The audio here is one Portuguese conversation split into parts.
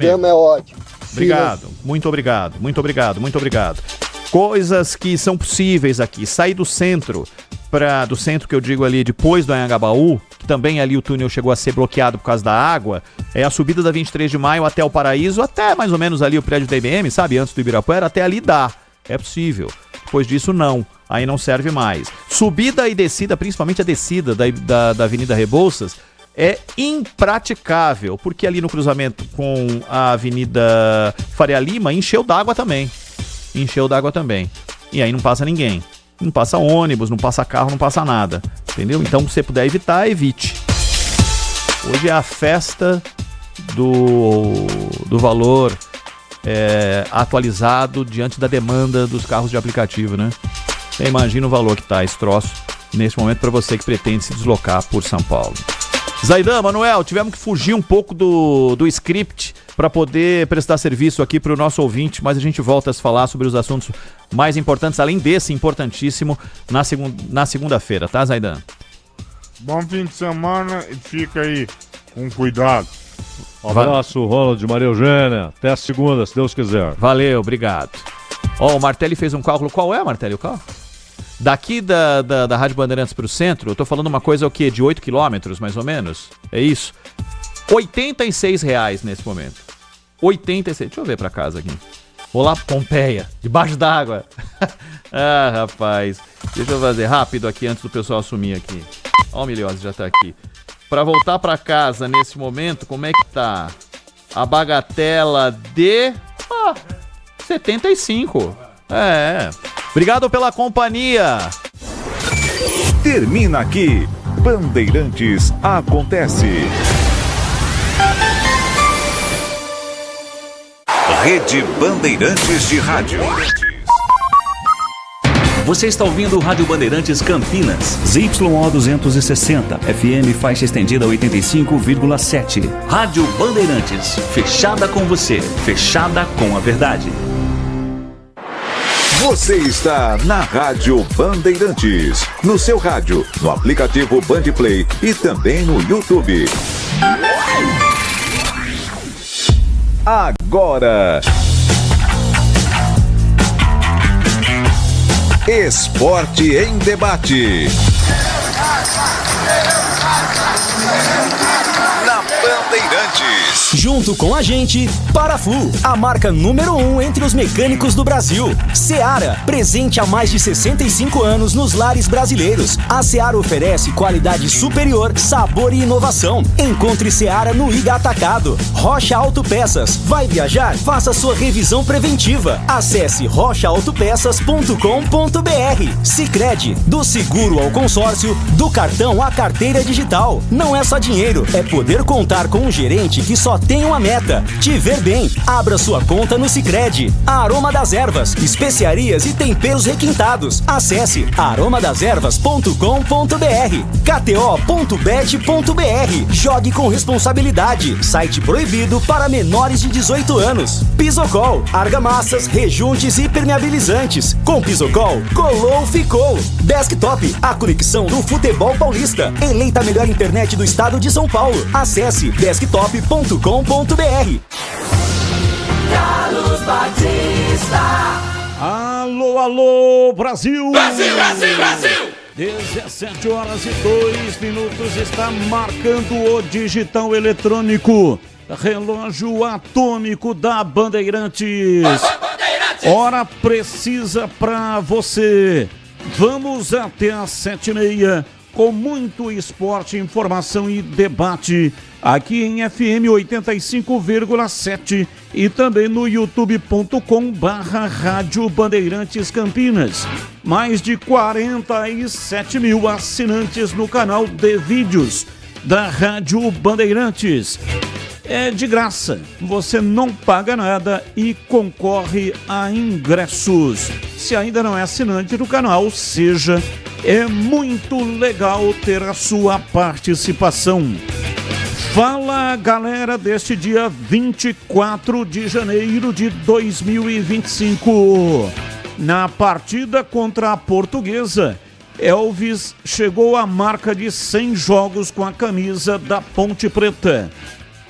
Tema é ótimo. Obrigado, muito obrigado, muito obrigado, muito obrigado. Coisas que são possíveis aqui. Sair do centro, do centro que eu digo ali depois do Anhangabaú, que também ali o túnel chegou a ser bloqueado por causa da água, é a subida da 23 de maio até o Paraíso, até mais ou menos ali o prédio da IBM, sabe, antes do Ibirapuera, até ali dá, é possível. Depois disso não, aí não serve mais. Subida e descida, principalmente a descida da Avenida Rebouças, é impraticável, porque ali no cruzamento com a Avenida Faria Lima encheu d'água também. E aí não passa ninguém. Não passa ônibus, não passa carro, não passa nada. Entendeu? Então, se você puder evitar, evite. Hoje é a festa do valor atualizado diante da demanda dos carros de aplicativo, né? Você imagina o valor que tá esse troço nesse momento para você que pretende se deslocar por São Paulo. Zaidan, Manuel, tivemos que fugir um pouco do script para poder prestar serviço aqui para o nosso ouvinte, mas a gente volta a se falar sobre os assuntos mais importantes, além desse importantíssimo, na segunda-feira, tá, Zaidan? Bom fim de semana e fica aí com cuidado. Um abraço, Ronald, Maria Eugênia. Até a segunda, se Deus quiser. Valeu, obrigado. Ó, o Martelli fez um cálculo. Qual é, Martelli, o cálculo? Daqui da Rádio Bandeirantes para o centro, eu tô falando uma coisa o quê? De 8 quilômetros, mais ou menos? É isso? R$86 nesse momento. 86. Deixa eu ver pra casa aqui. Vou lá, Pompeia, debaixo d'água. Ah, rapaz. Deixa eu fazer rápido aqui antes do pessoal assumir aqui. Ó, o Miliose já tá aqui. Pra voltar pra casa nesse momento, como é que tá? A bagatela de... 75. Obrigado pela companhia. Termina aqui. Bandeirantes Acontece. Rede Bandeirantes de Rádio. Você está ouvindo o Rádio Bandeirantes Campinas. ZYO 260, FM faixa estendida 85,7. Rádio Bandeirantes, fechada com você, fechada com a verdade. Você está na Rádio Bandeirantes. No seu rádio, no aplicativo Bandplay e também no YouTube. Agora... Esporte em Debate. Na Bandeirantes. Junto com a gente, Paraflu, a marca número 1 entre os mecânicos do Brasil. Seara, presente há mais de 65 anos nos lares brasileiros. A Seara oferece qualidade superior, sabor e inovação. Encontre Seara no Iga Atacado. Rocha Autopeças. Vai viajar? Faça sua revisão preventiva. Acesse rochaautopeças.com.br. Sicredi, do seguro ao consórcio, do cartão à carteira digital. Não é só dinheiro, é poder contar com um gerente que só tem uma meta: te ver bem. Abra sua conta no Sicredi. Aroma das Ervas, especiarias e temperos requintados. Acesse aromadeservas.com.br. kto.bet.br. Jogue com responsabilidade. Site proibido para menores de 18 anos. Pisocol, argamassas, rejuntes e permeabilizantes. Com Pisocol, colou, ficou. Desktop, a conexão do futebol paulista. Eleita a melhor internet do estado de São Paulo. Acesse desktop.com.br. Carlos Batista. Alô, alô, Brasil! Brasil, Brasil, Brasil! 17h02 está marcando o digital eletrônico. Relógio atômico da Bandeirantes. Hora precisa pra você. Vamos até às 7h30 com muito esporte, informação e debate aqui em FM 85,7 e também no youtube.com/Rádio Bandeirantes Campinas. Mais de 47 mil assinantes no canal de vídeos da Rádio Bandeirantes. É de graça, você não paga nada e concorre a ingressos. Se ainda não é assinante do canal, seja. É muito legal ter a sua participação. Fala, galera, deste dia 24 de janeiro de 2025. Na partida contra a Portuguesa, Elvis chegou à marca de 100 jogos com a camisa da Ponte Preta.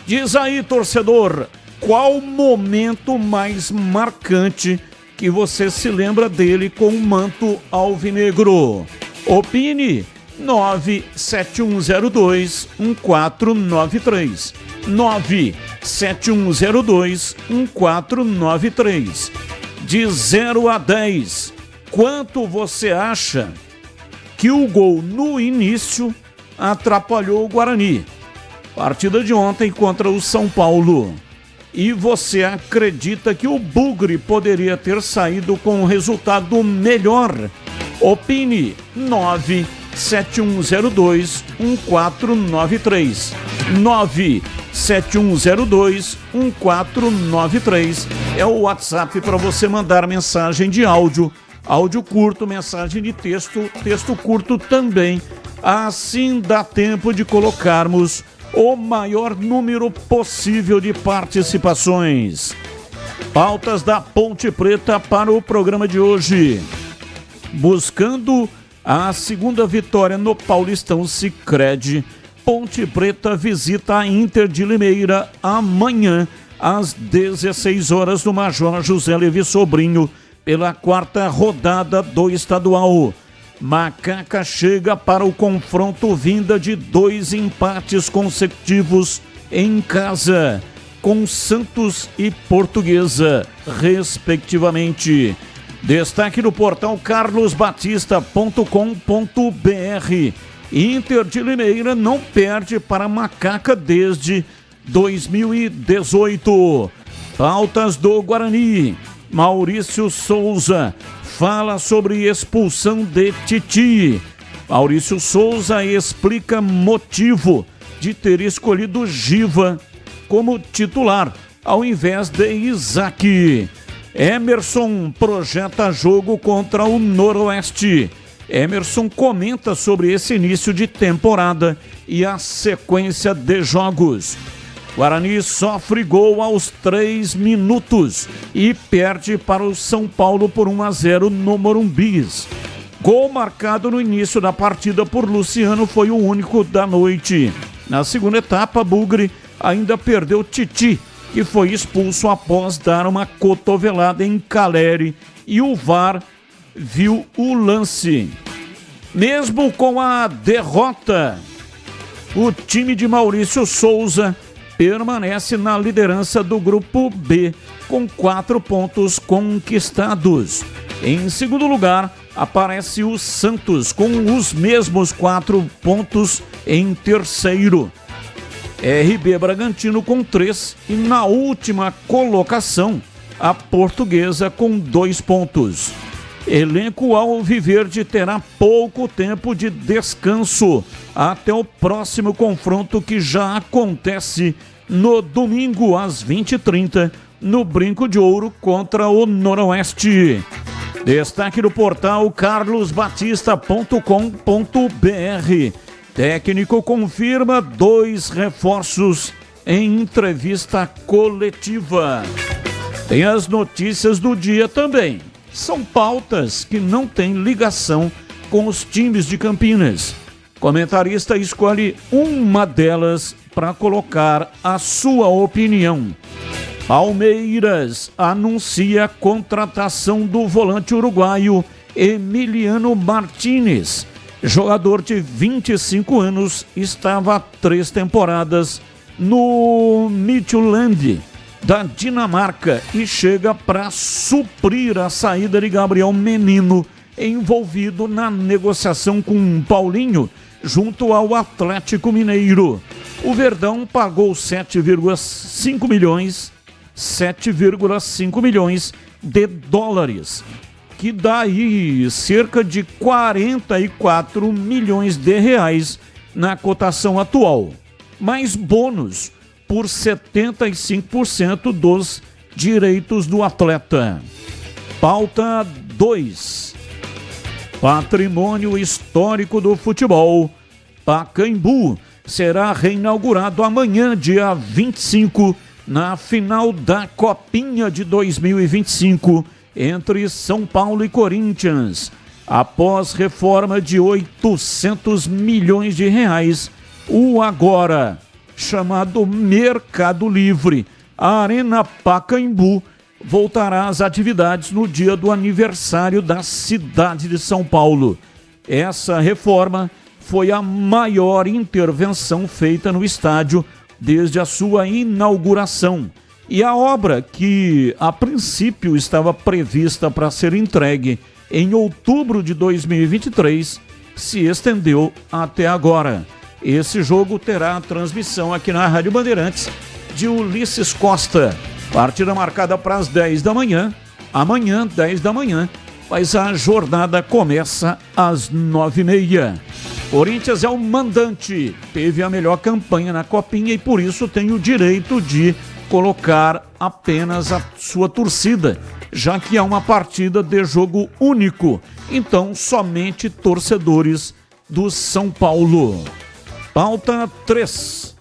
Diz aí, torcedor, qual momento mais marcante que você se lembra dele com o manto alvinegro? Opine 97102-1493. 97102-1493. De 0 a 10, quanto você acha que o gol no início atrapalhou o Guarani? Partida de ontem contra o São Paulo. E você acredita que o Bugre poderia ter saído com um resultado melhor? Opine 97102-1493. 97102-1493 é o WhatsApp para você mandar mensagem de áudio, áudio curto, mensagem de texto, texto curto também. Assim dá tempo de colocarmos o maior número possível de participações. Pautas da Ponte Preta para o programa de hoje. Buscando a segunda vitória no Paulistão Sicredi, Ponte Preta visita a Inter de Limeira amanhã às 16 horas no Major José Levi Sobrinho pela 4ª rodada do estadual. Macaca chega para o confronto vinda de 2 empates consecutivos em casa, com Santos e Portuguesa, respectivamente. Destaque no portal carlosbatista.com.br. Inter de Limeira não perde para Macaca desde 2018. Pautas do Guarani. Maurício Souza fala sobre expulsão de Titi. Maurício Souza explica motivo de ter escolhido Giva como titular ao invés de Isaac. Emerson projeta jogo contra o Noroeste. Emerson comenta sobre esse início de temporada e a sequência de jogos. Guarani sofre gol aos 3 minutos e perde para o São Paulo por 1-0 no Morumbi. Gol marcado no início da partida por Luciano foi o único da noite. Na segunda etapa, Bugre ainda perdeu Titi, que foi expulso após dar uma cotovelada em Caleri, e o VAR viu o lance. Mesmo com a derrota, o time de Maurício Souza permanece na liderança do grupo B, com 4 pontos conquistados. Em segundo lugar, aparece o Santos, com os mesmos 4 pontos em terceiro. RB Bragantino com 3 e na última colocação, a Portuguesa com 2 pontos. Elenco alviverde terá pouco tempo de descanso até o próximo confronto, que já acontece no domingo às 20h30 no Brinco de Ouro contra o Noroeste. Destaque do portal carlosbatista.com.br. Técnico confirma 2 reforços em entrevista coletiva. Tem as notícias do dia também. São pautas que não têm ligação com os times de Campinas. Comentarista escolhe uma delas para colocar a sua opinião. Palmeiras anuncia a contratação do volante uruguaio Emiliano Martínez. Jogador de 25 anos, estava há 3 temporadas no Midtjylland da Dinamarca e chega para suprir a saída de Gabriel Menino, envolvido na negociação com Paulinho junto ao Atlético Mineiro. O Verdão pagou 7,5 milhões de dólares, que dá aí cerca de 44 milhões de reais na cotação atual, mais bônus por 75% dos direitos do atleta. Pauta 2. Patrimônio histórico do futebol. Pacaembu será reinaugurado amanhã, dia 25, na final da Copinha de 2025, entre São Paulo e Corinthians. Após reforma de 800 milhões de reais, o agora chamado Mercado Livre a Arena Pacaembu voltará às atividades no dia do aniversário da cidade de São Paulo. Essa reforma foi a maior intervenção feita no estádio desde a sua inauguração. E a obra, que a princípio estava prevista para ser entregue em outubro de 2023, se estendeu até agora. Esse jogo terá transmissão aqui na Rádio Bandeirantes de Ulisses Costa. Partida marcada para as 10 da manhã. Amanhã, 10 da manhã, mas a jornada começa às 9h30. Corinthians é o mandante, teve a melhor campanha na Copinha e por isso tem o direito de colocar apenas a sua torcida, já que é uma partida de jogo único. Então, somente torcedores do São Paulo. Pauta 3.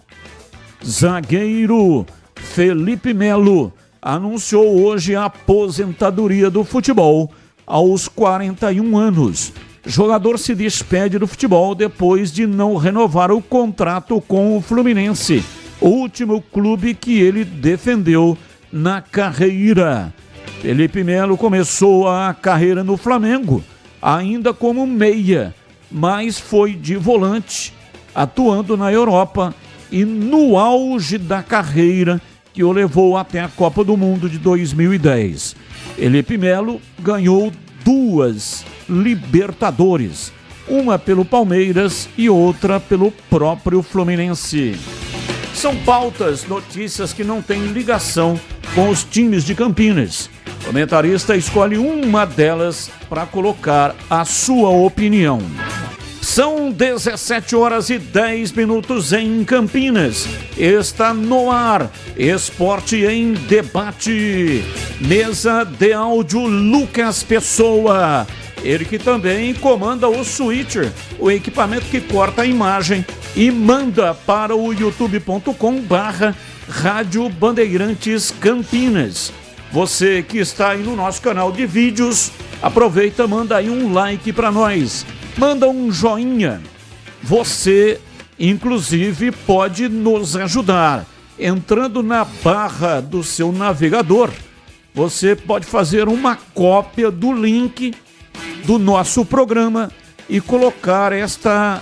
Zagueiro Felipe Melo anunciou hoje a aposentadoria do futebol aos 41 anos. Jogador se despede do futebol depois de não renovar o contrato com o Fluminense, o último clube que ele defendeu na carreira. Felipe Melo começou a carreira no Flamengo, ainda como meia, mas foi de volante, atuando na Europa e no auge da carreira que o levou até a Copa do Mundo de 2010. Felipe Melo ganhou 2 Libertadores, uma pelo Palmeiras e outra pelo próprio Fluminense. São pautas, notícias que não têm ligação com os times de Campinas. O comentarista escolhe uma delas para colocar a sua opinião. São 17h10 em Campinas. Está no ar Esporte em Debate. Mesa de áudio Lucas Pessoa. Ele que também comanda o Switcher, o equipamento que corta a imagem e manda para o youtube.com/Rádio Bandeirantes Campinas. Você que está aí no nosso canal de vídeos, aproveita, manda aí um like para nós. Manda um joinha. Você, inclusive, pode nos ajudar. Entrando na barra do seu navegador, você pode fazer uma cópia do link do nosso programa e colocar esta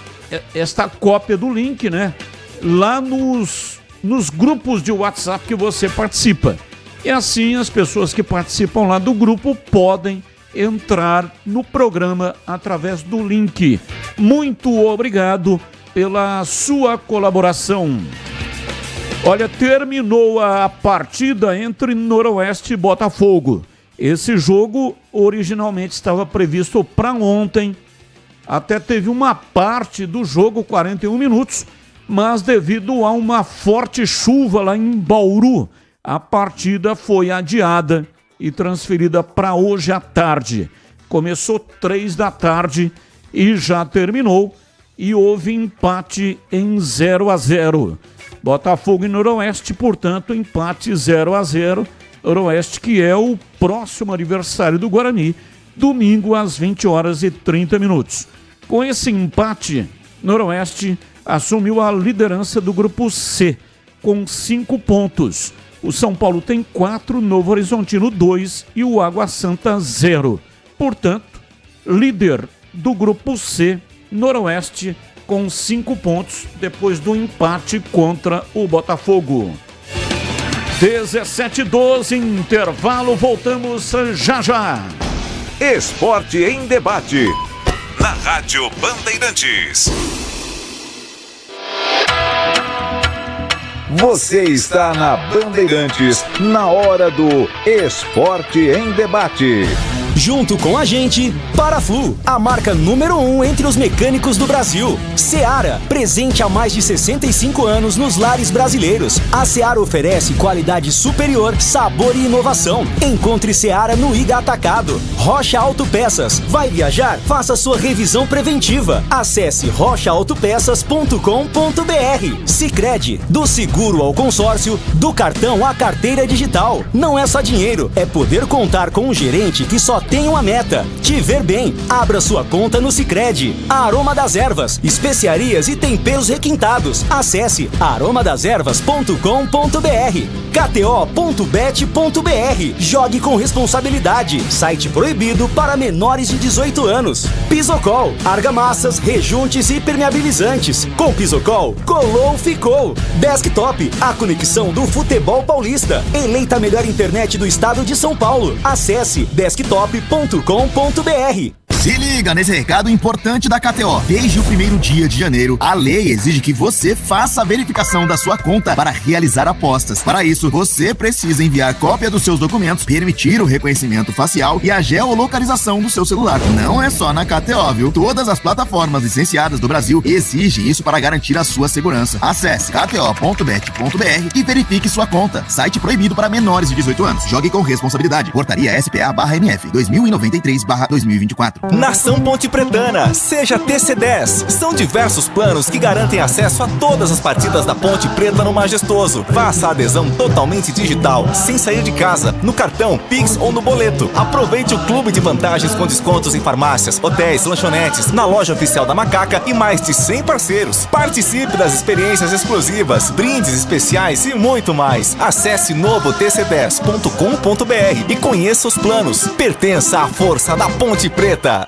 cópia do link, né, lá nos grupos de WhatsApp que você participa. E assim as pessoas que participam lá do grupo podem entrar no programa através do link. Muito obrigado pela sua colaboração. Olha, terminou a partida entre Noroeste e Botafogo. Esse jogo originalmente estava previsto para ontem. Até teve uma parte do jogo, 41 minutos, mas devido a uma forte chuva lá em Bauru, a partida foi adiada e transferida para hoje à tarde. Começou 3 da tarde e já terminou, e houve empate em 0-0. Botafogo e Noroeste, portanto, empate 0-0. Noroeste, que é o próximo aniversário do Guarani, domingo às 20h30. Com esse empate, Noroeste assumiu a liderança do grupo C, com 5 pontos. O São Paulo tem 4, Novo Horizontino 2 e o Água Santa 0. Portanto, líder do grupo C, Noroeste, com 5 pontos depois do empate contra o Botafogo. 17h12, intervalo, voltamos já já. Esporte em Debate, na Rádio Bandeirantes. Você está na Bandeirantes, na hora do Esporte em Debate. Junto com a gente, Paraflu, a marca número 1 entre os mecânicos do Brasil. Seara, presente há mais de 65 anos nos lares brasileiros. A Seara oferece qualidade superior, sabor e inovação. Encontre Seara no Iga Atacado. Rocha Autopeças. Vai viajar? Faça sua revisão preventiva. Acesse rochaautopeças.com.br. Sicredi, do seguro ao consórcio, do cartão à carteira digital. Não é só dinheiro, é poder contar com um gerente que só tem uma meta: te ver bem. Abra sua conta no Sicredi. Aroma das Ervas, especiarias e temperos requintados. Acesse aromadeservas.com.br. kto.bet.br. Jogue com responsabilidade. Site proibido para menores de 18 anos. Pisocol, argamassas, rejuntes e permeabilizantes. Com Pisocol, colou, ficou. Desktop, a conexão do futebol paulista. Eleita a melhor internet do estado de São Paulo. Acesse desktop.com.br. Se liga nesse recado importante da KTO. Desde o primeiro dia de janeiro, a lei exige que você faça a verificação da sua conta para realizar apostas. Para isso, você precisa enviar cópia dos seus documentos, permitir o reconhecimento facial e a geolocalização do seu celular. Não é só na KTO, viu? Todas as plataformas licenciadas do Brasil exigem isso para garantir a sua segurança. Acesse kto.bet.br e verifique sua conta. Site proibido para menores de 18 anos. Jogue com responsabilidade. Portaria SPA/MF 2093/2024. Nação Ponte Pretana, seja TC10. São diversos planos que garantem acesso a todas as partidas da Ponte Preta no Majestoso. Faça a adesão totalmente digital, sem sair de casa, no cartão, Pix ou no boleto. Aproveite o clube de vantagens com descontos em farmácias, hotéis, lanchonetes, na loja oficial da Macaca e mais de 100 parceiros. Participe das experiências exclusivas, brindes especiais e muito mais. Acesse novotc10.com.br e conheça os planos. Pertença à força da Ponte Preta.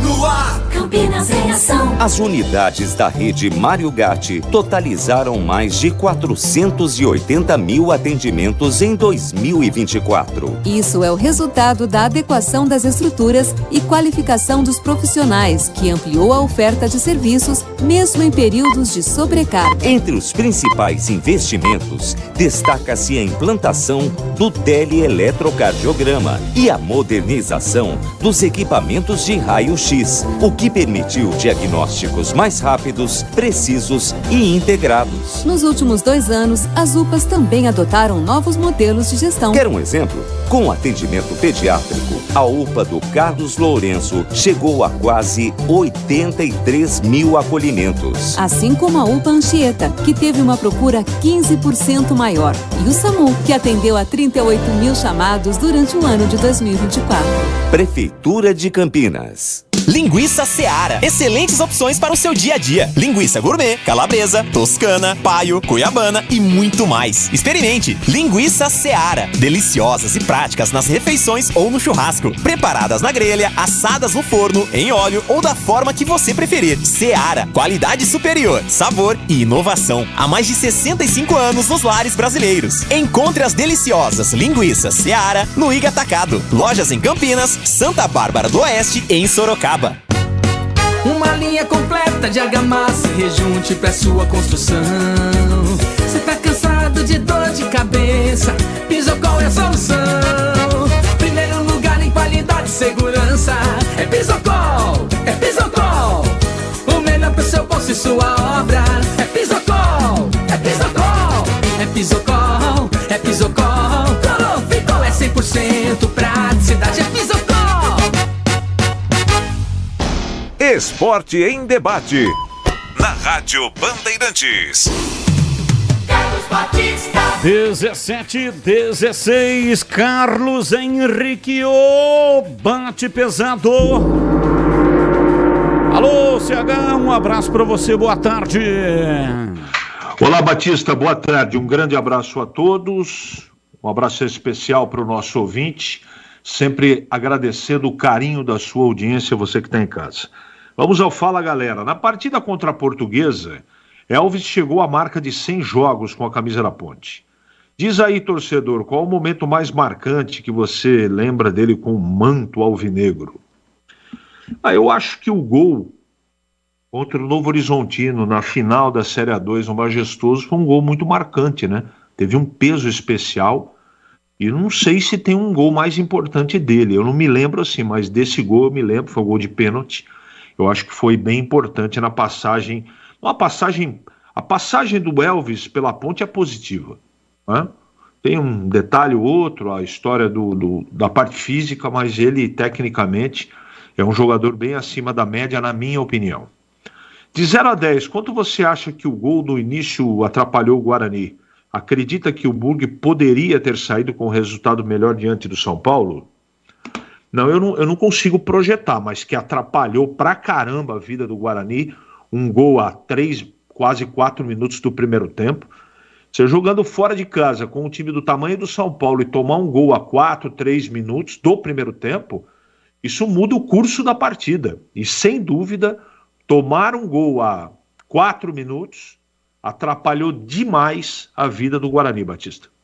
No ar, Campinas em ação. As unidades da rede Mário Gatti totalizaram mais de 480 mil atendimentos em 2024. Isso é o resultado da adequação das estruturas e qualificação dos profissionais, que ampliou a oferta de serviços, mesmo em períodos de sobrecarga. Entre os principais investimentos, destaca-se a implantação do teleeletrocardiograma e a modernização dos equipamentos de raio-x, o que permitiu diagnósticos mais rápidos, precisos e integrados. Nos últimos 2 anos, as UPAs também adotaram novos modelos de gestão. Quer um exemplo? Com atendimento pediátrico, a UPA do Carlos Lourenço chegou a quase 83 mil acolhimentos. Assim como a UPA Anchieta, que teve uma procura 15% maior. E o SAMU, que atendeu a 38 mil chamados durante o ano de 2024. Prefeitura de Campinas. Linguiça Seara. Excelentes opções para o seu dia a dia. Linguiça gourmet, calabresa, toscana, paio, cuiabana e muito mais. Experimente. Linguiça Seara. Deliciosas e práticas nas refeições ou no churrasco. Preparadas na grelha, assadas no forno, em óleo ou da forma que você preferir. Seara. Qualidade superior, sabor e inovação. Há mais de 65 anos nos lares brasileiros. Encontre as deliciosas linguiças Seara no Iga Atacado. Lojas em Campinas, Santa Bárbara do Oeste e em Sorocaba. Uma linha completa de argamassa e rejunte pra sua construção. Cê tá cansado de dor de cabeça? Pisocol é a solução. Primeiro lugar em qualidade e segurança. É Pisocol, é Pisocol. O melhor pro seu bolso e sua obra. É Pisocol, é Pisocol. É Pisocol, é Pisocol. Colou, ficou, é 100% praticidade. É Pisocol. Esporte em debate. Na Rádio Bandeirantes. Carlos Batista. 17:16, Carlos Henrique, o bate pesado. Alô, CH, um abraço para você, boa tarde. Olá, Batista, boa tarde, um grande abraço a todos, um abraço especial para o nosso ouvinte, sempre agradecendo o carinho da sua audiência, você que está em casa. Vamos ao Fala Galera. Na partida contra a Portuguesa, Elvis chegou à marca de 100 jogos com a camisa da Ponte. Diz aí, torcedor, qual o momento mais marcante que você lembra dele com o manto alvinegro? Eu acho que o gol contra o Novo Horizontino na final da Série A2 no Majestoso foi um gol muito marcante, né? Teve um peso especial e não sei se tem um gol mais importante dele. Eu não me lembro assim, mas desse gol eu me lembro, foi um gol de pênalti. Eu acho que foi bem importante na passagem. A passagem do Elvis pela Ponte é positiva, né? Tem um detalhe ou outro, a história da parte física, mas ele, tecnicamente, é um jogador bem acima da média, na minha opinião. De 0 a 10, quanto você acha que o gol no início atrapalhou o Guarani? Acredita que o Burg poderia ter saído com um resultado melhor diante do São Paulo? Não, eu não consigo projetar, mas que atrapalhou pra caramba a vida do Guarani, um gol a 3, quase 4 minutos do primeiro tempo. Você jogando fora de casa com um time do tamanho do São Paulo e tomar um gol a 4, 3 minutos do primeiro tempo, isso muda o curso da partida. E sem dúvida, tomar um gol a 4 minutos atrapalhou demais a vida do Guarani, Batista.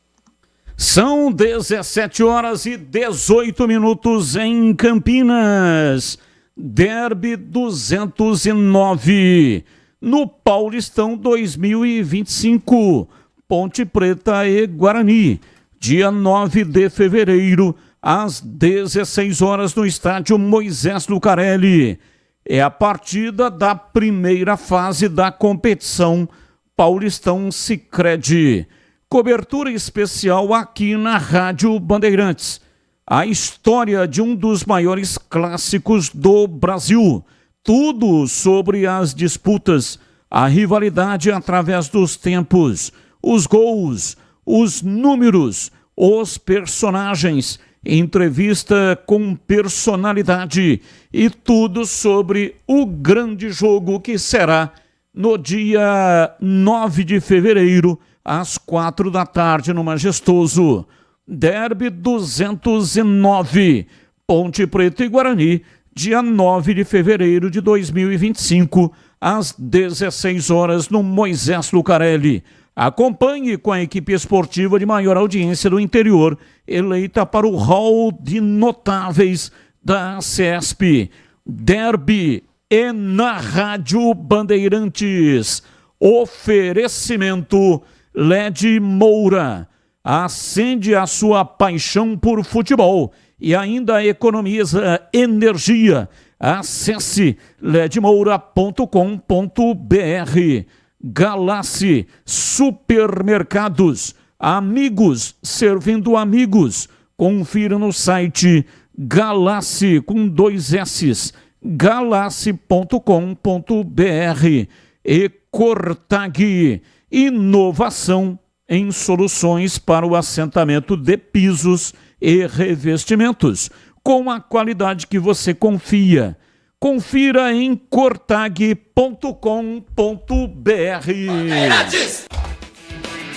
São 17 horas e 18 minutos em Campinas. Derby 209 no Paulistão 2025. Ponte Preta e Guarani, dia 9 de fevereiro, às 16 horas no estádio Moisés Lucarelli. É a partida da primeira fase da competição Paulistão Sicredi. Cobertura especial aqui na Rádio Bandeirantes. A história de um dos maiores clássicos do Brasil. Tudo sobre as disputas, a rivalidade através dos tempos, os gols, os números, os personagens, entrevista com personalidade e tudo sobre o grande jogo que será no dia 9 de fevereiro, às 4 da tarde, no Majestoso. Derby 209, Ponte Preta e Guarani, dia 9 de fevereiro de 2025, às 16 horas, no Moisés Lucarelli. Acompanhe com a equipe esportiva de maior audiência do interior, eleita para o hall de notáveis da CESP. Derby é na Rádio Bandeirantes. Oferecimento LED Moura. Acende a sua paixão por futebol e ainda economiza energia. Acesse ledmoura.com.br. Galassi Supermercados, amigos servindo amigos. Confira no site Galassi com 2 S's, galassi.com.br. E Cortag, inovação em soluções para o assentamento de pisos e revestimentos, com a qualidade que você confia. Confira em cortag.com.br.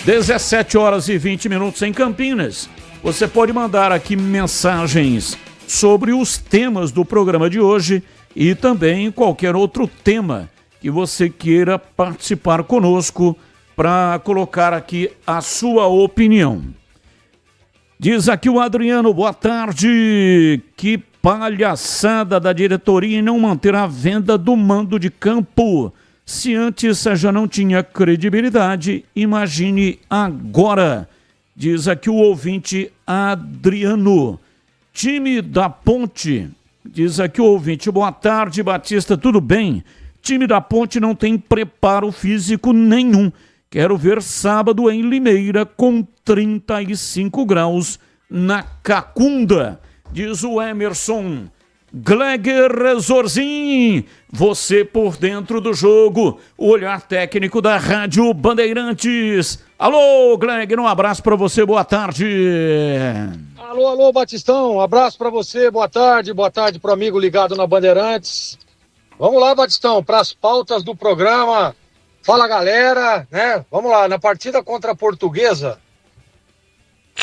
17 horas e 20 minutos em Campinas. Você pode mandar aqui mensagens sobre os temas do programa de hoje e também qualquer outro tema que você queira participar conosco para colocar aqui a sua opinião. Diz aqui o Adriano, boa tarde. Que palhaçada da diretoria em não manter a venda do mando de campo. Se antes já não tinha credibilidade, imagine agora. Diz aqui o ouvinte Adriano. Time da Ponte. Diz aqui o ouvinte, boa tarde, Batista, tudo bem? Time da Ponte não tem preparo físico nenhum. Quero ver sábado em Limeira com 35 graus na Cacunda. Diz o Emerson. Gleger Zorzin, você por dentro do jogo, o olhar técnico da Rádio Bandeirantes. Alô, Gleger, um abraço para você, boa tarde. Alô, Batistão, um abraço para você, boa tarde pro amigo ligado na Bandeirantes. Vamos lá, Batistão, para as pautas do programa. Fala, galera, né? Vamos lá, na partida contra a Portuguesa,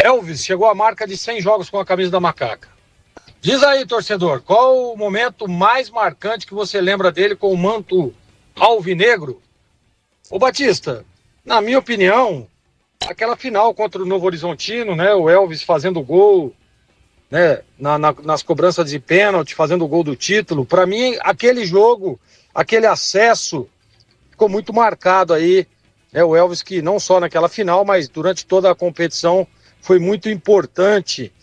Elvis chegou à marca de 100 jogos com a camisa da Macaca. Diz aí, torcedor, qual o momento mais marcante que você lembra dele com o manto alvinegro? Ô Batista, na minha opinião, aquela final contra o Novo Horizontino, né? O Elvis fazendo gol, né? Nas cobranças de pênalti, fazendo o gol do título. Para mim, aquele jogo, aquele acesso, ficou muito marcado aí. Né? O Elvis que não só naquela final, mas durante toda a competição foi muito importante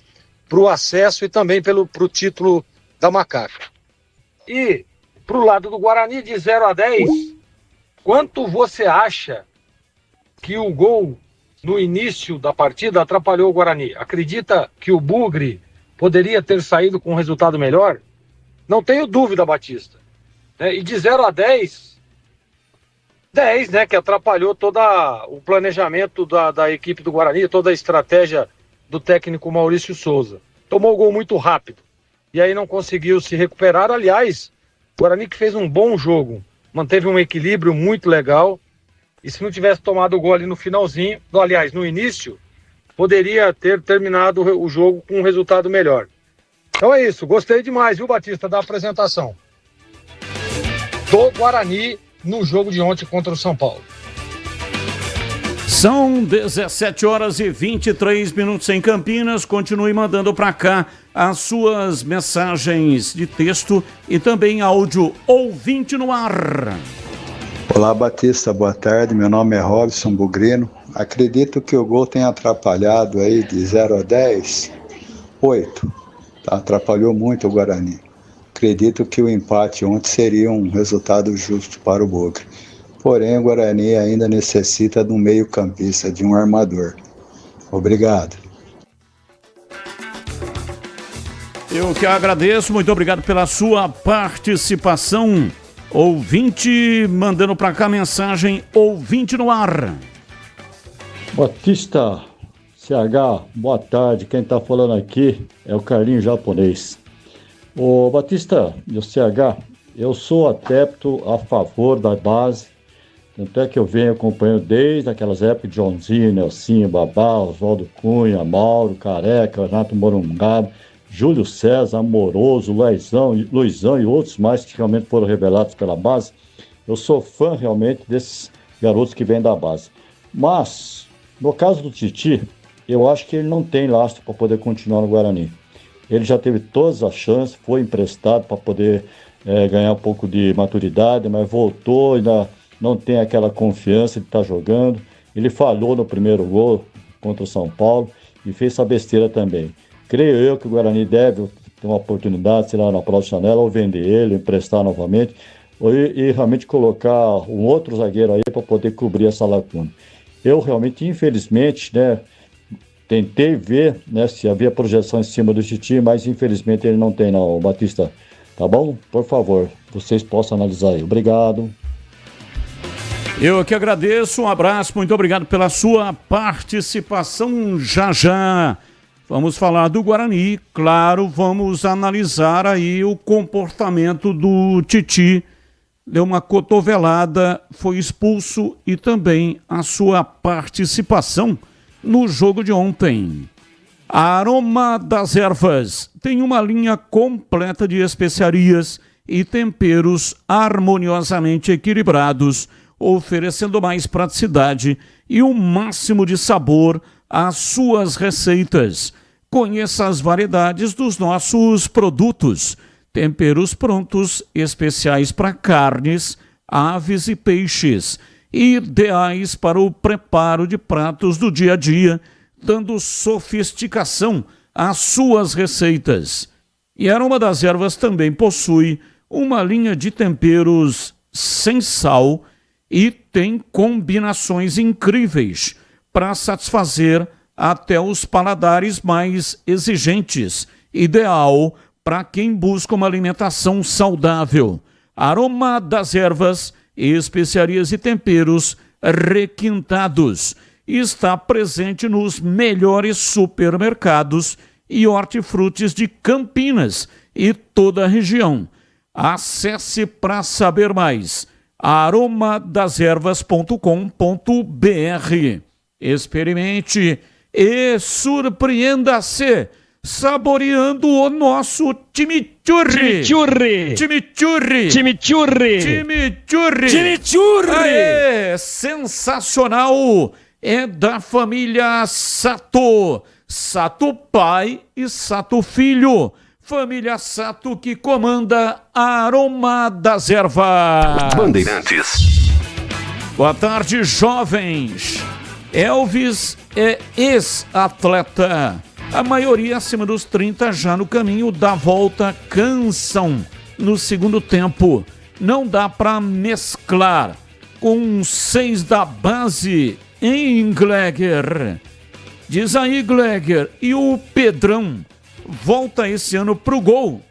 para o acesso e também para o título da Macaca. E para o lado do Guarani, de 0 a 10, quanto você acha que o gol no início da partida atrapalhou o Guarani? Acredita que o Bugre poderia ter saído com um resultado melhor? Não tenho dúvida, Batista. E de 0 a 10, né, que atrapalhou todo o planejamento da equipe do Guarani, toda a estratégia do técnico Maurício Souza. Tomou o gol muito rápido. e aí não conseguiu se recuperar. Aliás, o Guarani que fez um bom jogo, manteve um equilíbrio muito legal, e se não tivesse tomado o gol ali no finalzinho, aliás, no início, poderia ter terminado o jogo com um resultado melhor. Então é isso, gostei demais, viu, Batista, da apresentação do Guarani no jogo de ontem contra o São Paulo. São 17 horas e 23 minutos em Campinas. Continue mandando para cá as suas mensagens de texto e também áudio. Ouvinte no ar. Olá, Batista, boa tarde. Meu nome é Robson Bugrino. Acredito que o gol tenha atrapalhado aí de 0 a 10, 8. Tá? Atrapalhou muito o Guarani. Acredito que o empate ontem seria um resultado justo para o Bugre. Porém, o Guarani ainda necessita de um meio-campista, de um armador. Obrigado. Eu que agradeço, muito obrigado pela sua participação. Ouvinte mandando para cá mensagem, ouvinte no ar. Batista, CH, boa tarde. Quem está falando aqui é o Carlinho Japonês. Ô Batista e o CH, eu sou adepto a favor da base. Tanto é que eu venho acompanhando desde aquelas épocas de Joãozinho, Nelsinho, Babá, Oswaldo Cunha, Mauro, Careca, Renato Morungaba, Júlio César, Amoroso, Luizão e outros mais que realmente foram revelados pela base. Eu sou fã realmente desses garotos que vêm da base. Mas, no caso do Titi, eu acho que ele não tem lastro para poder continuar no Guarani. Ele já teve todas as chances, foi emprestado para poder ganhar um pouco de maturidade, mas voltou, ainda não tem aquela confiança de estar jogando. Ele falhou no primeiro gol contra o São Paulo e fez essa besteira também. Creio eu que o Guarani deve ter uma oportunidade, sei lá, na próxima janela, ou vender ele, emprestar novamente, e realmente colocar um outro zagueiro aí para poder cobrir essa lacuna. Eu realmente, infelizmente, tentei ver, se havia projeção em cima do Titi, mas infelizmente ele não tem não, Batista. Tá bom? Por favor, vocês possam analisar aí. Obrigado. Eu que agradeço, um abraço, muito obrigado pela sua participação. Já vamos falar do Guarani, claro, vamos analisar aí o comportamento do Titi. Deu uma cotovelada, foi expulso e também a sua participação no jogo de ontem. A Aroma das Ervas tem uma linha completa de especiarias e temperos harmoniosamente equilibrados, oferecendo mais praticidade e o máximo de sabor às suas receitas. Conheça as variedades dos nossos produtos. Temperos prontos, especiais para carnes, aves e peixes, ideais para o preparo de pratos do dia a dia, dando sofisticação às suas receitas. E a Aroma das Ervas também possui uma linha de temperos sem sal e tem combinações incríveis para satisfazer até os paladares mais exigentes, ideal para quem busca uma alimentação saudável. Aroma das Ervas, especiarias e temperos requintados. Está presente nos melhores supermercados e hortifrutis de Campinas e toda a região. Acesse para saber mais aromadazervas.com.br. Experimente e surpreenda-se saboreando o nosso chimichurri. Chimichurri. Aê, sensacional. É da família Sato. Sato pai e Sato filho. Família Sato que comanda a Aroma das Ervas. Bandeirantes. Boa tarde, jovens. Elvis é ex-atleta. A maioria acima dos 30 já no caminho da volta cansam no segundo tempo. Não dá para mesclar com 6 da base em Gleger. Diz aí, Gleger, e o Pedrão volta esse ano pro gol.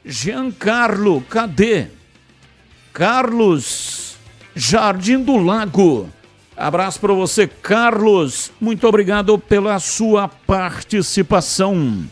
Giancarlo, cadê? Carlos, Jardim do Lago. Abraço para você, Carlos. Muito obrigado pela sua participação.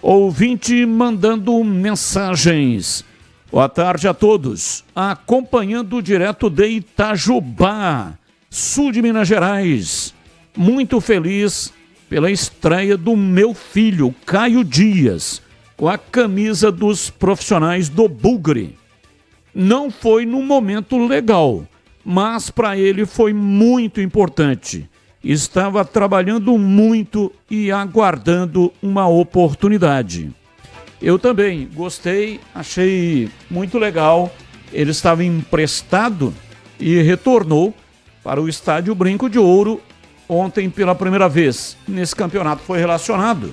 Ouvinte mandando mensagens. Boa tarde a todos. Acompanhando direto de Itajubá, sul de Minas Gerais. Muito feliz pela estreia do meu filho, Caio Dias, com a camisa dos profissionais do Bugre. Não foi num momento legal, mas para ele foi muito importante. Estava trabalhando muito e aguardando uma oportunidade. Eu também gostei, achei muito legal. Ele estava emprestado e retornou para o Estádio Brinco de Ouro ontem pela primeira vez. Nesse campeonato foi relacionado.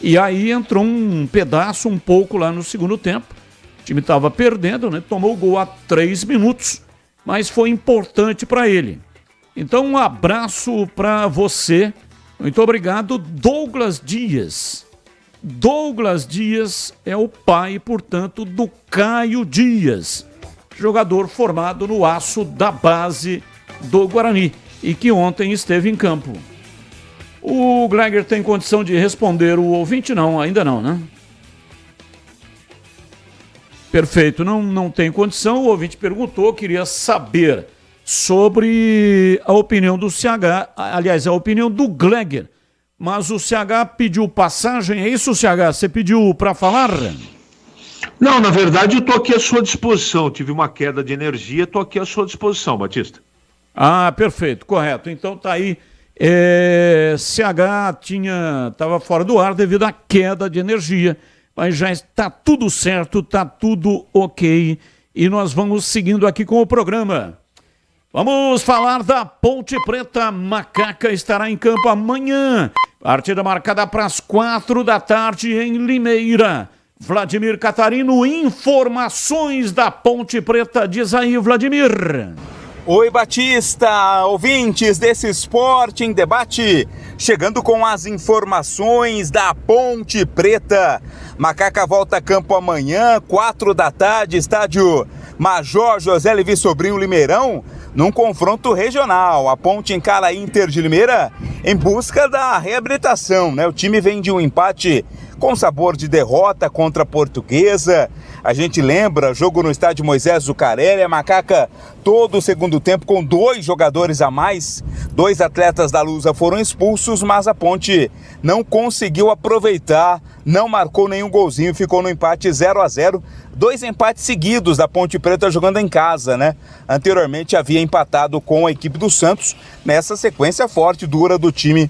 E aí entrou um pedaço, um pouco lá no segundo tempo. O time estava perdendo, né? Tomou o gol a 3 minutos, mas foi importante para ele. Então um abraço para você. Muito obrigado, Douglas Dias. Douglas Dias é o pai, portanto, do Caio Dias, jogador formado no Aço da base do Guarani e que ontem esteve em campo. O Gleiger tem condição de responder o ouvinte? Não, ainda não, né? Perfeito, não tem condição. O ouvinte perguntou, queria saber sobre a opinião do CH, aliás, a opinião do Gleiger. Mas o CH pediu passagem, é isso, CH? Você pediu para falar? Não, na verdade eu estou aqui à sua disposição. Tive uma queda de energia, estou aqui à sua disposição, Batista. Ah, perfeito, correto. Então tá aí. CH estava fora do ar devido à queda de energia, mas já está tudo certo, está tudo ok. E nós vamos seguindo aqui com o programa. Vamos falar da Ponte Preta. Macaca estará em campo amanhã. Partida marcada para as 4 da tarde em Limeira. Vladimir Catarino, informações da Ponte Preta. Diz aí, Vladimir. Oi, Batista, ouvintes desse Esporte em Debate, chegando com as informações da Ponte Preta. Macaca volta a campo amanhã, 4 da tarde, estádio Major José Levi Sobrinho, Limeirão, num confronto regional. A Ponte encara a Inter de Limeira em busca da reabilitação, né? O time vem de um empate com sabor de derrota contra a Portuguesa. A gente lembra, jogo no estádio Moisés Zucarelli, a Macaca todo o segundo tempo com 2 jogadores a mais. 2 atletas da Lusa foram expulsos, mas a Ponte não conseguiu aproveitar, não marcou nenhum golzinho, ficou no empate 0-0. 2 empates seguidos da Ponte Preta jogando em casa, né? Anteriormente havia empatado com a equipe do Santos nessa sequência forte, dura do time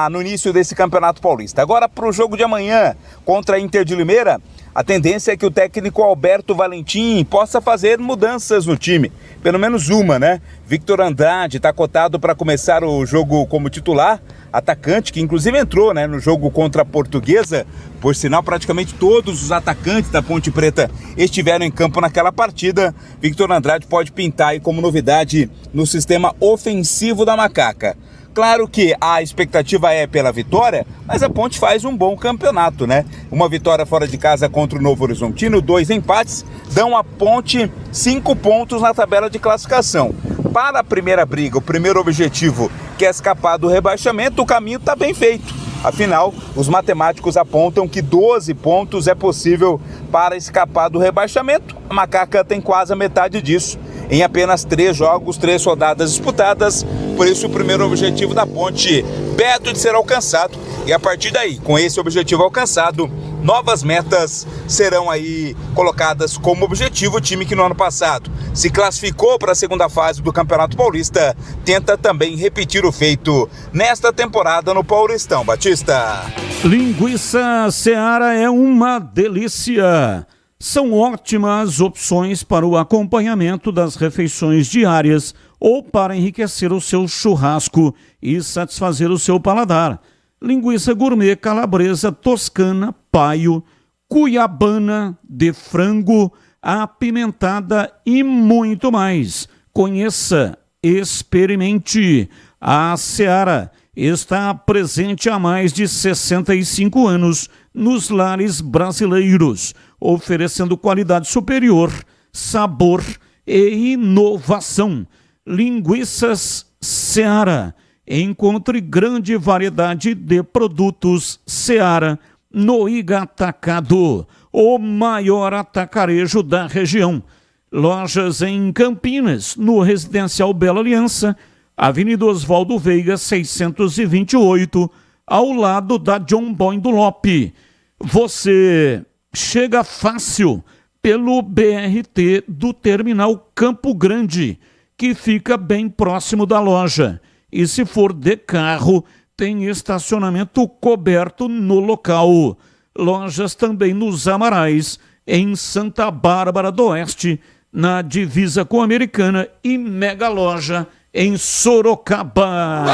no início desse Campeonato Paulista. Agora para o jogo de amanhã contra a Inter de Limeira, a tendência é que o técnico Alberto Valentim possa fazer mudanças no time, pelo menos uma, né? Victor Andrade está cotado para começar o jogo como titular, atacante que inclusive entrou, né, no jogo contra a Portuguesa. Por sinal, praticamente todos os atacantes da Ponte Preta estiveram em campo naquela partida. Victor Andrade pode pintar aí como novidade no sistema ofensivo da Macaca. Claro que a expectativa é pela vitória, mas a Ponte faz um bom campeonato, né? Uma vitória fora de casa contra o Novo Horizontino, 2 empates, dão à Ponte 5 pontos na tabela de classificação. Para a primeira briga, o primeiro objetivo, que é escapar do rebaixamento, o caminho está bem feito. Afinal, os matemáticos apontam que 12 pontos é possível para escapar do rebaixamento. A Macaca tem quase a metade disso, em apenas 3 jogos, 3 rodadas disputadas. Por isso o primeiro objetivo da Ponte perto de ser alcançado, e a partir daí, com esse objetivo alcançado, novas metas serão aí colocadas como objetivo. O time que no ano passado se classificou para a segunda fase do Campeonato Paulista tenta também repetir o feito nesta temporada no Paulistão. Batista. Linguiça Seara é uma delícia. São ótimas opções para o acompanhamento das refeições diárias ou para enriquecer o seu churrasco e satisfazer o seu paladar. Linguiça gourmet calabresa, toscana, paio, cuiabana, de frango, apimentada e muito mais. Conheça, experimente. A Seara está presente há mais de 65 anos nos lares brasileiros, oferecendo qualidade superior, sabor e inovação. Linguiças Seara. Encontre grande variedade de produtos Seara Noiga Atacado, o maior atacarejo da região. Lojas em Campinas, no Residencial Bela Aliança, Avenida Oswaldo Veiga, 628, ao lado da John Boy do Lope. Você chega fácil pelo BRT do Terminal Campo Grande, que fica bem próximo da loja. E se for de carro, tem estacionamento coberto no local. Lojas também nos Amarais, em Santa Bárbara do Oeste, na divisa com a Americana, e Mega Loja em Sorocaba.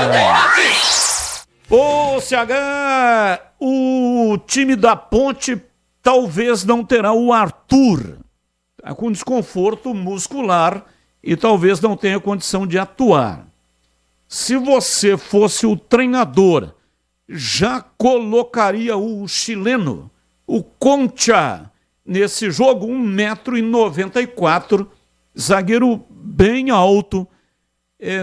Ô, CH, o time da Ponte talvez não terá o Arthur. Está com desconforto muscular e talvez não tenha condição de atuar. Se você fosse o treinador, já colocaria o chileno, o Concha, nesse jogo, 1,94 m, zagueiro bem alto,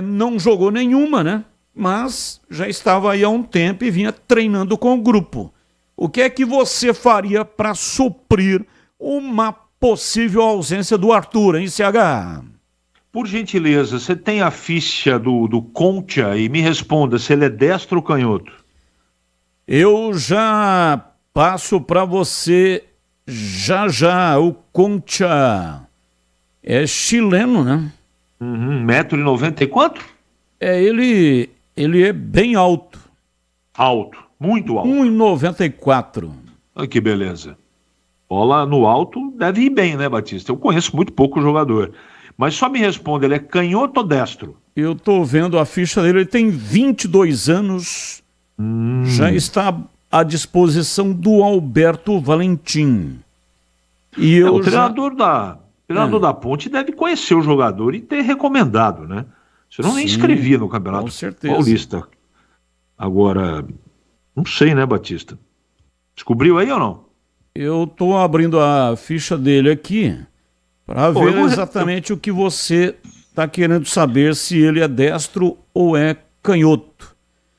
não jogou nenhuma, né? Mas já estava aí há um tempo e vinha treinando com o grupo. O que é que você faria para suprir uma possível ausência do Arthur, hein, CH? Por gentileza, você tem a ficha do Concha e me responda se ele é destro ou canhoto. Eu já passo para você já. O Concha é chileno, né? 1,90 m e quanto? Ele é bem alto. Alto, muito alto. 1,94 m. Olha que beleza. Bola no alto deve ir bem, né, Batista? Eu conheço muito pouco o jogador. Mas só me responda, ele é canhoto ou destro? Eu tô vendo a ficha dele, ele tem 22 anos, já está à disposição do Alberto Valentim. E o treinador da Ponte deve conhecer o jogador e ter recomendado, né? Você não nem inscrevia no Campeonato Paulista. Agora, não sei, né, Batista? Descobriu aí ou não? Eu tô abrindo a ficha dele aqui para ver exatamente o que você está querendo saber, se ele é destro ou é canhoto.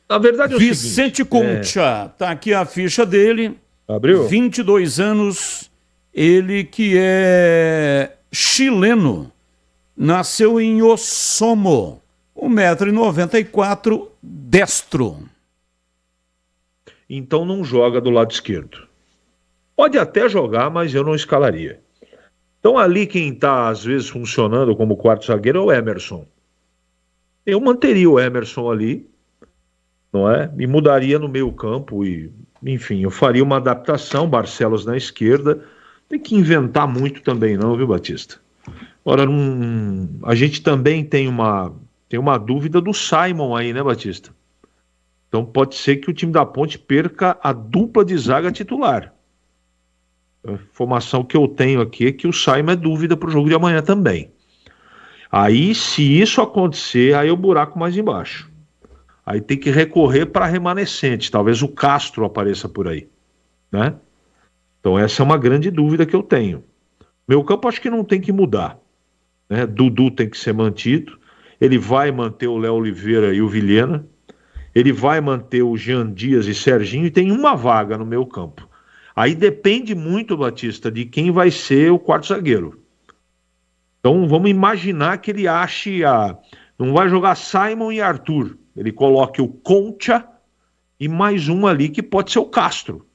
Na verdade é o Vicente Concha, tá aqui a ficha dele. Abriu? 22 anos, ele que é chileno, nasceu em Ossomo, 1,94 m, destro. Então não joga do lado esquerdo. Pode até jogar, mas eu não escalaria. Então ali quem está às vezes funcionando como quarto zagueiro é o Emerson. Eu manteria o Emerson ali, não é? E mudaria no meio campo e, enfim, eu faria uma adaptação, Barcelos na esquerda. Tem que inventar muito também não, viu, Batista? Ora, a gente também tem uma dúvida do Simon aí, né, Batista? Então pode ser que o time da Ponte perca a dupla de zaga titular. A informação que eu tenho aqui é que o Simon é dúvida para o jogo de amanhã também. Aí, se isso acontecer, aí é o buraco mais embaixo. Aí tem que recorrer para remanescente. Talvez o Castro apareça por aí, né? Então essa é uma grande dúvida que eu tenho. Meu campo acho que não tem que mudar, né? Dudu tem que ser mantido. Ele vai manter o Léo Oliveira e o Vilhena. Ele vai manter o Jean Dias e Serginho e tem uma vaga no meu campo. Aí depende muito, Batista, de quem vai ser o quarto zagueiro. Então vamos imaginar que ele ache não vai jogar Simon e Arthur. Ele coloque o Concha e mais um ali que pode ser o Castro.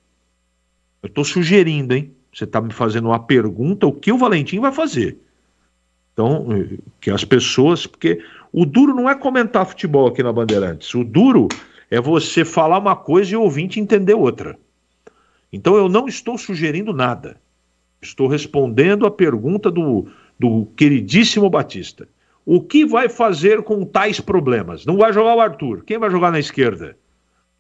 Eu estou sugerindo, hein? Você está me fazendo uma pergunta, o que o Valentim vai fazer? Então, que as pessoas... Porque o duro não é comentar futebol aqui na Bandeirantes. O duro é você falar uma coisa e o ouvinte entender outra. Então eu não estou sugerindo nada. Estou respondendo a pergunta do queridíssimo Batista. O que vai fazer com tais problemas? Não vai jogar o Arthur. Quem vai jogar na esquerda?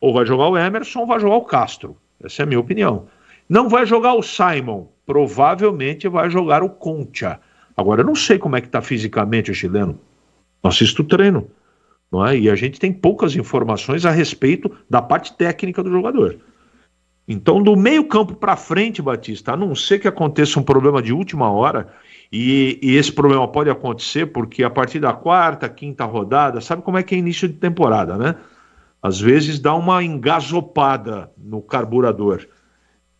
Ou vai jogar o Emerson ou vai jogar o Castro. Essa é a minha opinião. Não vai jogar o Simon. Provavelmente vai jogar o Concha. Agora, eu não sei como é que está fisicamente o chileno. Não assisto o treino. Não é? E a gente tem poucas informações a respeito da parte técnica do jogador. Então, do meio campo para frente, Batista, a não ser que aconteça um problema de última hora, e esse problema pode acontecer porque a partir da quarta, quinta rodada, sabe como é que é início de temporada, né? Às vezes dá uma engasopada no carburador.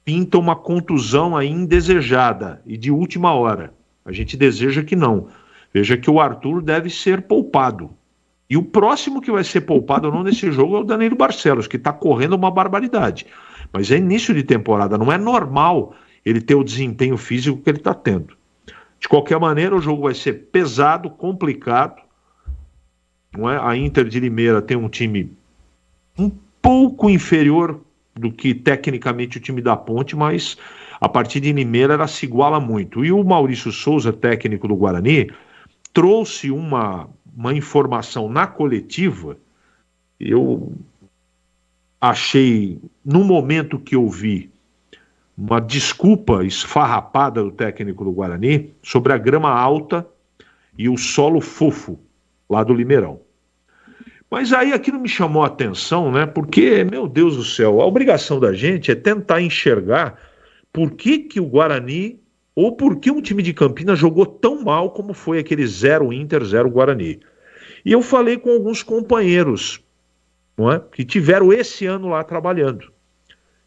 pinta uma contusão aí indesejada e de última hora. A gente deseja que não. Veja que o Arthur deve ser poupado. E o próximo que vai ser poupado ou não nesse jogo é o Danilo Barcelos, que está correndo uma barbaridade. Mas é início de temporada, não é normal ele ter o desempenho físico que ele está tendo. De qualquer maneira, o jogo vai ser pesado, complicado. Não é? A Inter de Limeira tem um time um pouco inferior do que tecnicamente o time da Ponte, mas a partir de Limeira ela se iguala muito. E o Maurício Souza, técnico do Guarani, trouxe uma informação na coletiva. Eu achei, no momento que eu vi, uma desculpa esfarrapada do técnico do Guarani sobre a grama alta e o solo fofo lá do Limeirão. Mas aí aquilo me chamou a atenção, né? Porque, meu Deus do céu, a obrigação da gente é tentar enxergar por que o Guarani, ou por que um time de Campinas jogou tão mal como foi aquele 0 Inter, 0 Guarani. E eu falei com alguns companheiros, não é? Que tiveram esse ano lá trabalhando.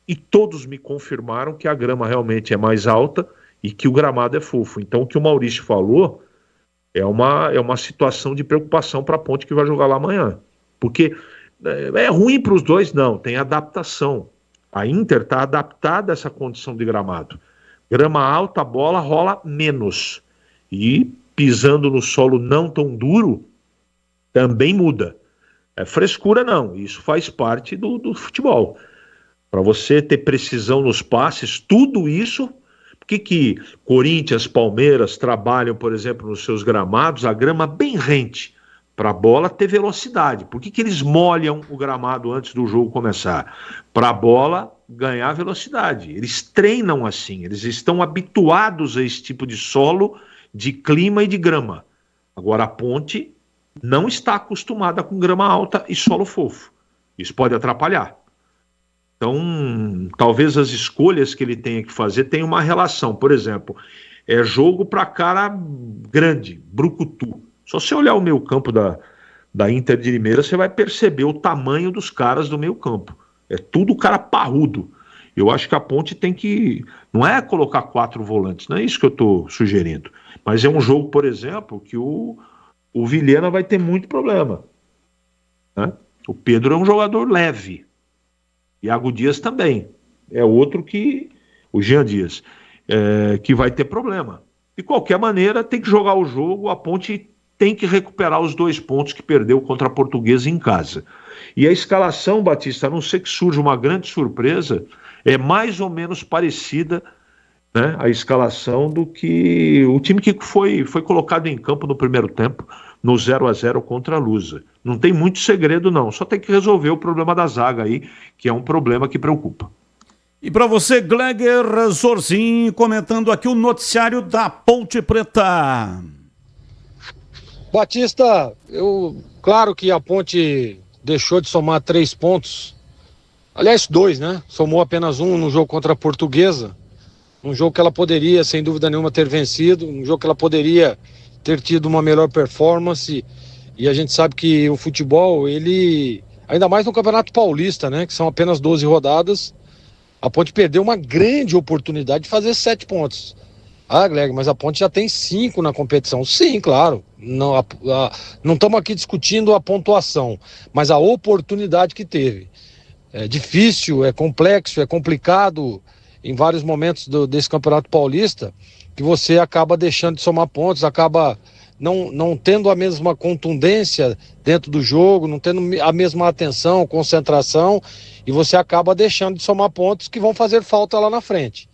E todos me confirmaram que a grama realmente é mais alta e que o gramado é fofo. Então o que o Maurício falou é uma situação de preocupação para a Ponte que vai jogar lá amanhã. Porque é ruim para os dois? Não, tem adaptação. A Inter está adaptada a essa condição de gramado. Grama alta, a bola rola menos. E pisando no solo não tão duro, também muda. É frescura não, isso faz parte do futebol. Para você ter precisão nos passes, tudo isso, por que Corinthians, Palmeiras trabalham, por exemplo, nos seus gramados, a grama bem rente, para a bola ter velocidade. Por que eles molham o gramado antes do jogo começar? Para a bola ganhar velocidade. Eles treinam assim, eles estão habituados a esse tipo de solo, de clima e de grama. Agora a Ponte não está acostumada com grama alta e solo fofo. Isso pode atrapalhar. Então, talvez as escolhas que ele tenha que fazer tenham uma relação. Por exemplo, é jogo para cara grande, brucutu. Só você olhar o meio campo da Inter de Limeira, você vai perceber o tamanho dos caras do meio campo. É tudo cara parrudo. Eu acho que a Ponte tem que... Não é colocar 4 volantes, não é isso que eu estou sugerindo. Mas é um jogo, por exemplo, que o Vilhena vai ter muito problema. Né? O Pedro é um jogador leve. Iago Dias também. É outro que... O Jean Dias. Que vai ter problema. De qualquer maneira, tem que jogar o jogo. A Ponte tem que recuperar os 2 pontos que perdeu contra a Portuguesa em casa. E a escalação, Batista, a não ser que surja uma grande surpresa, é mais ou menos parecida, né, a escalação do que o time que foi colocado em campo no primeiro tempo, no 0-0 contra a Lusa. Não tem muito segredo não, só tem que resolver o problema da zaga aí, que é um problema que preocupa. E para você, Gleger Zorzin, comentando aqui o noticiário da Ponte Preta. Batista, claro que a Ponte deixou de somar 3 pontos, aliás 2, né? Somou apenas 1 no jogo contra a Portuguesa, um jogo que ela poderia, sem dúvida nenhuma, ter vencido, um jogo que ela poderia ter tido uma melhor performance, e a gente sabe que o futebol, ele, ainda mais no Campeonato Paulista, né? Que são apenas 12 rodadas, a Ponte perdeu uma grande oportunidade de fazer 7 pontos. Ah, Gleg, mas a Ponte já tem 5 na competição. Sim, claro. Não estamos aqui discutindo a pontuação, mas a oportunidade que teve. É difícil, é complexo, é complicado em vários momentos desse Campeonato Paulista, que você acaba deixando de somar pontos, acaba não tendo a mesma contundência dentro do jogo, não tendo a mesma atenção, concentração, e você acaba deixando de somar pontos que vão fazer falta lá na frente.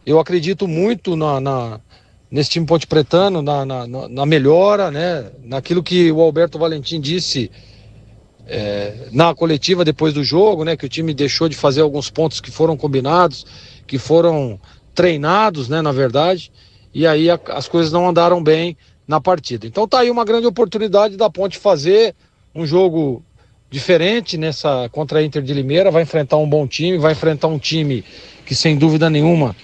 Eu acredito muito nesse time pontepretano, na melhora, né? Naquilo que o Alberto Valentim disse na coletiva depois do jogo, né? Que o time deixou de fazer alguns pontos que foram combinados, que foram treinados, né? Na verdade, e aí as coisas não andaram bem na partida. Então tá aí uma grande oportunidade da Ponte fazer um jogo diferente contra a Inter de Limeira, vai enfrentar um bom time, vai enfrentar um time que sem dúvida nenhuma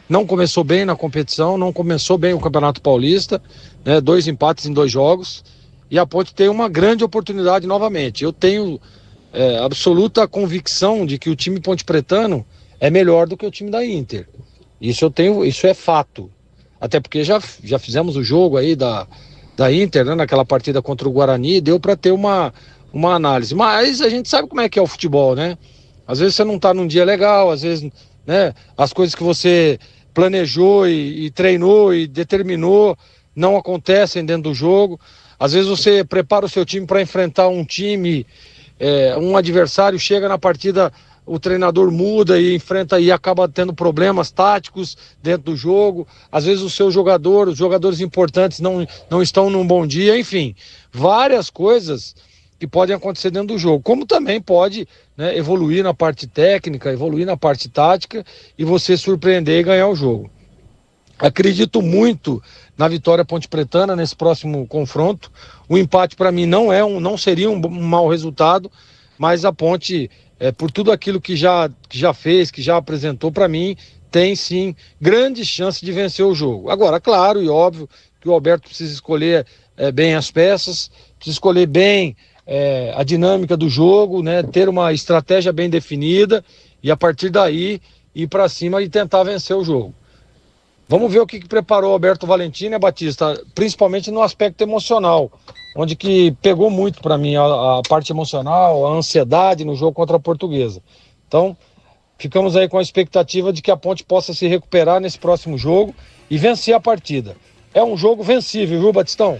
não começou bem na competição, não começou bem o Campeonato Paulista, né, 2 empates em 2 jogos, e a Ponte tem uma grande oportunidade novamente. Eu tenho absoluta convicção de que o time pontepretano é melhor do que o time da Inter. Isso é fato. Até porque já fizemos o jogo aí da Inter, né, naquela partida contra o Guarani, deu para ter uma análise. Mas a gente sabe como é que é o futebol, né? Às vezes você não tá num dia legal, às vezes, né, as coisas que você planejou e treinou e determinou não acontecem dentro do jogo. Às vezes você prepara o seu time para enfrentar um time, um adversário, chega na partida, o treinador muda e enfrenta e acaba tendo problemas táticos dentro do jogo. Às vezes os jogadores importantes não estão num bom dia, enfim, várias coisas que podem acontecer dentro do jogo, como também pode, né, evoluir na parte técnica, evoluir na parte tática e você surpreender e ganhar o jogo. Acredito muito na vitória pontepretana nesse próximo confronto. O empate para mim não seria um mau resultado, mas a Ponte, por tudo aquilo que já fez, que já apresentou, para mim tem sim grande chance de vencer o jogo. Agora, claro e óbvio que o Alberto precisa escolher bem as peças, precisa escolher bem a dinâmica do jogo, né, ter uma estratégia bem definida e a partir daí ir para cima e tentar vencer o jogo. Vamos ver o que preparou o Alberto Valentim, né, Batista? Principalmente no aspecto emocional, onde que pegou muito para mim a parte emocional, a ansiedade no jogo contra a Portuguesa. Então, ficamos aí com a expectativa de que a Ponte possa se recuperar nesse próximo jogo e vencer a partida. É um jogo vencível, viu, Batistão?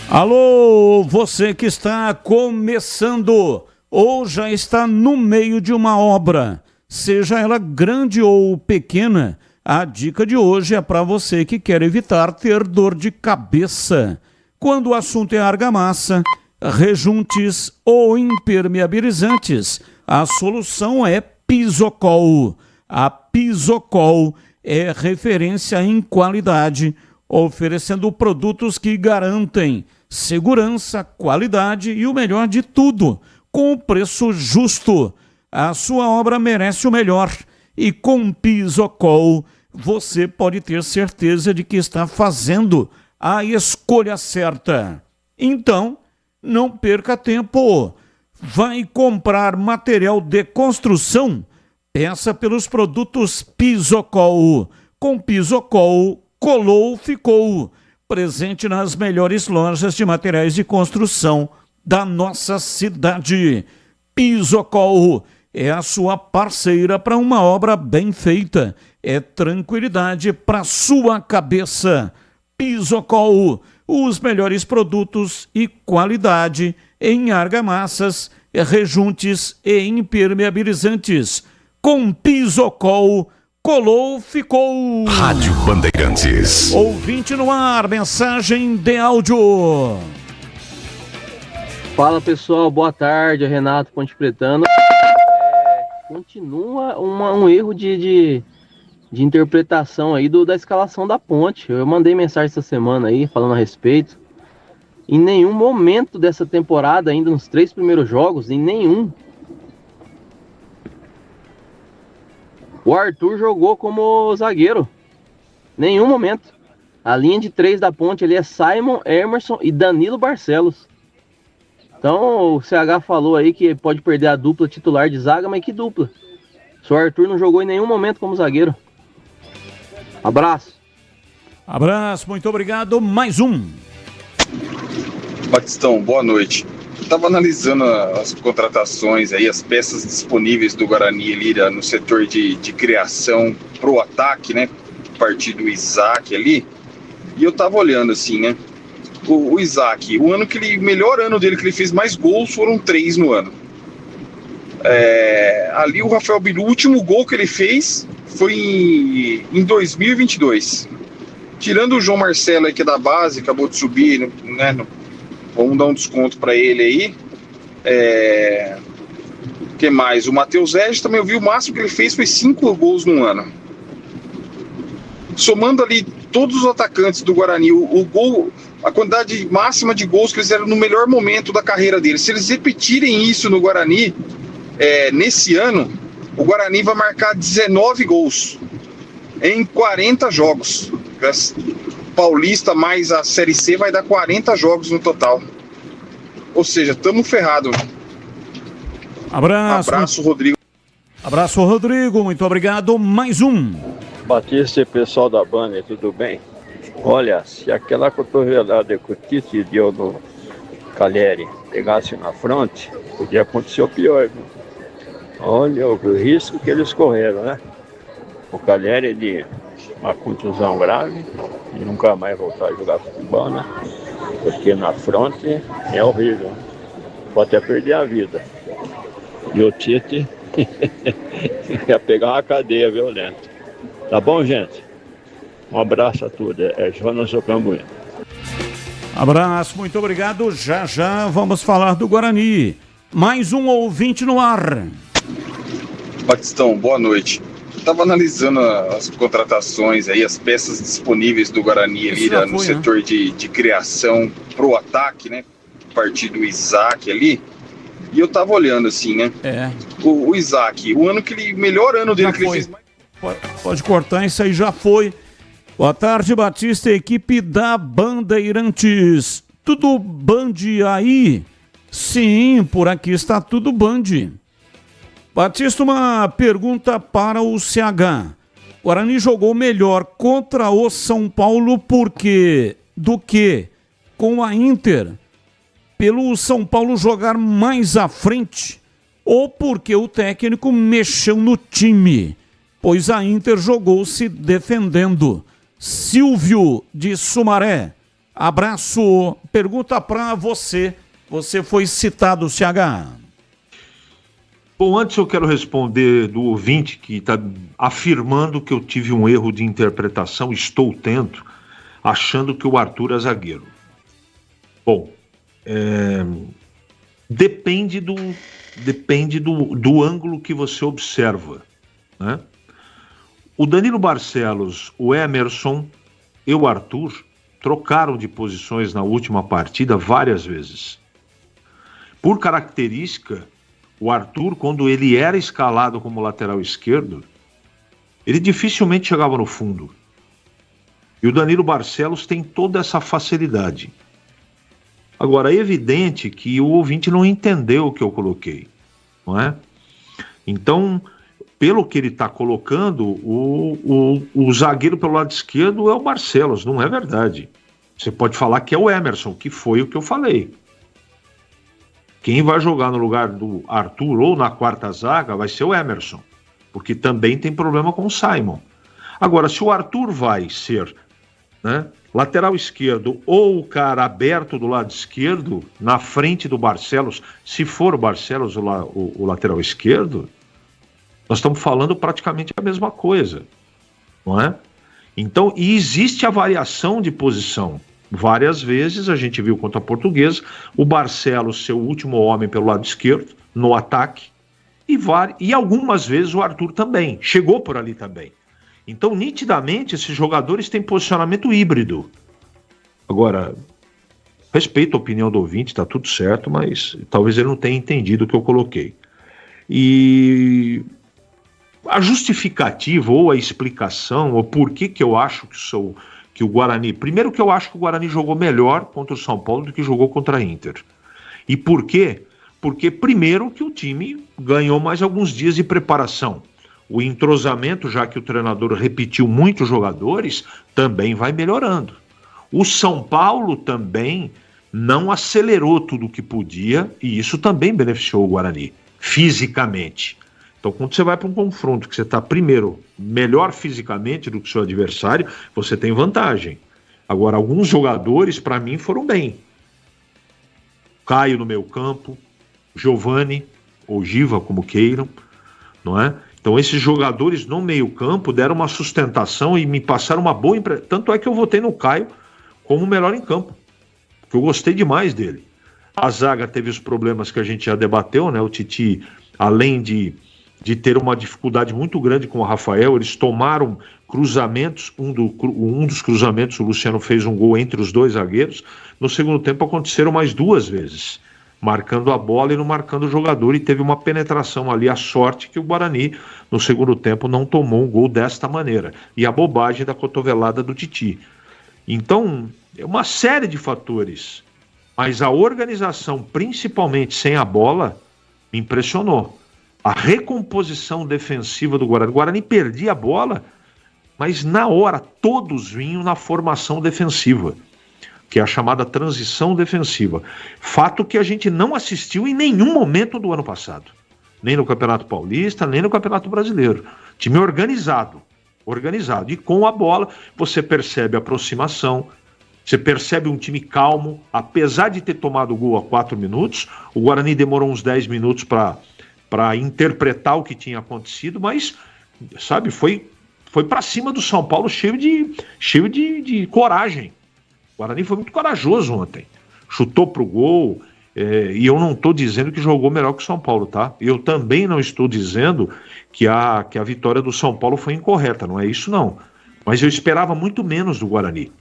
Alô, você que está começando ou já está no meio de uma obra, seja ela grande ou pequena, a dica de hoje é para você que quer evitar ter dor de cabeça. Quando o assunto é argamassa, rejuntes ou impermeabilizantes, a solução é Pisocol. A Pisocol é referência em qualidade, oferecendo produtos que garantem segurança, qualidade e o melhor de tudo, com preço justo. A sua obra merece o melhor e com Pisocol você pode ter certeza de que está fazendo a escolha certa. Então, não perca tempo. Vai comprar material de construção? Peça pelos produtos Pisocol. Com Pisocol, colou, ficou. Presente nas melhores lojas de materiais de construção da nossa cidade. Pisocol é a sua parceira para uma obra bem feita. É tranquilidade para sua cabeça. Pisocol, os melhores produtos e qualidade em argamassas, rejuntes e impermeabilizantes. Com Pisocol, colou, ficou. Rádio Bandeirantes. Ouvinte no ar, mensagem de áudio. Fala pessoal, boa tarde, Renato Pontepretano. Continua um erro de interpretação aí da escalação da Ponte. Eu mandei mensagem essa semana aí falando a respeito. Em nenhum momento dessa temporada, ainda nos 3 primeiros jogos, em nenhum, o Arthur jogou como zagueiro. Nenhum momento. A linha de 3 da Ponte ali é Simon, Emerson e Danilo Barcelos. Então o CH falou aí que pode perder a dupla titular de zaga, mas que dupla? O Arthur não jogou em nenhum momento como zagueiro. Abraço. Abraço, muito obrigado. Mais um. Batistão, boa noite. Eu estava analisando as contratações aí, as peças disponíveis do Guarani ali no setor de criação pro ataque, né? A partir do Isaac ali. E eu tava olhando assim, né? O Isaac, melhor ano dele, que ele fez mais gols, foram 3 no ano. Ali o Rafael Bilu, o último gol que ele fez foi em 2022. Tirando o João Marcelo aí, que é da base, acabou de subir, né? Vamos dar um desconto para ele aí. Que mais? O Matheus Regis também, eu vi, o máximo que ele fez foi 5 gols no ano. Somando ali todos os atacantes do Guarani, o gol, a quantidade máxima de gols que eles fizeram no melhor momento da carreira deles. Se eles repetirem isso no Guarani, nesse ano, o Guarani vai marcar 19 gols em 40 jogos. Paulista mais a Série C vai dar 40 jogos no total. Ou seja, estamos ferrados. Abraço, Rodrigo. Abraço, Rodrigo, muito obrigado. Mais um. Batista e pessoal da banda, tudo bem? Olha, se aquela cotovelada que o Tite deu no Caleri pegasse na fronte, podia acontecer o pior, viu? Olha o risco que eles correram, né? O Caleri de uma contusão grave e nunca mais voltar a jogar futebol, né? Porque na fronte é horrível, né? Pode até perder a vida. E o Tite ia pegar uma cadeia violenta. Tá bom, gente? Um abraço a todos. É Jonas Ocambuí. Abraço, muito obrigado. Já já vamos falar do Guarani. Mais um ouvinte no ar. Batistão, boa noite. Estava analisando as contratações aí, as peças disponíveis do Guarani ali no setor de criação pro ataque, né? A partir do Isaac ali. E eu tava olhando assim, né? O Isaac, melhor ano dele que ele fez. Pode cortar, isso aí já foi. Boa tarde, Batista, equipe da Bandeirantes. Tudo Band aí? Sim, por aqui está tudo Band. Batista, uma pergunta para o CH. O Guarani jogou melhor contra o São Paulo do que com a Inter? Pelo São Paulo jogar mais à frente? Ou porque o técnico mexeu no time? Pois a Inter jogou se defendendo. Silvio de Sumaré. Abraço. Pergunta para você. Você foi citado, CH. Bom, antes eu quero responder do ouvinte que está afirmando que eu tive um erro de interpretação, estou tendo, achando que o Arthur é zagueiro. Bom, depende do ângulo que você observa, né? O Danilo Barcelos, o Emerson e o Arthur trocaram de posições na última partida várias vezes. Por característica, o Arthur, quando ele era escalado como lateral esquerdo, ele dificilmente chegava no fundo. E o Danilo Barcelos tem toda essa facilidade. Agora, é evidente que o ouvinte não entendeu o que eu coloquei, não é? Então, pelo que ele está colocando, o zagueiro pelo lado esquerdo é o Barcelos, não é verdade. Você pode falar que é o Emerson, que foi o que eu falei. Quem vai jogar no lugar do Arthur ou na quarta zaga vai ser o Emerson, porque também tem problema com o Simon. Agora, se o Arthur vai ser, né, lateral esquerdo ou o cara aberto do lado esquerdo, na frente do Barcelos, se for o Barcelos o lateral esquerdo, nós estamos falando praticamente a mesma coisa, não é? Então, e existe a variação de posição. Várias vezes a gente viu contra a Portuguesa o Barcelos ser o último homem pelo lado esquerdo, no ataque, e algumas vezes o Arthur também, chegou por ali também. Então, nitidamente, esses jogadores têm posicionamento híbrido. Agora, respeito a opinião do ouvinte, está tudo certo, mas talvez ele não tenha entendido o que eu coloquei. E a justificativa ou a explicação, ou por que eu acho que o Guarani... Primeiro que eu acho que o Guarani jogou melhor contra o São Paulo do que jogou contra a Inter. E por quê? Porque primeiro que o time ganhou mais alguns dias de preparação. O entrosamento, já que o treinador repetiu muitos jogadores, também vai melhorando. O São Paulo também não acelerou tudo o que podia, e isso também beneficiou o Guarani, fisicamente. Então, quando você vai para um confronto que você está, primeiro, melhor fisicamente do que o seu adversário, você tem vantagem. Agora, alguns jogadores, para mim, foram bem. Caio no meio campo, Giovani, ou Giva, como queiram, não é? Então, esses jogadores no meio campo deram uma sustentação e me passaram uma boa impressão. Tanto é que eu votei no Caio como o melhor em campo, porque eu gostei demais dele. A zaga teve os problemas que a gente já debateu, né? O Titi, além de ter uma dificuldade muito grande com o Rafael, eles tomaram cruzamentos, um dos cruzamentos o Luciano fez um gol entre os dois zagueiros. No segundo tempo aconteceram mais duas vezes, marcando a bola e não marcando o jogador, e teve uma penetração ali, a sorte que o Guarani no segundo tempo não tomou um gol desta maneira, e a bobagem da cotovelada do Titi. Então, é uma série de fatores, mas a organização, principalmente sem a bola, me impressionou. A recomposição defensiva do Guarani. O Guarani perdia a bola, mas na hora todos vinham na formação defensiva, que é a chamada transição defensiva. Fato que a gente não assistiu em nenhum momento do ano passado. Nem no Campeonato Paulista, nem no Campeonato Brasileiro. Time organizado. E com a bola você percebe aproximação, você percebe um time calmo. Apesar de ter tomado o gol a 4 minutos, o Guarani demorou uns 10 minutos para interpretar o que tinha acontecido, mas, sabe, foi para cima do São Paulo cheio de coragem. O Guarani foi muito corajoso ontem. Chutou pro gol, e eu não estou dizendo que jogou melhor que o São Paulo, tá? Eu também não estou dizendo que a vitória do São Paulo foi incorreta, não é isso não. Mas eu esperava muito menos do Guarani.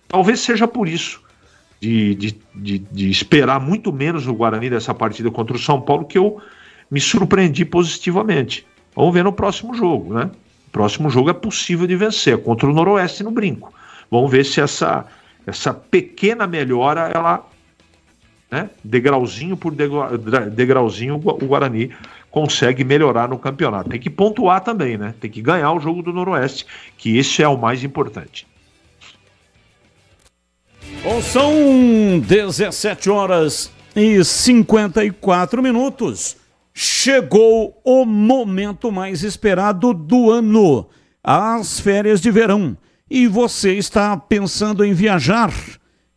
Talvez seja por isso, de esperar muito menos no Guarani dessa partida contra o São Paulo, que eu me surpreendi positivamente. Vamos ver no próximo jogo, né? O próximo jogo é possível de vencer, contra o Noroeste no Brinco. Vamos ver se essa pequena melhora, ela, né, degrauzinho por degrauzinho, o Guarani consegue melhorar no campeonato. Tem que pontuar também, né? Tem que ganhar o jogo do Noroeste, que esse é o mais importante. Bom, são 17h54. Chegou o momento mais esperado do ano, as férias de verão. E você está pensando em viajar?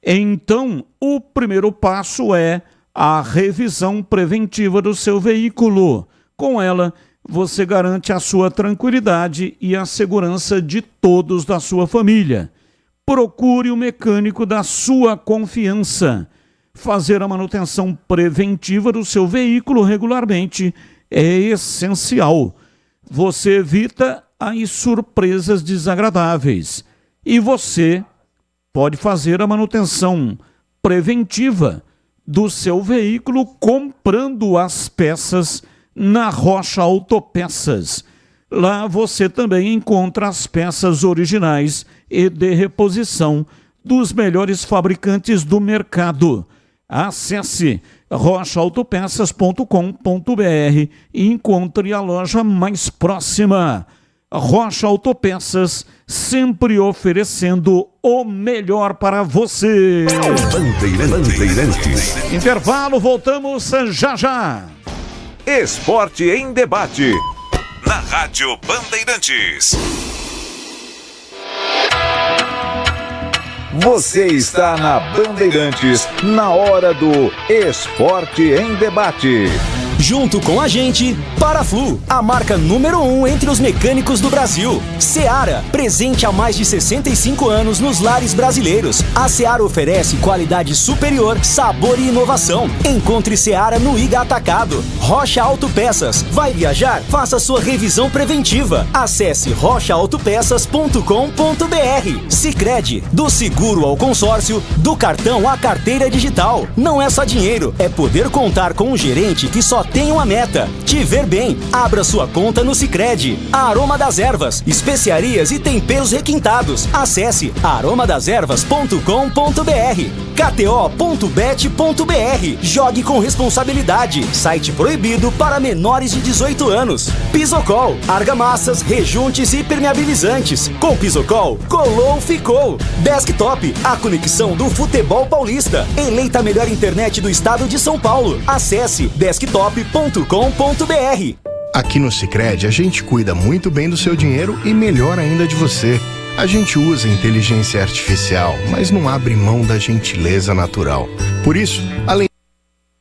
Então, o primeiro passo é a revisão preventiva do seu veículo. Com ela, você garante a sua tranquilidade e a segurança de todos da sua família. Procure o mecânico da sua confiança. Fazer a manutenção preventiva do seu veículo regularmente é essencial. Você evita as surpresas desagradáveis. E você pode fazer a manutenção preventiva do seu veículo comprando as peças na Rocha Autopeças. Lá você também encontra as peças originais e de reposição dos melhores fabricantes do mercado. Acesse rochaautopeças.com.br e encontre a loja mais próxima. Rocha Autopeças, sempre oferecendo o melhor para você. Bandeirantes. Intervalo, voltamos já. Esporte em debate. Na Rádio Bandeirantes. Você está na Bandeirantes, na hora do Esporte em Debate. Junto com a gente, Paraflu, a marca número 1 entre os mecânicos do Brasil. Seara, presente há mais de 65 anos nos lares brasileiros. A Seara oferece qualidade superior, sabor e inovação. Encontre Seara no Iga Atacado. Rocha Autopeças. Vai viajar? Faça sua revisão preventiva. Acesse rochaautopeças.com.br. Sicredi, do seguro ao consórcio, do cartão à carteira digital. Não é só dinheiro, é poder contar com um gerente que só tem uma meta: te ver bem. Abra sua conta no Sicredi. Aroma das Ervas, especiarias e temperos requintados. Acesse aromadeservas.com.br. KTO.bet.br. Jogue com responsabilidade. Site proibido para menores de 18 anos. Pisocol, argamassas, rejuntes e impermeabilizantes. Com Pisocol, colou, ficou. Desktop, a conexão do futebol paulista. Eleita a melhor internet do estado de São Paulo. Acesse desktop.com.br. Aqui no Sicredi a gente cuida muito bem do seu dinheiro e melhor ainda de você. A gente usa inteligência artificial, mas não abre mão da gentileza natural. Por isso, além de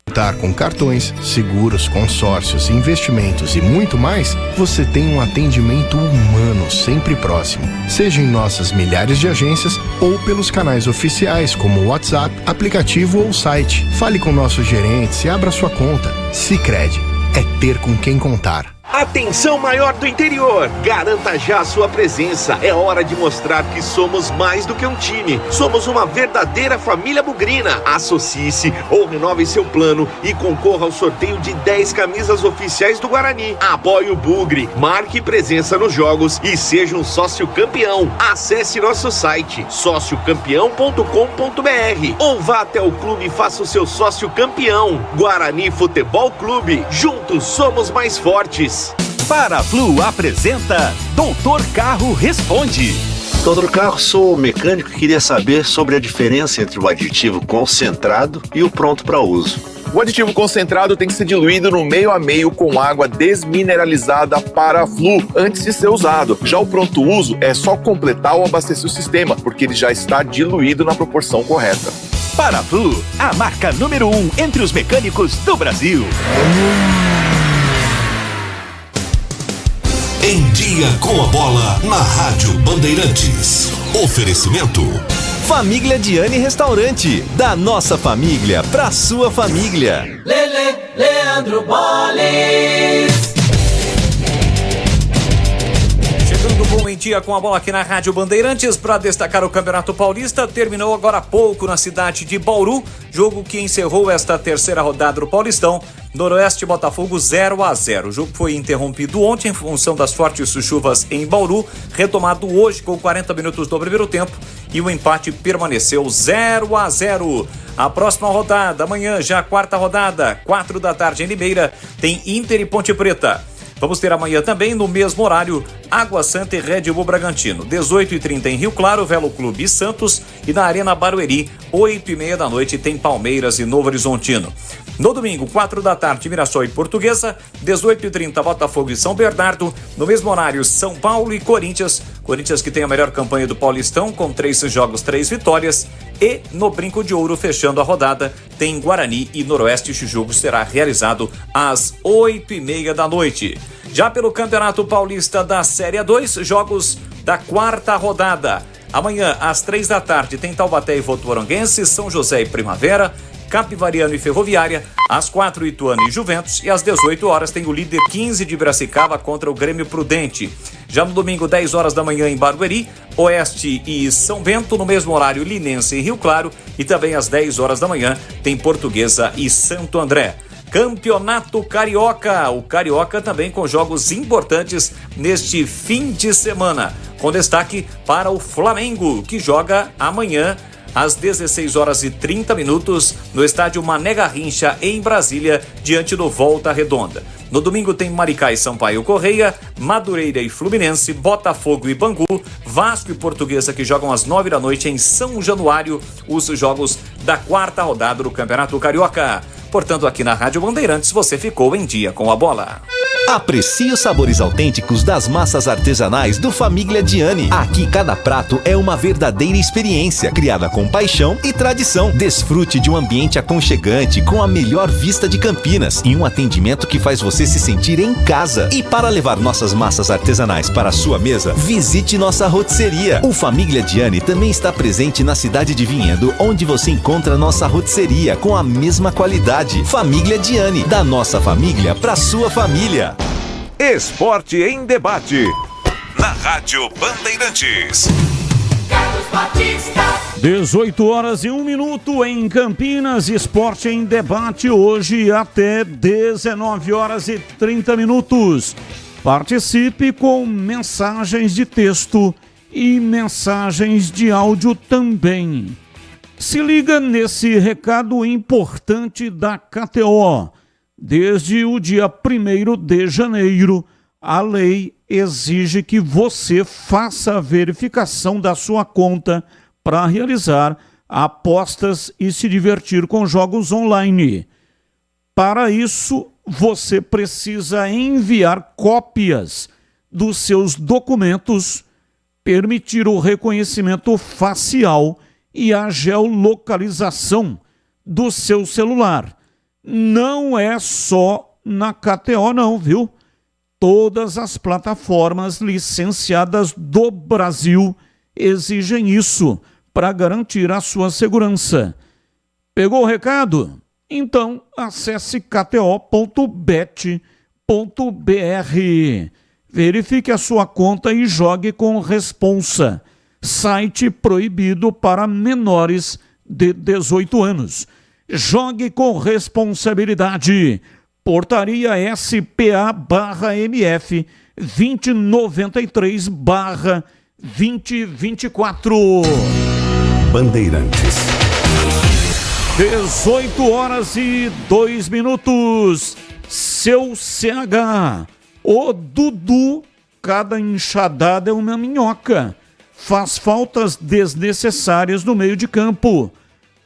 contar com cartões, seguros, consórcios, investimentos e muito mais, você tem um atendimento humano sempre próximo, seja em nossas milhares de agências ou pelos canais oficiais como WhatsApp, aplicativo ou site. Fale com nossos gerentes e abra sua conta. Sicredi, é ter com quem contar. Atenção maior do interior, garanta já a sua presença. É hora de mostrar que somos mais do que um time. Somos uma verdadeira família bugrina. Associe-se ou renove seu plano e concorra ao sorteio de 10 camisas oficiais do Guarani. Apoie o Bugre, marque presença nos jogos e seja um sócio campeão. Acesse nosso site sociocampeão.com.br ou vá até o clube e faça o seu sócio campeão. Guarani Futebol Clube, juntos somos mais fortes. Paraflu apresenta Doutor Carro Responde. Doutor Carro, sou mecânico e queria saber sobre a diferença entre o aditivo concentrado e o pronto para uso. O aditivo concentrado tem que ser diluído no meio a meio com água desmineralizada Paraflu antes de ser usado. Já o pronto uso é só completar ou abastecer o sistema, porque ele já está diluído na proporção correta. Paraflu, a marca número 1 entre os mecânicos do Brasil. Em Dia com a Bola, na Rádio Bandeirantes. Oferecimento Família Diani Restaurante. Da nossa família pra sua família. Leandro Boles. Chegando bom em Dia com a Bola aqui na Rádio Bandeirantes para destacar o Campeonato Paulista. Terminou agora há pouco na cidade de Bauru, jogo que encerrou esta terceira rodada do Paulistão. Noroeste Botafogo 0-0. O jogo foi interrompido ontem em função das fortes chuvas em Bauru, retomado hoje com 40 minutos do primeiro tempo e o empate permaneceu 0-0. A próxima rodada, amanhã já a quarta rodada, 4 da tarde em Limeira, tem Inter e Ponte Preta. Vamos ter amanhã também, no mesmo horário, Água Santa e Red Bull Bragantino. 18h30 em Rio Claro, Velo Clube e Santos. E na Arena Barueri, 8h30 da noite, tem Palmeiras e Novo Horizontino. No domingo, 4 da tarde, Mirassol e Portuguesa. 18h30, Botafogo e São Bernardo. No mesmo horário, São Paulo e Corinthians. Corinthians que tem a melhor campanha do Paulistão, com 3 jogos, 3 vitórias. E no Brinco de Ouro, fechando a rodada, tem Guarani e Noroeste. Este jogo será realizado às 8h30 da noite. Já pelo Campeonato Paulista da Série A2, jogos da quarta rodada. Amanhã, às 3 da tarde, tem Taubaté e Votuporanguense, São José e Primavera, Capivariano e Ferroviária, às 4 Ituano e Juventus, e às 18 horas tem o líder 15 de Piracicaba contra o Grêmio Prudente. Já no domingo, 10 horas da manhã em Barueri, Oeste e São Bento, no mesmo horário Linense e Rio Claro, e também às 10 horas da manhã tem Portuguesa e Santo André. Campeonato Carioca, o Carioca também com jogos importantes neste fim de semana, com destaque para o Flamengo, que joga amanhã às 16h30 no estádio Mané Garrincha, em Brasília, diante do Volta Redonda. No domingo tem Maricá e Sampaio Correia, Madureira e Fluminense, Botafogo e Bangu, Vasco e Portuguesa, que jogam às 9 da noite em São Januário, os jogos da quarta rodada do Campeonato Carioca. Portanto, aqui na Rádio Bandeirantes, você ficou em Dia com a Bola. Aprecie os sabores autênticos das massas artesanais do Família Diani. Aqui cada prato é uma verdadeira experiência, criada com paixão e tradição. Desfrute de um ambiente aconchegante, com a melhor vista de Campinas e um atendimento que faz você se sentir em casa. E para levar nossas massas artesanais para a sua mesa, visite nossa rotisseria. O Família Diani também está presente na cidade de Vinhedo, onde você encontra nossa rotisseria com a mesma qualidade. Família Diani, da nossa família para sua família. Esporte em Debate, na Rádio Bandeirantes. 18h01 em Campinas, Esporte em Debate, hoje até 19h30. Participe com mensagens de texto e mensagens de áudio também. Se liga nesse recado importante da KTO. Desde o dia 1º de janeiro, a lei exige que você faça a verificação da sua conta para realizar apostas e se divertir com jogos online. Para isso, você precisa enviar cópias dos seus documentos, permitir o reconhecimento facial e a geolocalização do seu celular. Não é só na KTO não, viu? Todas as plataformas licenciadas do Brasil exigem isso para garantir a sua segurança. Pegou o recado? Então acesse kto.bet Verifique a sua conta e jogue com responsa. Site proibido para menores de 18 anos. Jogue com responsabilidade. Portaria SPA/MF 2093/2024. Bandeirantes. 18h02. Seu CH. O Dudu, cada enxadada é uma minhoca. Faz faltas desnecessárias no meio de campo.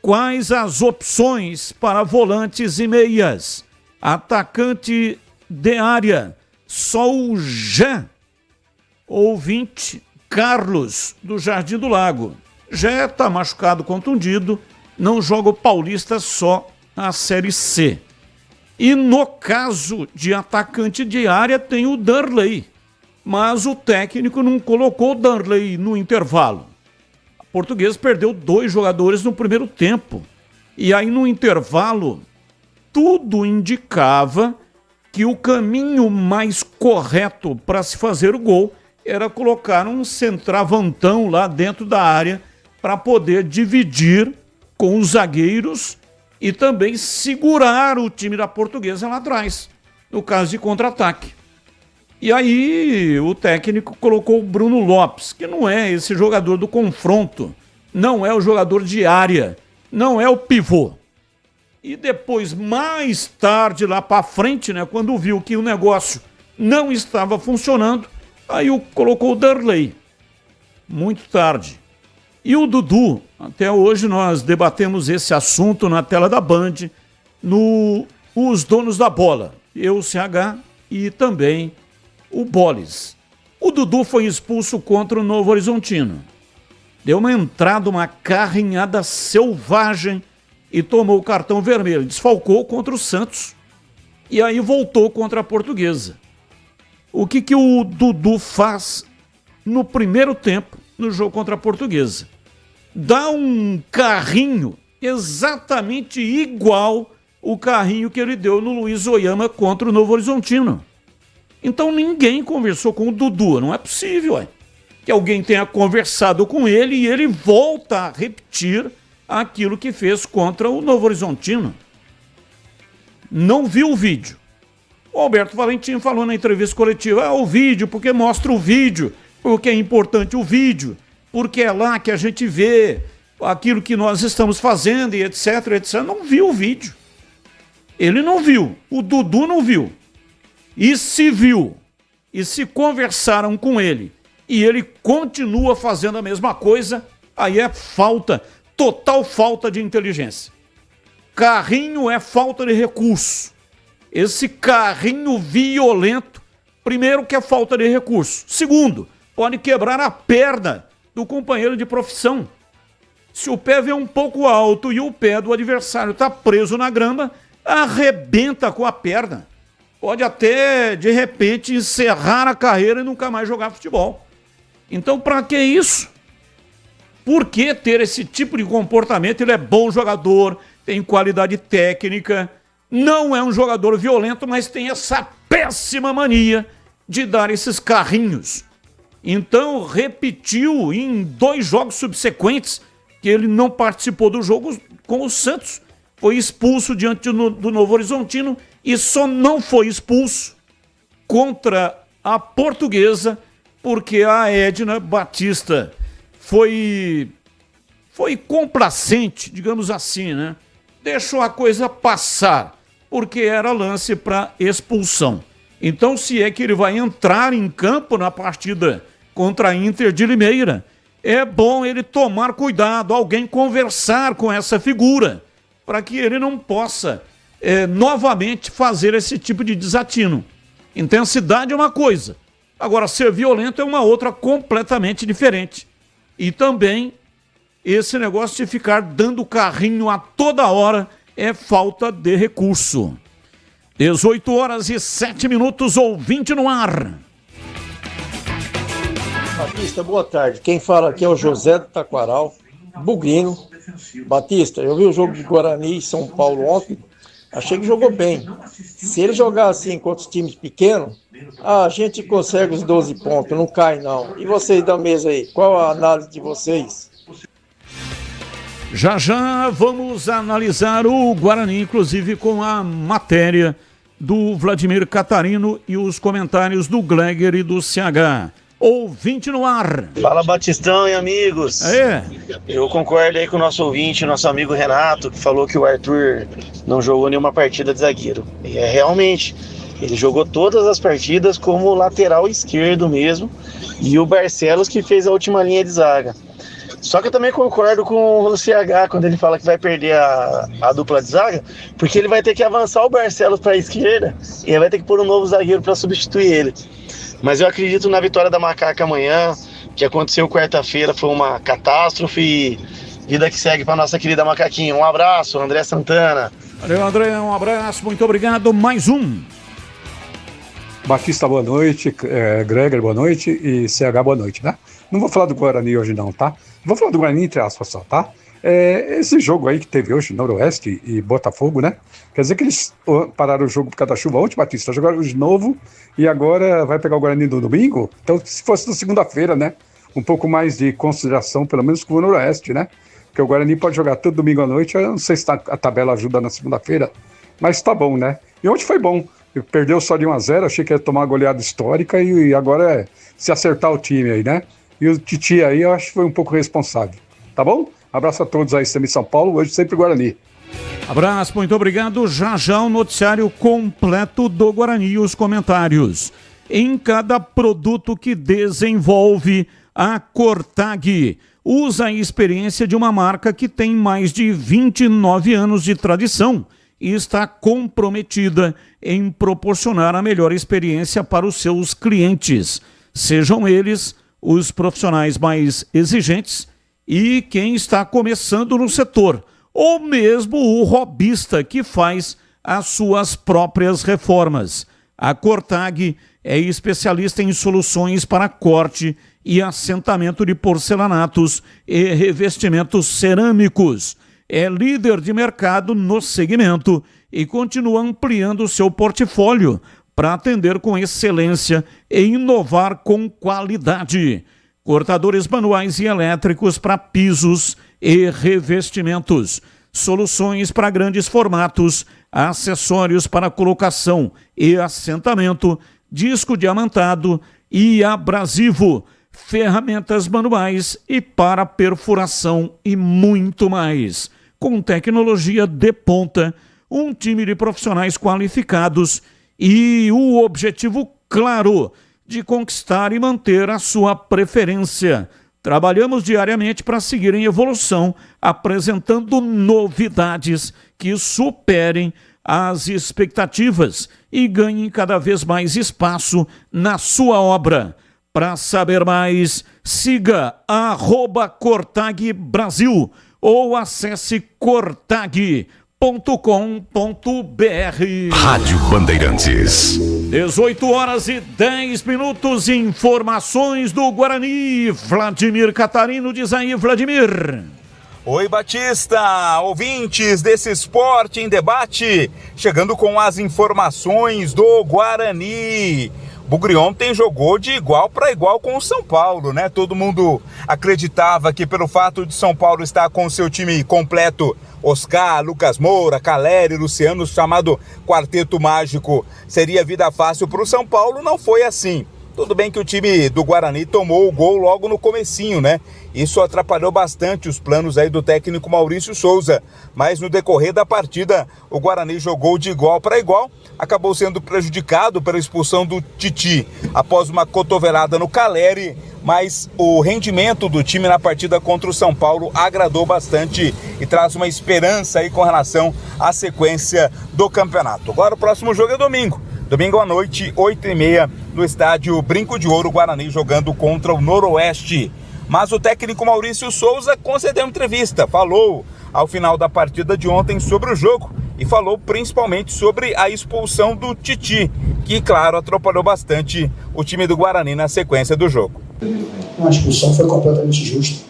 Quais as opções para volantes e meias? Atacante de área. Só o Jé. Ouvinte Carlos, do Jardim do Lago. Jé está machucado, contundido. Não joga o Paulista, só a Série C. E no caso de atacante de área tem o Darley. Mas o técnico não colocou o Darley no intervalo. A Portuguesa perdeu 2 jogadores no primeiro tempo. E aí no intervalo, tudo indicava que o caminho mais correto para se fazer o gol era colocar um centravantão lá dentro da área para poder dividir com os zagueiros e também segurar o time da Portuguesa lá atrás, no caso de contra-ataque. E aí o técnico colocou o Bruno Lopes, que não é esse jogador do confronto, não é o jogador de área, não é o pivô. E depois, mais tarde, lá para frente, né, quando viu que o negócio não estava funcionando, aí colocou o Darley. Muito tarde. E o Dudu, até hoje nós debatemos esse assunto na tela da Band, no Os Donos da Bola, eu, CH e também o Boles. O Dudu foi expulso contra o Novo Horizontino. Deu uma entrada, uma carrinhada selvagem e tomou o cartão vermelho. Desfalcou contra o Santos e aí voltou contra a Portuguesa. O que o Dudu faz no primeiro tempo no jogo contra a Portuguesa? Dá um carrinho exatamente igual o carrinho que ele deu no Luiz Oyama contra o Novo Horizontino. Então ninguém conversou com o Dudu, não é possível, que alguém tenha conversado com ele e ele volta a repetir aquilo que fez contra o Novo Horizontino. Não viu o vídeo. O Alberto Valentim falou na entrevista coletiva, o vídeo, porque mostra o vídeo, porque é importante o vídeo, porque é lá que a gente vê aquilo que nós estamos fazendo e etc, etc. Não viu o vídeo. Ele não viu, o Dudu não viu. E se viu, e se conversaram com ele, e ele continua fazendo a mesma coisa, aí é falta, total falta de inteligência. Carrinho é falta de recurso. Esse carrinho violento, primeiro que é falta de recurso. Segundo, pode quebrar a perna do companheiro de profissão. Se o pé vem um pouco alto e o pé do adversário está preso na grama, arrebenta com a perna. Pode até, de repente, encerrar a carreira e nunca mais jogar futebol. Então, para que isso? Por que ter esse tipo de comportamento? Ele é bom jogador, tem qualidade técnica, não é um jogador violento, mas tem essa péssima mania de dar esses carrinhos. Então, repetiu em 2 jogos subsequentes que ele não participou do jogo com o Santos. Foi expulso diante do Novo Horizontino e só não foi expulso contra a Portuguesa porque a Edna Batista foi complacente, digamos assim, né? Deixou a coisa passar, porque era lance para expulsão. Então, se é que ele vai entrar em campo na partida contra a Inter de Limeira, é bom ele tomar cuidado, alguém conversar com essa figura, para que ele não possa novamente fazer esse tipo de desatino. Intensidade é uma coisa, agora ser violento é uma outra completamente diferente. E também esse negócio de ficar dando carrinho a toda hora é falta de recurso. 18h07, ouvinte no ar. Batista, boa tarde. Quem fala aqui é o José do Taquaral, bugrino. Batista, eu vi o jogo de Guarani e São Paulo ontem. Achei que jogou bem. Se ele jogar assim contra os times pequenos, a gente consegue os 12 pontos, não cai não. E vocês da mesa aí, qual a análise de vocês? Já já vamos analisar o Guarani, inclusive com a matéria do Vladimir Catarino e os comentários do Gleger e do CH. Ouvinte no ar. Fala, Batistão e amigos. Eu concordo aí com o nosso ouvinte, nosso amigo Renato, que falou que o Arthur não jogou nenhuma partida de zagueiro. E realmente, ele jogou todas as partidas como lateral esquerdo mesmo, e o Barcelos que fez a última linha de zaga. Só que eu também concordo com o CH quando ele fala que vai perder a dupla de zaga, porque ele vai ter que avançar o Barcelos para a esquerda e ele vai ter que pôr um novo zagueiro para substituir ele. Mas eu acredito na vitória da Macaca amanhã, que aconteceu quarta-feira, foi uma catástrofe e vida que segue para nossa querida Macaquinha. Um abraço, André Santana. Valeu, André, um abraço, muito obrigado. Mais um. Batista, boa noite. Greger, boa noite. E CH, boa noite, né? Não vou falar do Guarani hoje não, tá? Vou falar do Guarani entre aspas só, tá? Esse jogo aí que teve hoje, Noroeste e Botafogo, né? Quer dizer que eles pararam o jogo por causa da chuva ontem, Batista, jogaram de novo e agora vai pegar o Guarani no domingo? Então, se fosse na segunda-feira, né? Um pouco mais de consideração, pelo menos com o Noroeste, né? Porque o Guarani pode jogar todo domingo à noite, eu não sei se a tabela ajuda na segunda-feira, mas tá bom, né? E ontem foi bom. Perdeu só de 1-0, achei que ia tomar uma goleada histórica e agora é se acertar o time aí, né? E o Titi aí, eu acho que foi um pouco responsável. Tá bom? Abraço a todos aí, sempre em São Paulo, hoje sempre Guarani. Abraço, muito obrigado. Já já o noticiário completo do Guarani e os comentários. Em cada produto que desenvolve, a Cortag usa a experiência de uma marca que tem mais de 29 anos de tradição e está comprometida em proporcionar a melhor experiência para os seus clientes, sejam eles os profissionais mais exigentes e quem está começando no setor, ou mesmo o hobbyista que faz as suas próprias reformas. A Cortag é especialista em soluções para corte e assentamento de porcelanatos e revestimentos cerâmicos. É líder de mercado no segmento e continua ampliando seu portfólio para atender com excelência e inovar com qualidade. Cortadores manuais e elétricos para pisos e revestimentos. Soluções para grandes formatos, acessórios para colocação e assentamento, disco diamantado e abrasivo, ferramentas manuais e para perfuração e muito mais. Com tecnologia de ponta, um time de profissionais qualificados e o objetivo claro de conquistar e manter a sua preferência. Trabalhamos diariamente para seguir em evolução, apresentando novidades que superem as expectativas e ganhem cada vez mais espaço na sua obra. Para saber mais, siga @Cortag Brasil ou acesse cortag.com.br. Rádio Bandeirantes. 18h10, informações do Guarani. Vladimir Catarino, diz aí, Vladimir. Oi, Batista, ouvintes desse Esporte em Debate, chegando com as informações do Guarani. Bugre ontem jogou de igual para igual com o São Paulo, né? Todo mundo acreditava que pelo fato de São Paulo estar com seu time completo, Oscar, Lucas Moura, Caleri, Luciano, chamado Quarteto Mágico, seria vida fácil para o São Paulo. Não foi assim. Tudo bem que o time do Guarani tomou o gol logo no comecinho, né? Isso atrapalhou bastante os planos aí do técnico Maurício Souza. Mas no decorrer da partida, o Guarani jogou de igual para igual. Acabou sendo prejudicado pela expulsão do Titi após uma cotovelada no Caleri. Mas o rendimento do time na partida contra o São Paulo agradou bastante e traz uma esperança aí com relação à sequência do campeonato. Agora o próximo jogo é domingo. Domingo à noite, 8h30, no estádio Brinco de Ouro, Guarani jogando contra o Noroeste. Mas o técnico Maurício Souza concedeu entrevista, falou ao final da partida de ontem sobre o jogo e falou principalmente sobre a expulsão do Titi, que, claro, atrapalhou bastante o time do Guarani na sequência do jogo. A expulsão foi completamente justa.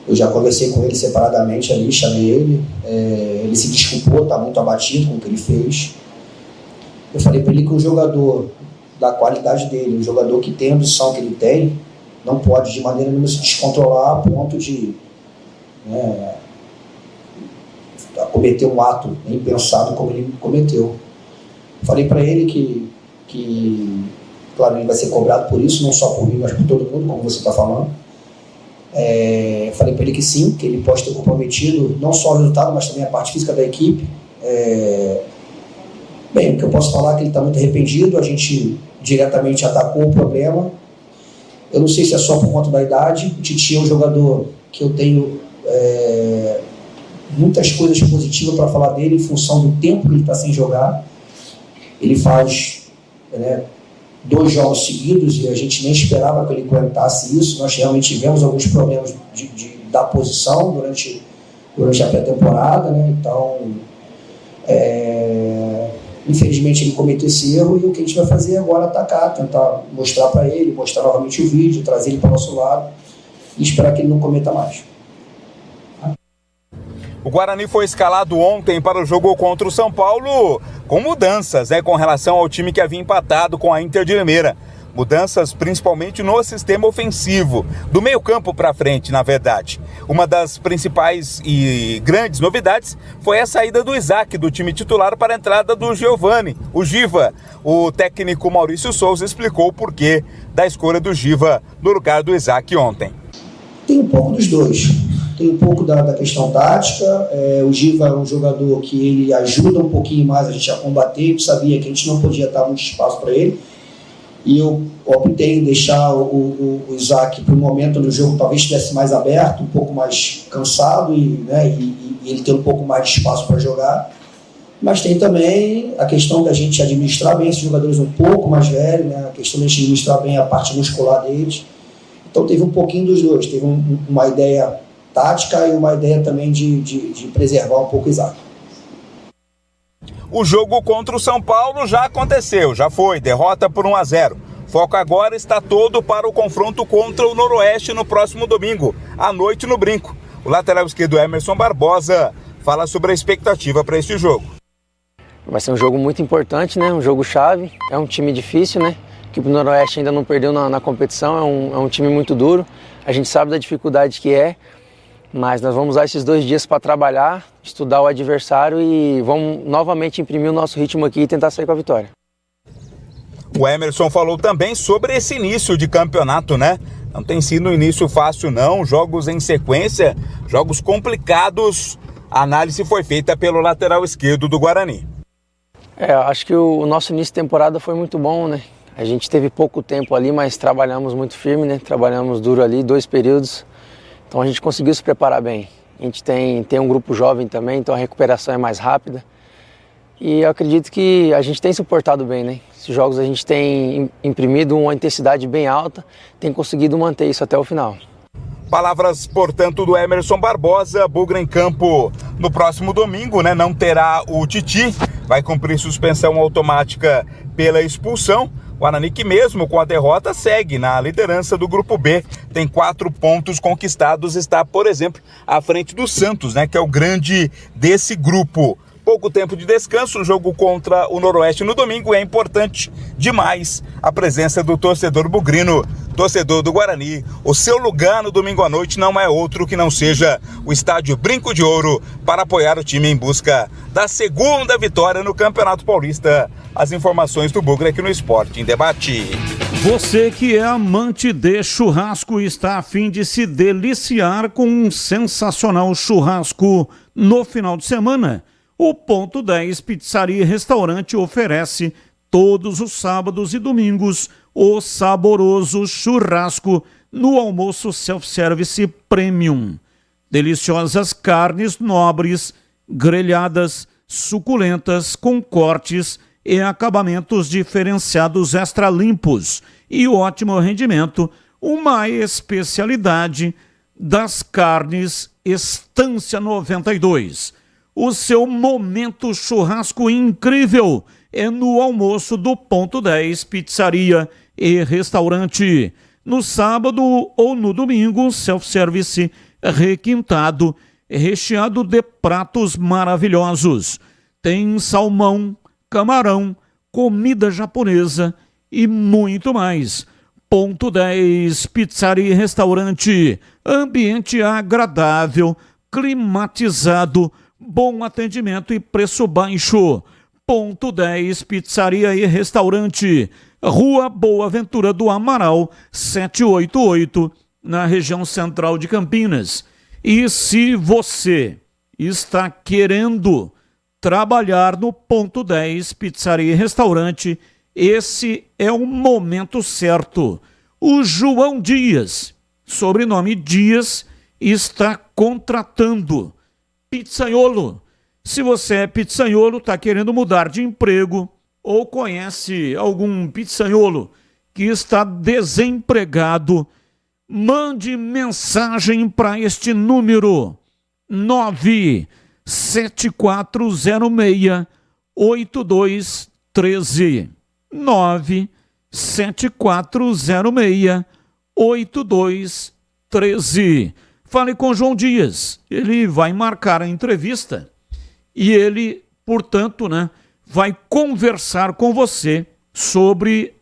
Eu já conversei com ele separadamente ali, chamei ele, ele se desculpou, está muito abatido com o que ele fez. Eu falei para ele que um jogador da qualidade dele, um jogador que tem a ambição que ele tem, não pode de maneira nenhuma se descontrolar a ponto de cometer um ato impensado como ele cometeu. Falei para ele que, claro, ele vai ser cobrado por isso, não só por mim, mas por todo mundo, como você está falando. Falei para ele que sim, que ele pode ter comprometido não só o resultado, mas também a parte física da equipe. Bem, o que eu posso falar é que ele está muito arrependido, a gente diretamente atacou o problema. Eu não sei se é só por conta da idade. O Titi é um jogador que eu tenho muitas coisas positivas para falar dele em função do tempo que ele está sem jogar. Ele faz 2 jogos seguidos e a gente nem esperava que ele aguentasse isso. Nós realmente tivemos alguns problemas da posição durante a pré-temporada, né? Então, infelizmente ele cometeu esse erro e o que a gente vai fazer agora é atacar, tentar mostrar para ele, mostrar novamente o vídeo, trazer ele para o nosso lado e esperar que ele não cometa mais. O Guarani foi escalado ontem para o jogo contra o São Paulo com mudanças, com relação ao time que havia empatado com a Inter de Limeira. Mudanças principalmente no sistema ofensivo, do meio campo para frente, na verdade. Uma das principais e grandes novidades foi a saída do Isaac, do time titular, para a entrada do Giovani, o Giva. O técnico Maurício Souza explicou o porquê da escolha do Giva no lugar do Isaac ontem. Tem um pouco dos dois. Tem um pouco da questão tática. O Giva é um jogador que ele ajuda um pouquinho mais a gente a combater. Eu sabia que a gente não podia dar muito espaço para ele. E eu optei em deixar o Isaac para o momento do jogo talvez estivesse mais aberto, um pouco mais cansado e ele ter um pouco mais de espaço para jogar. Mas tem também a questão da gente administrar bem esses jogadores um pouco mais velhos, né? A questão da gente administrar bem a parte muscular deles. Então teve um pouquinho dos dois. Teve uma ideia tática e uma ideia também de preservar um pouco o Isaac. O jogo contra o São Paulo já aconteceu, já foi, derrota por 1-0. Foco agora está todo para o confronto contra o Noroeste no próximo domingo, à noite no Brinco. O lateral esquerdo Emerson Barbosa fala sobre a expectativa para este jogo. Vai ser um jogo muito importante, né? Um jogo chave, é um time difícil, né? Que o Noroeste ainda não perdeu na competição, é um time muito duro. A gente sabe da dificuldade que é. Mas nós vamos usar esses 2 dias para trabalhar, estudar o adversário e vamos novamente imprimir o nosso ritmo aqui e tentar sair com a vitória. O Emerson falou também sobre esse início de campeonato, né? Não tem sido um início fácil não, jogos em sequência, jogos complicados. A análise foi feita pelo lateral esquerdo do Guarani. Acho que o nosso início de temporada foi muito bom, né? A gente teve pouco tempo ali, mas trabalhamos muito firme, né? Trabalhamos duro ali, 2 períodos. Então a gente conseguiu se preparar bem. A gente tem um grupo jovem também, então a recuperação é mais rápida. E eu acredito que a gente tem se portado bem, né? Esses jogos a gente tem imprimido uma intensidade bem alta, tem conseguido manter isso até o final. Palavras, portanto, do Emerson Barbosa. Bugra em campo no próximo domingo, né? Não terá o Titi, vai cumprir suspensão automática pela expulsão. O Guarani, que mesmo com a derrota, segue na liderança do Grupo B. Tem 4 pontos conquistados, está, por exemplo, à frente do Santos, né, que é o grande desse grupo. Pouco tempo de descanso, o jogo contra o Noroeste no domingo. É importante demais a presença do torcedor bugrino, torcedor do Guarani. O seu lugar no domingo à noite não é outro que não seja o estádio Brinco de Ouro para apoiar o time em busca da 2ª vitória no Campeonato Paulista. As informações do Bugra aqui no Esporte em Debate. Você que é amante de churrasco e está a fim de se deliciar com um sensacional churrasco no final de semana, o Ponto 10 Pizzaria e Restaurante oferece todos os sábados e domingos o saboroso churrasco no almoço self-service premium. Deliciosas carnes nobres, grelhadas, suculentas, com cortes e acabamentos diferenciados extra limpos e ótimo rendimento, uma especialidade das carnes Estância 92. O seu momento churrasco incrível é no almoço do Ponto 10 Pizzaria e Restaurante. No sábado ou no domingo, self-service requintado, recheado de pratos maravilhosos. Tem salmão, camarão, comida japonesa e muito mais. Ponto 10, pizzaria e restaurante, ambiente agradável, climatizado, bom atendimento e preço baixo. Ponto 10, pizzaria e restaurante, Rua Boa Ventura do Amaral, 788, na região central de Campinas. E se você está querendo trabalhar no Ponto 10, pizzaria e restaurante, esse é o momento certo. O João Dias, sobrenome Dias, está contratando pizzaiolo. Se você é pizzaiolo, está querendo mudar de emprego ou conhece algum pizzaiolo que está desempregado, mande mensagem para este número 97406-8213. 97406-8213. Fale com João Dias, ele vai marcar a entrevista e ele, portanto, vai conversar com você sobre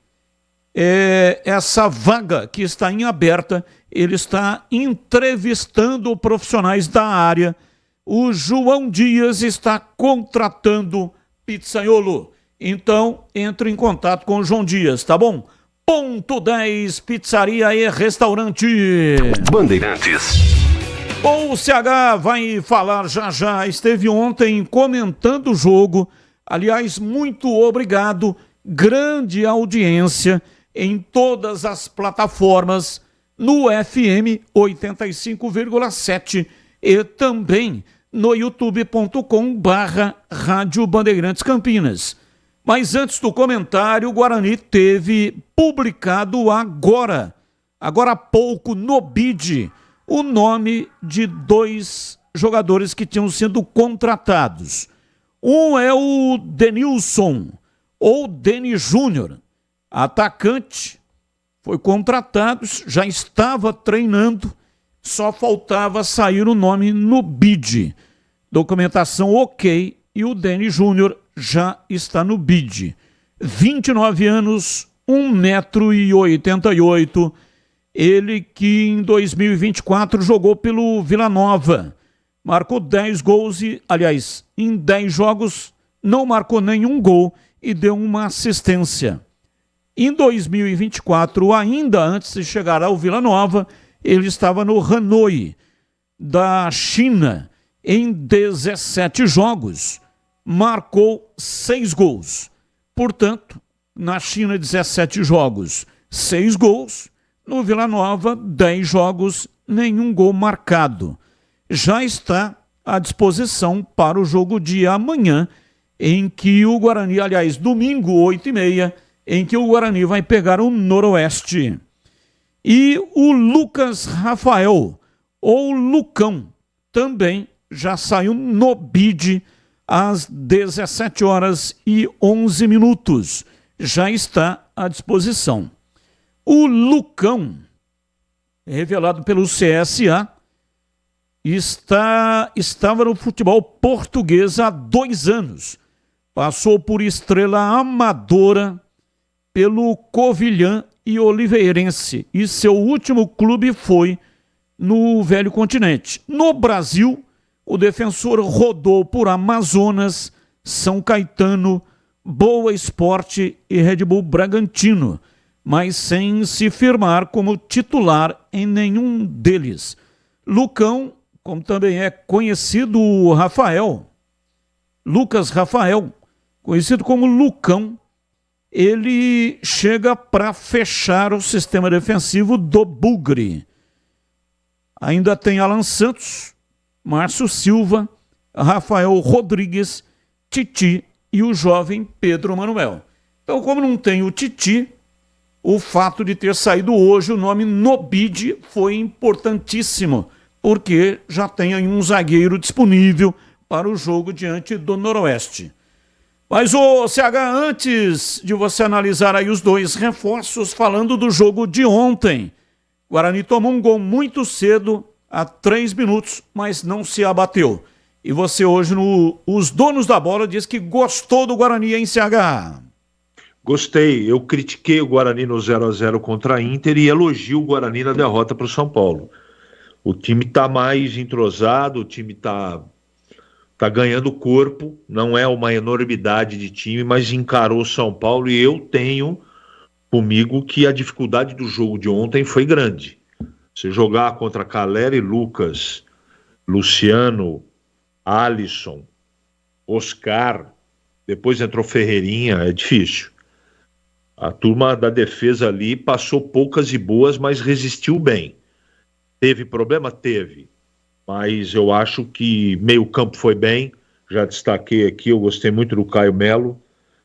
essa vaga que está em aberta. Ele está entrevistando profissionais da área. O João Dias está contratando pizzaiolo. Então, entre em contato com o João Dias, tá bom? Ponto 10, pizzaria e restaurante. Bandeirantes. O CH vai falar já. Esteve ontem comentando o jogo. Aliás, muito obrigado. Grande audiência em todas as plataformas, no FM 85,7 e também no youtube.com/Rádio Bandeirantes Campinas. Mas antes do comentário, o Guarani teve publicado agora há pouco, no BID, o nome de 2 jogadores que tinham sido contratados. Um é o Denilson, ou Deni Júnior, atacante, foi contratado, já estava treinando, só faltava sair o nome no BID. Documentação ok, e o Deni Júnior já está no BID. 29 anos, 1,88 m, ele que em 2024 jogou pelo Vila Nova, marcou 10 gols e, aliás, em 10 jogos não marcou nenhum gol e deu uma assistência. Em 2024, ainda antes de chegar ao Vila Nova, ele estava no Hanoi, da China, em 17 jogos. Marcou 6 gols. Portanto, na China, 17 jogos, 6 gols. No Vila Nova, 10 jogos, nenhum gol marcado. Já está à disposição para o jogo de amanhã, em que o Guarani, aliás, domingo, 8h30, em que o Guarani vai pegar o Noroeste. E o Lucas Rafael, ou Lucão, também já saiu no BID às 17h11. Já está à disposição. O Lucão, revelado pelo CSA, estava no futebol português há 2 anos. Passou por Estrela Amadora, pelo Covilhã e Oliveirense. E seu último clube foi no Velho Continente. No Brasil, o defensor rodou por Amazonas, São Caetano, Boa Esporte e Red Bull Bragantino, mas sem se firmar como titular em nenhum deles. Lucão, como também é conhecido o Rafael, Lucas Rafael, conhecido como Lucão, ele chega para fechar o sistema defensivo do Bugre. Ainda tem Alan Santos, Márcio Silva, Rafael Rodrigues, Titi e o jovem Pedro Manuel. Então, como não tem o Titi, o fato de ter saído hoje o nome no BID foi importantíssimo, porque já tem aí um zagueiro disponível para o jogo diante do Noroeste. Mas, CH, antes de você analisar aí os 2 reforços, falando do jogo de ontem, Guarani tomou um gol muito cedo há 3 minutos, mas não se abateu. E você hoje, Os Donos da Bola, diz que gostou do Guarani, hein, CH? Gostei. Eu critiquei o Guarani no 0-0 contra a Inter e elogio o Guarani na derrota para o São Paulo. O time está mais entrosado, o time está ganhando corpo, não é uma enormidade de time, mas encarou o São Paulo, e eu tenho comigo que a dificuldade do jogo de ontem foi grande. Você jogar contra Caleri, Lucas, Luciano, Alisson, Oscar, depois entrou Ferreirinha, é difícil. A turma da defesa ali passou poucas e boas, mas resistiu bem. Teve problema? Teve. Mas eu acho que meio campo foi bem, já destaquei aqui, eu gostei muito do Caio Melo,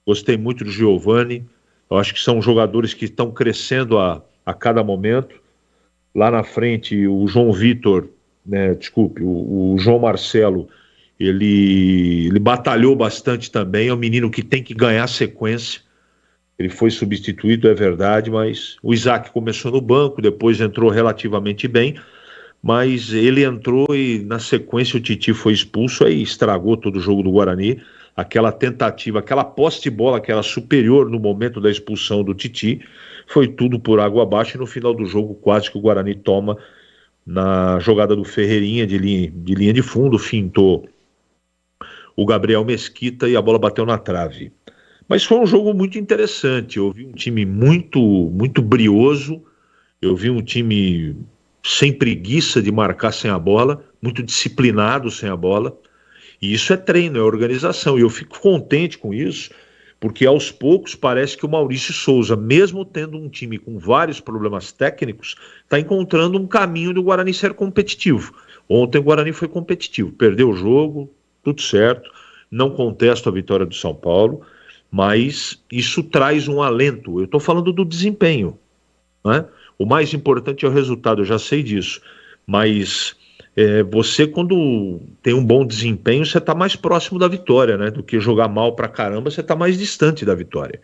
gostei muito do Giovani, eu acho que são jogadores que estão crescendo a cada momento. Lá na frente, o João Vitor, né, o João Marcelo, ele batalhou bastante também, é um menino que tem que ganhar sequência, ele foi substituído, é verdade, mas o Isaac começou no banco, depois entrou relativamente bem, mas ele entrou e na sequência o Titi foi expulso, aí estragou todo o jogo do Guarani. Aquela tentativa, aquela posse de bola que era superior no momento da expulsão do Titi, foi tudo por água abaixo, e no final do jogo quase que o Guarani toma na jogada do Ferreirinha de linha de fundo, fintou o Gabriel Mesquita e a bola bateu na trave. Mas foi um jogo muito interessante, eu vi um time muito brioso, eu vi um time sem preguiça de marcar sem a bola, muito disciplinado sem a bola, e isso é treino, é organização, e eu fico contente com isso, porque aos poucos parece que o Maurício Souza, mesmo tendo um time com vários problemas técnicos, está encontrando um caminho do Guarani ser competitivo. Ontem o Guarani foi competitivo, perdeu o jogo, tudo certo, não contesto a vitória do São Paulo, mas isso traz um alento. Eu estou falando do desempenho, né? O mais importante é o resultado, eu já sei disso, mas você, quando tem um bom desempenho, você está mais próximo da vitória, né? Do que jogar mal pra caramba, você está mais distante da vitória.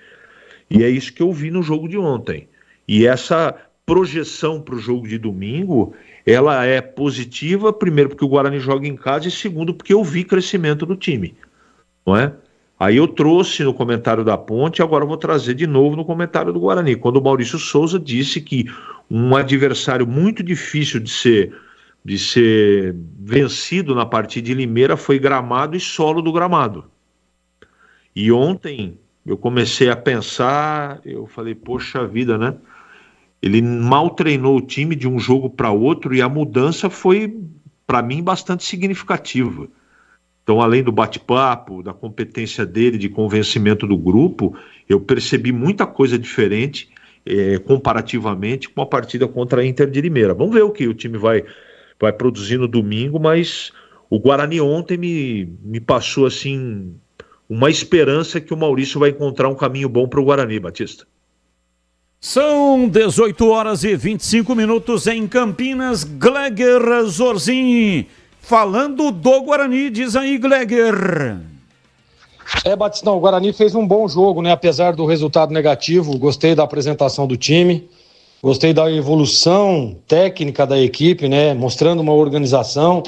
E é isso que eu vi no jogo de ontem. E essa projeção para o jogo de domingo, ela é positiva, primeiro porque o Guarani joga em casa, e segundo porque eu vi crescimento do time, não é? Aí eu trouxe no comentário da Ponte, agora eu vou trazer de novo no comentário do Guarani, quando o Maurício Souza disse que um adversário muito difícil de ser vencido na partida de Limeira foi gramado e solo do gramado. E ontem eu comecei a pensar, eu falei, poxa vida, né? Ele mal treinou o time de um jogo para outro e a mudança foi, para mim, bastante significativa. Então, além do bate-papo, da competência dele, de convencimento do grupo, eu percebi muita coisa diferente, comparativamente, com a partida contra a Inter de Limeira. Vamos ver o que o time vai produzir no domingo, mas o Guarani ontem me passou assim uma esperança que o Maurício vai encontrar um caminho bom para o Guarani, Batista. São 18h25 em Campinas. Gleger Zorzin, falando do Guarani, diz aí, Gleger. Batistão, o Guarani fez um bom jogo, né? Apesar do resultado negativo, gostei da apresentação do time, gostei da evolução técnica da equipe, né? Mostrando uma organização.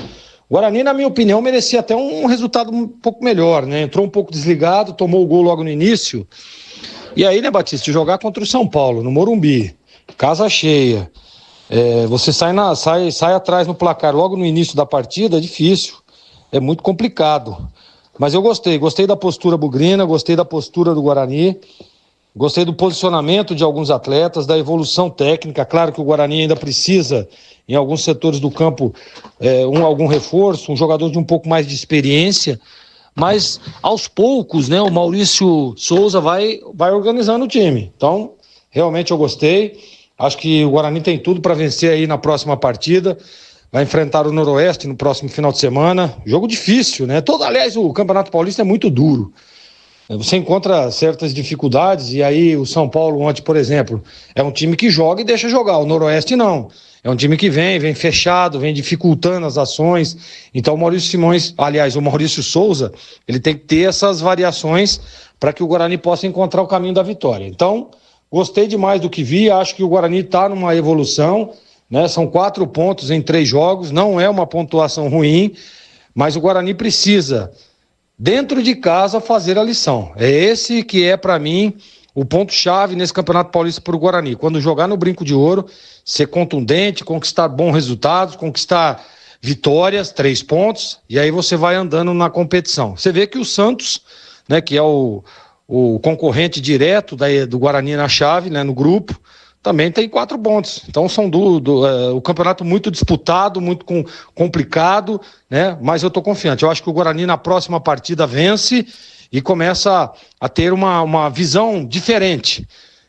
O Guarani, na minha opinião, merecia até um resultado um pouco melhor, né? Entrou um pouco desligado, tomou o gol logo no início. E aí, né, Batista, jogar contra o São Paulo, no Morumbi, casa cheia, você sai atrás no placar logo no início da partida, é difícil, é muito complicado. Mas eu gostei da postura bugrina, gostei da postura do Guarani, gostei do posicionamento de alguns atletas, da evolução técnica. Claro que o Guarani ainda precisa, em alguns setores do campo, algum reforço, um jogador de um pouco mais de experiência, mas aos poucos, né, o Maurício Souza vai organizando o time. Então, realmente eu gostei. Acho que o Guarani tem tudo para vencer aí na próxima partida. Vai enfrentar o Noroeste no próximo final de semana. Jogo difícil, né? Aliás, o Campeonato Paulista é muito duro. Você encontra certas dificuldades, e aí o São Paulo ontem, por exemplo, é um time que joga e deixa jogar. O Noroeste não. É um time que vem fechado, vem dificultando as ações. Então o Maurício Souza, ele tem que ter essas variações para que o Guarani possa encontrar o caminho da vitória. Então, gostei demais do que vi, acho que o Guarani está numa evolução, né? São 4 pontos em 3 jogos, não é uma pontuação ruim, mas o Guarani precisa, dentro de casa, fazer a lição. É esse que é, para mim, o ponto-chave nesse Campeonato Paulista para o Guarani. Quando jogar no Brinco de Ouro, ser contundente, conquistar bons resultados, conquistar vitórias, 3 pontos, e aí você vai andando na competição. Você vê que o Santos, né, que é o concorrente direto do Guarani na chave, né, no grupo, também tem 4 pontos. Então são o campeonato muito disputado, muito complicado, né, mas eu estou confiante. Eu acho que o Guarani na próxima partida vence e começa a ter uma visão diferente,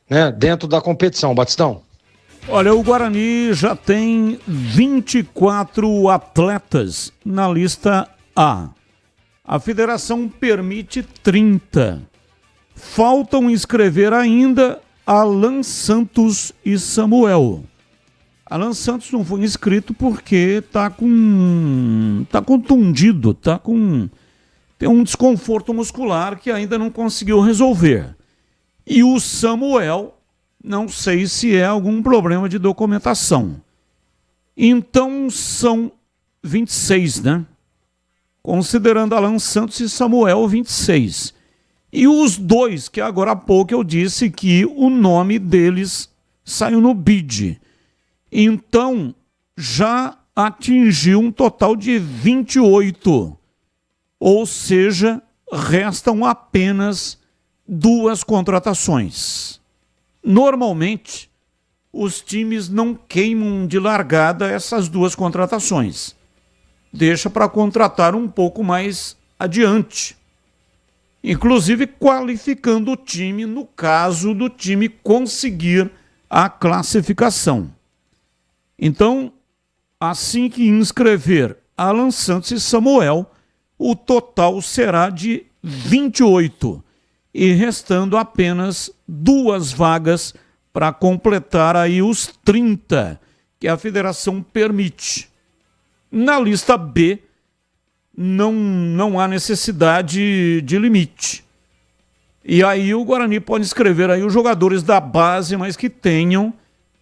né, dentro da competição. Batistão. Olha, o Guarani já tem 24 atletas na lista A. A federação permite 30. Faltam inscrever ainda Alan Santos e Samuel. Alan Santos não foi inscrito porque tá contundido, tem um desconforto muscular que ainda não conseguiu resolver. E o Samuel, não sei se é algum problema de documentação. Então são 26, né? Considerando Alan Santos e Samuel, 26. E os 2, que agora há pouco eu disse que o nome deles saiu no BID. Então, já atingiu um total de 28. Ou seja, restam apenas 2 contratações. Normalmente, os times não queimam de largada essas 2 contratações. Deixa para contratar um pouco mais adiante. Inclusive qualificando o time no caso do time conseguir a classificação. Então, assim que inscrever Alan Santos e Samuel, o total será de 28, e restando apenas 2 vagas para completar aí os 30 que a federação permite. Na lista B, não há necessidade de limite. E aí o Guarani pode inscrever aí os jogadores da base, mas que tenham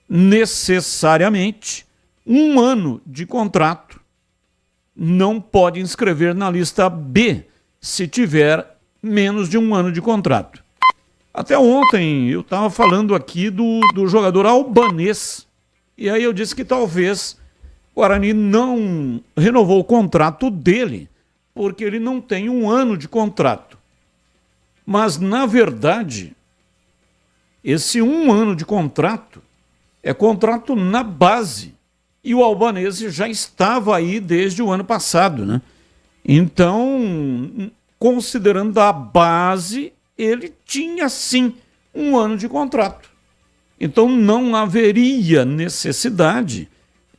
necessariamente 1 ano de contrato. Não pode inscrever na lista B se tiver menos de 1 ano de contrato. Até ontem eu estava falando aqui do jogador albanês, e aí eu disse que talvez o Guarani não renovou o contrato dele, porque ele não tem 1 ano de contrato. Mas, na verdade, esse 1 ano de contrato é contrato na base. E o albanês já estava aí desde o ano passado, né? Então, considerando a base, ele tinha sim 1 ano de contrato. Então, não haveria necessidade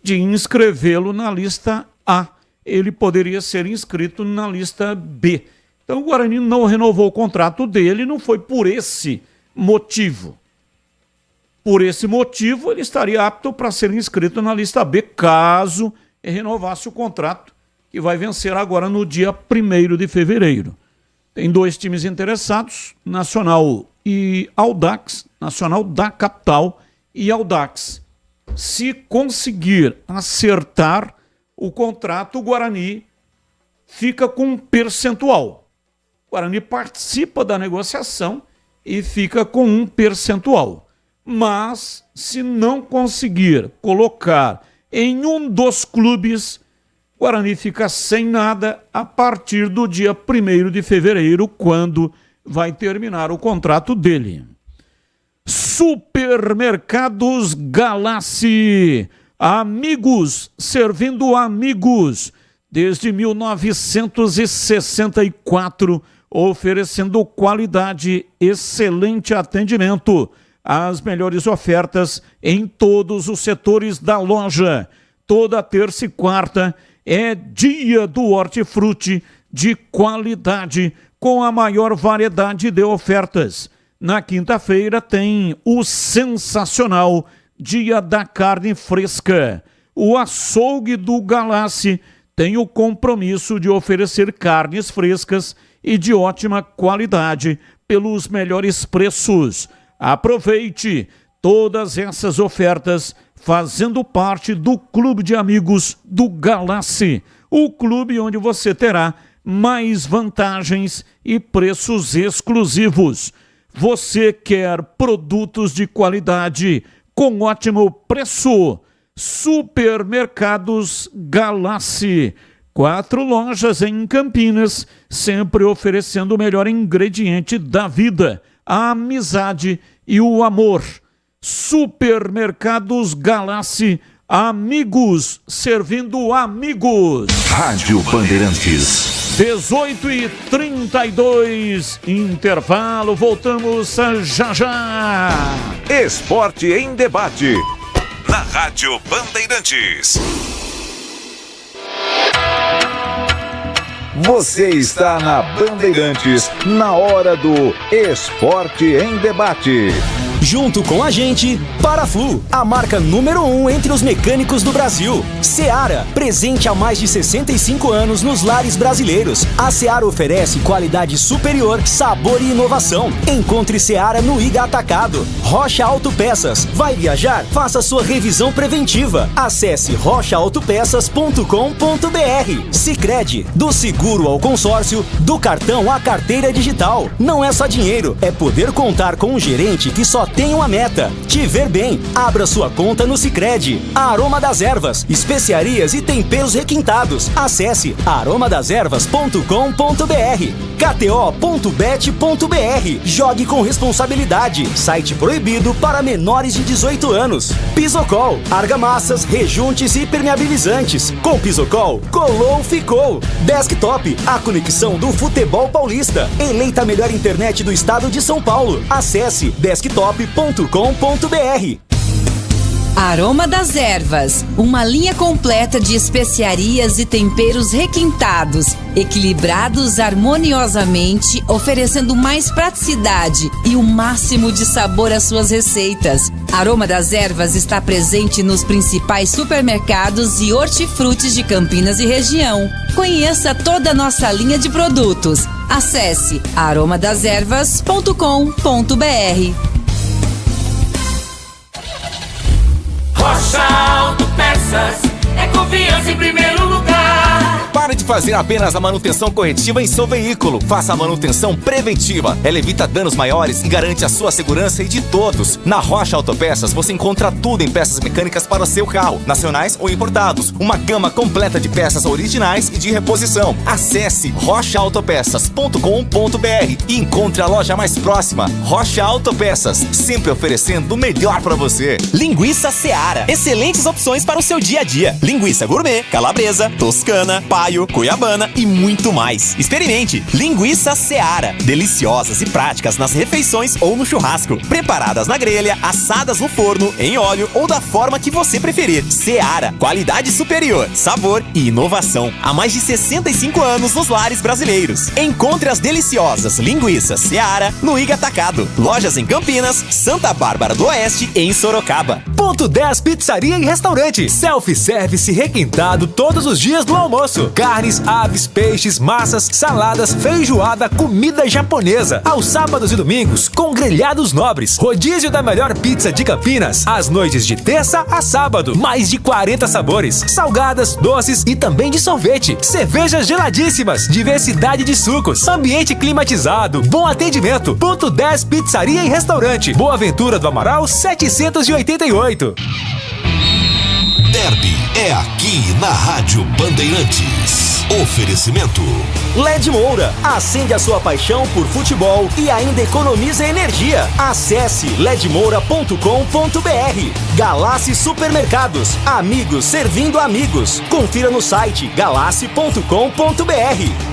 de inscrevê-lo na lista A. Ele poderia ser inscrito na lista B. Então o Guarani não renovou o contrato dele, não foi por esse motivo. Por esse motivo, ele estaria apto para ser inscrito na lista B, caso renovasse o contrato, que vai vencer agora no dia 1º de fevereiro. Tem 2 times interessados, Nacional e Audax, Nacional da capital e Audax. Se conseguir acertar o contrato, o Guarani fica com um percentual. O Guarani participa da negociação e fica com um percentual. Mas, se não conseguir colocar em um dos clubes, o Guarani fica sem nada a partir do dia 1º de fevereiro, quando vai terminar o contrato dele. Supermercados Galassi. Amigos servindo amigos desde 1964, oferecendo qualidade, excelente atendimento, as melhores ofertas em todos os setores da loja. Toda terça e quarta é dia do hortifruti de qualidade, com a maior variedade de ofertas. Na quinta-feira tem o sensacional Dia da Carne Fresca. O açougue do Galassi tem o compromisso de oferecer carnes frescas e de ótima qualidade pelos melhores preços. Aproveite! Todas essas ofertas fazendo parte do Clube de Amigos do Galassi, o clube onde você terá mais vantagens e preços exclusivos. Você quer produtos de qualidade com ótimo preço? Supermercados Galassi. 4 lojas em Campinas, sempre oferecendo o melhor ingrediente da vida, a amizade e o amor. Supermercados Galassi, amigos servindo amigos. Rádio Bandeirantes. 18h32, intervalo, voltamos já. Esporte em debate, na Rádio Bandeirantes. Você está na Bandeirantes, na hora do Esporte em Debate. Junto com a gente, Paraflu, a marca número 1 entre os mecânicos do Brasil. Seara, presente há mais de 65 anos nos lares brasileiros. A Seara oferece qualidade superior, sabor e inovação. Encontre Seara no Iga Atacado. Rocha Autopeças. Vai viajar? Faça sua revisão preventiva. Acesse rochaautopeças.com.br. Sicredi, do seguro ao consórcio, do cartão à carteira digital. Não é só dinheiro, é poder contar com um gerente que só tem uma meta: te ver bem. Abra sua conta no Sicredi. Aroma das Ervas, especiarias e temperos requintados. Acesse aromadeservas.com.br. KTO.bet.br. Jogue com responsabilidade. Site proibido para menores de 18 anos. Pisocol, argamassas, rejuntes e impermeabilizantes. Com Pisocol, colou, ficou. Desktop, a conexão do futebol paulista. Eleita a melhor internet do estado de São Paulo. Acesse desktop.com.br. Aroma das Ervas, uma linha completa de especiarias e temperos requintados, equilibrados harmoniosamente, oferecendo mais praticidade e o máximo de sabor às suas receitas. Aroma das Ervas está presente nos principais supermercados e hortifrutis de Campinas e região. Conheça toda a nossa linha de produtos. Acesse aromadeservas.com.br. Rocha Autopeças, é confiança em primeiro lugar. Pare de fazer apenas a manutenção corretiva em seu veículo. Faça a manutenção preventiva. Ela evita danos maiores e garante a sua segurança e de todos. Na Rocha Autopeças você encontra tudo em peças mecânicas para o seu carro, nacionais ou importados. Uma gama completa de peças originais e de reposição. Acesse rochaautopeças.com.br e encontre a loja mais próxima. Rocha Autopeças, sempre oferecendo o melhor para você. Linguiça Seara, excelentes opções para o seu dia a dia. Linguiça gourmet, calabresa, toscana, paio, cuiabana e muito mais. Experimente Linguiça Seara, deliciosas e práticas nas refeições ou no churrasco, preparadas na grelha, assadas no forno, em óleo ou da forma que você preferir. Seara, qualidade superior, sabor e inovação. Há mais de 65 anos nos lares brasileiros. Encontre as deliciosas linguiças Seara no Iga Atacado. Lojas em Campinas, Santa Bárbara do Oeste e em Sorocaba. Ponto 10 Pizzaria e Restaurante. Self-service requintado todos os dias do almoço. Carnes, aves, peixes, massas, saladas, feijoada, comida japonesa. Aos sábados e domingos, com grelhados nobres. Rodízio da melhor pizza de Campinas. Às noites de terça a sábado. Mais de 40 sabores. Salgadas, doces e também de sorvete. Cervejas geladíssimas. Diversidade de sucos. Ambiente climatizado. Bom atendimento. Ponto 10 Pizzaria e Restaurante. Boa Ventura do Amaral 788. Derby é aqui na Rádio Bandeirantes. Oferecimento LED Moura, acende a sua paixão por futebol e ainda economiza energia. Acesse ledmoura.com.br. Galassi Supermercados, amigos servindo amigos. Confira no site galassi.com.br.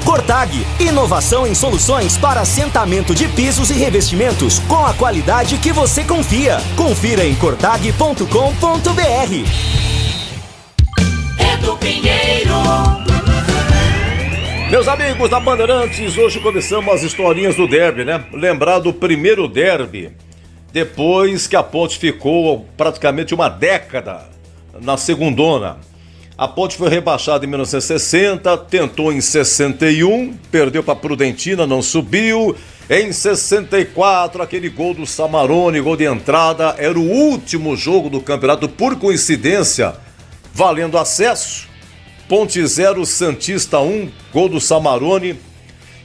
Cortag, inovação em soluções para assentamento de pisos e revestimentos com a qualidade que você confia. Confira em cortag.com.br. Edu Pinheiro. Meus amigos da Bandeirantes, hoje começamos as historinhas do derby, né? Lembrar do primeiro derby, depois que a Ponte ficou praticamente uma década na segundona. A Ponte foi rebaixada em 1960, tentou em 61, perdeu para a Prudentina, não subiu. Em 64, aquele gol do Samarone, gol de entrada, era o último jogo do campeonato, por coincidência, valendo acesso. Ponte 0, Santista 1, gol do Samarone,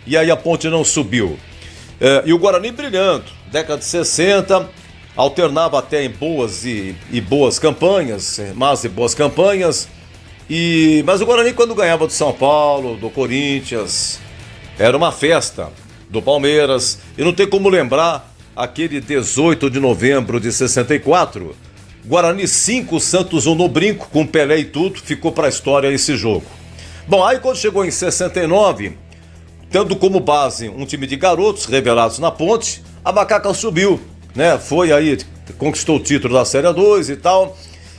e aí a Ponte não subiu. E o Guarani brilhando, década de 60, alternava até em boas e boas campanhas, más e boas campanhas, mas o Guarani, quando ganhava do São Paulo, do Corinthians, era uma festa. Do Palmeiras, e não tem como lembrar aquele 18 de novembro de 64, Guarani 5, Santos 1 no brinco, com Pelé e tudo, ficou para a história esse jogo. Bom, aí quando chegou em 69, tendo como base um time de garotos revelados na Ponte, a Macaca subiu, né? Foi aí, conquistou o título da Série 2 e tal,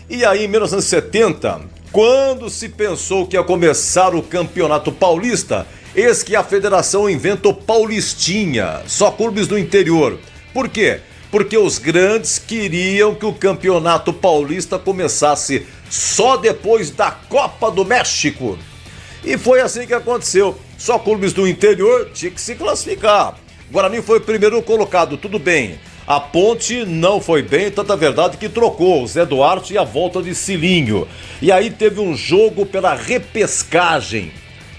e aí em 1970, quando se pensou que ia começar o Campeonato Paulista, eis que a federação inventa o Paulistinha, só clubes do interior. Por quê? Porque os grandes queriam que o Campeonato Paulista começasse só depois da Copa do México. E foi assim que aconteceu. Só clubes do interior tinham que se classificar. Guarani foi o primeiro colocado, tudo bem. A Ponte não foi bem, tanta verdade que trocou o Zé Duarte e a volta de Cilinho. E aí teve um jogo pela repescagem,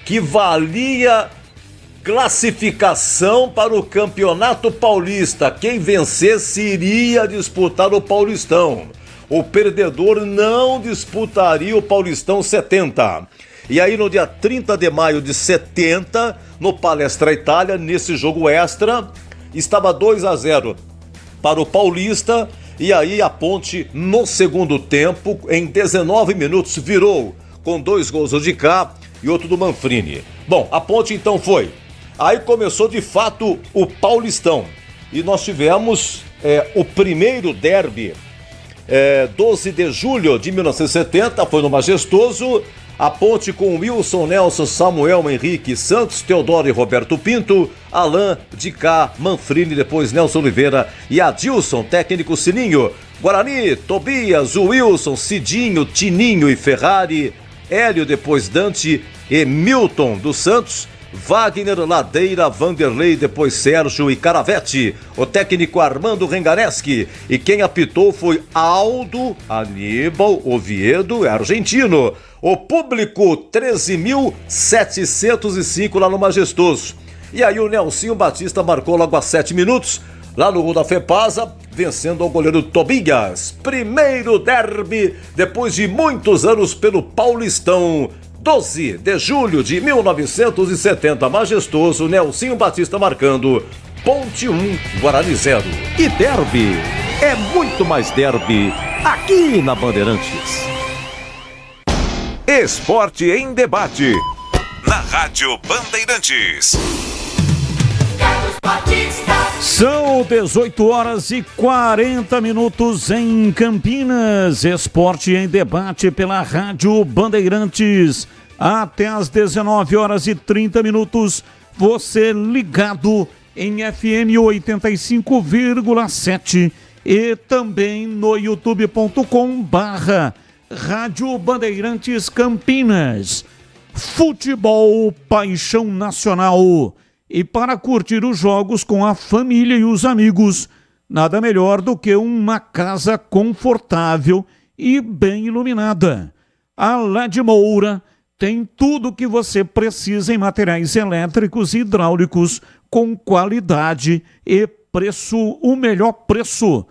que valia classificação para o Campeonato Paulista. Quem vencesse iria disputar o Paulistão. O perdedor não disputaria o Paulistão 70. E aí no dia 30 de maio de 70, no Palestra Itália, nesse jogo extra, estava 2-0 para o Paulista. E aí a Ponte, no segundo tempo, em 19 minutos, virou com 2 gols de cá e outro do Manfrini. Bom, a Ponte então foi. Aí começou de fato o Paulistão. E nós tivemos o primeiro derby, 12 de julho de 1970, foi no Majestoso. A Ponte com Wilson, Nelson, Samuel, Henrique, Santos, Teodoro e Roberto Pinto, Alain, Dicá, Manfrini, depois Nelson Oliveira e Adilson, técnico Sininho. Guarani, Tobias, Wilson, Cidinho, Tininho e Ferrari, Hélio, depois Dante e Milton dos Santos, Wagner, Ladeira, Vanderlei, depois Sérgio e Caravete, o técnico Armando Rengareschi, e quem apitou foi Aldo Aníbal Oviedo, argentino. O público 13.705 lá no Majestoso. E aí o Nelsinho Batista marcou logo a 7 minutos, lá no gol da Fepasa, vencendo ao goleiro Tobias. Primeiro derby depois de muitos anos pelo Paulistão. 12 de julho de 1970, Majestoso, Nelsinho Batista marcando. Ponte 1, Guarani 0. E derby é muito mais derby aqui na Bandeirantes. Esporte em debate. Na Rádio Bandeirantes. São 18 horas e 40 minutos em Campinas. Esporte em debate pela Rádio Bandeirantes. Até às 19 horas e 30 minutos. Você ligado em FM 85,7 e também no youtube.com/Rádio Bandeirantes Campinas. Futebol, paixão nacional. E para curtir os jogos com a família e os amigos, nada melhor do que uma casa confortável e bem iluminada. A LED Moura tem tudo o que você precisa em materiais elétricos e hidráulicos com qualidade e preço, o melhor preço.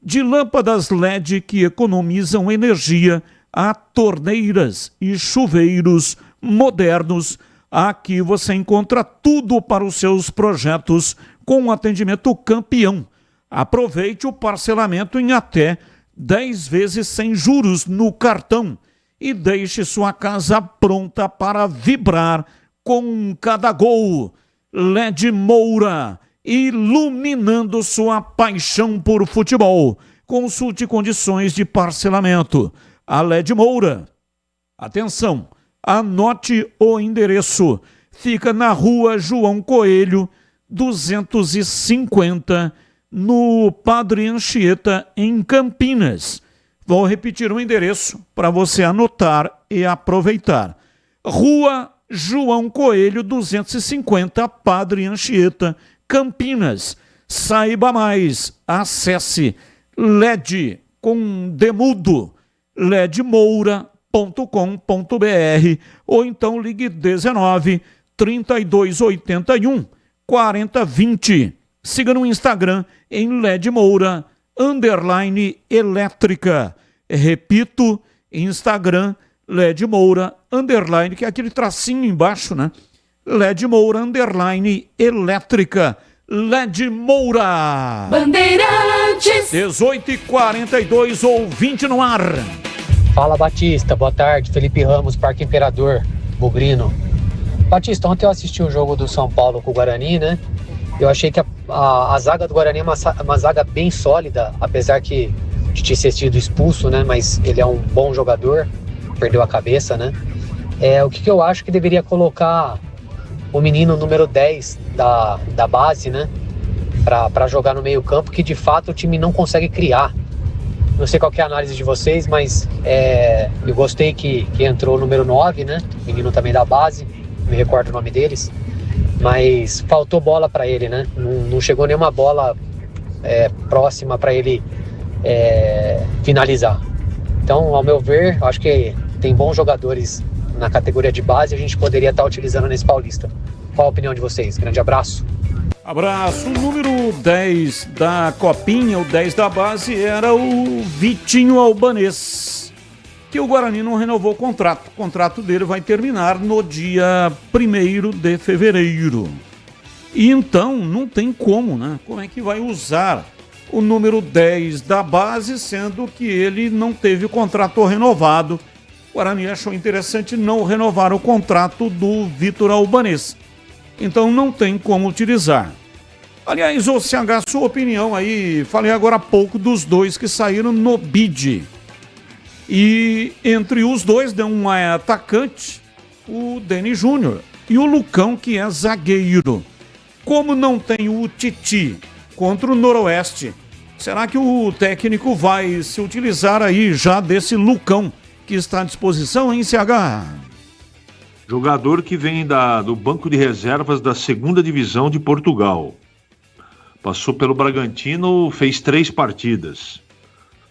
De lâmpadas LED que economizam energia a torneiras e chuveiros modernos. Aqui você encontra tudo para os seus projetos com um atendimento campeão. Aproveite o parcelamento em até 10 vezes sem juros no cartão e deixe sua casa pronta para vibrar com cada gol. LED Moura, iluminando sua paixão por futebol. Consulte condições de parcelamento. A LED Moura. Atenção! Anote o endereço. Fica na Rua João Coelho, 250, no Padre Anchieta, em Campinas. Vou repetir o endereço para você anotar e aproveitar. Rua João Coelho, 250, Padre Anchieta, Campinas. Saiba mais, acesse LED com Demudo, ledmoura.com.br ou então ligue 19 3281 4020. Siga no Instagram em LED Moura _elétrica. Repito, Instagram LED Moura _, que é aquele tracinho embaixo, né? LED Moura _elétrica. LED Moura. Bandeirantes. 18h42, ouvinte no ar. Fala, Batista, boa tarde. Felipe Ramos, Parque Imperador, Bugrino. Batista, ontem eu assisti o jogo do São Paulo com o Guarani, né? Eu achei que a zaga do Guarani é uma zaga bem sólida, apesar de ter sido expulso, né? Mas ele é um bom jogador, perdeu a cabeça, né? O que eu acho que deveria colocar o menino número 10 da base, né? Pra jogar no meio campo, que de fato o time não consegue criar. Não sei qual que é a análise de vocês, mas eu gostei que entrou o número 9, né? Menino também da base, não me recordo o nome deles. Mas faltou bola para ele, né? Não chegou nenhuma bola próxima para ele finalizar. Então, ao meu ver, acho que tem bons jogadores na categoria de base e a gente poderia estar utilizando nesse Paulista. Qual a opinião de vocês? Grande abraço. Abraço. O número 10 da Copinha, o 10 da base, era o Vitinho Albanês, que o Guarani não renovou o contrato. O contrato dele vai terminar no dia 1º de fevereiro. E então não tem como, né? Como é que vai usar o número 10 da base, sendo que ele não teve o contrato renovado? O Guarani achou interessante não renovar o contrato do Vitor Albanês. Então não tem como utilizar. Aliás, ô CH, sua opinião aí, falei agora há pouco dos dois que saíram no bid. E entre os dois, deu um atacante, o Deni Júnior, e o Lucão, que é zagueiro. Como não tem o Titi contra o Noroeste, será que o técnico vai se utilizar aí já desse Lucão que está à disposição, hein, CH? Jogador que vem do banco de reservas da 2ª divisão de Portugal. Passou pelo Bragantino, fez 3 partidas.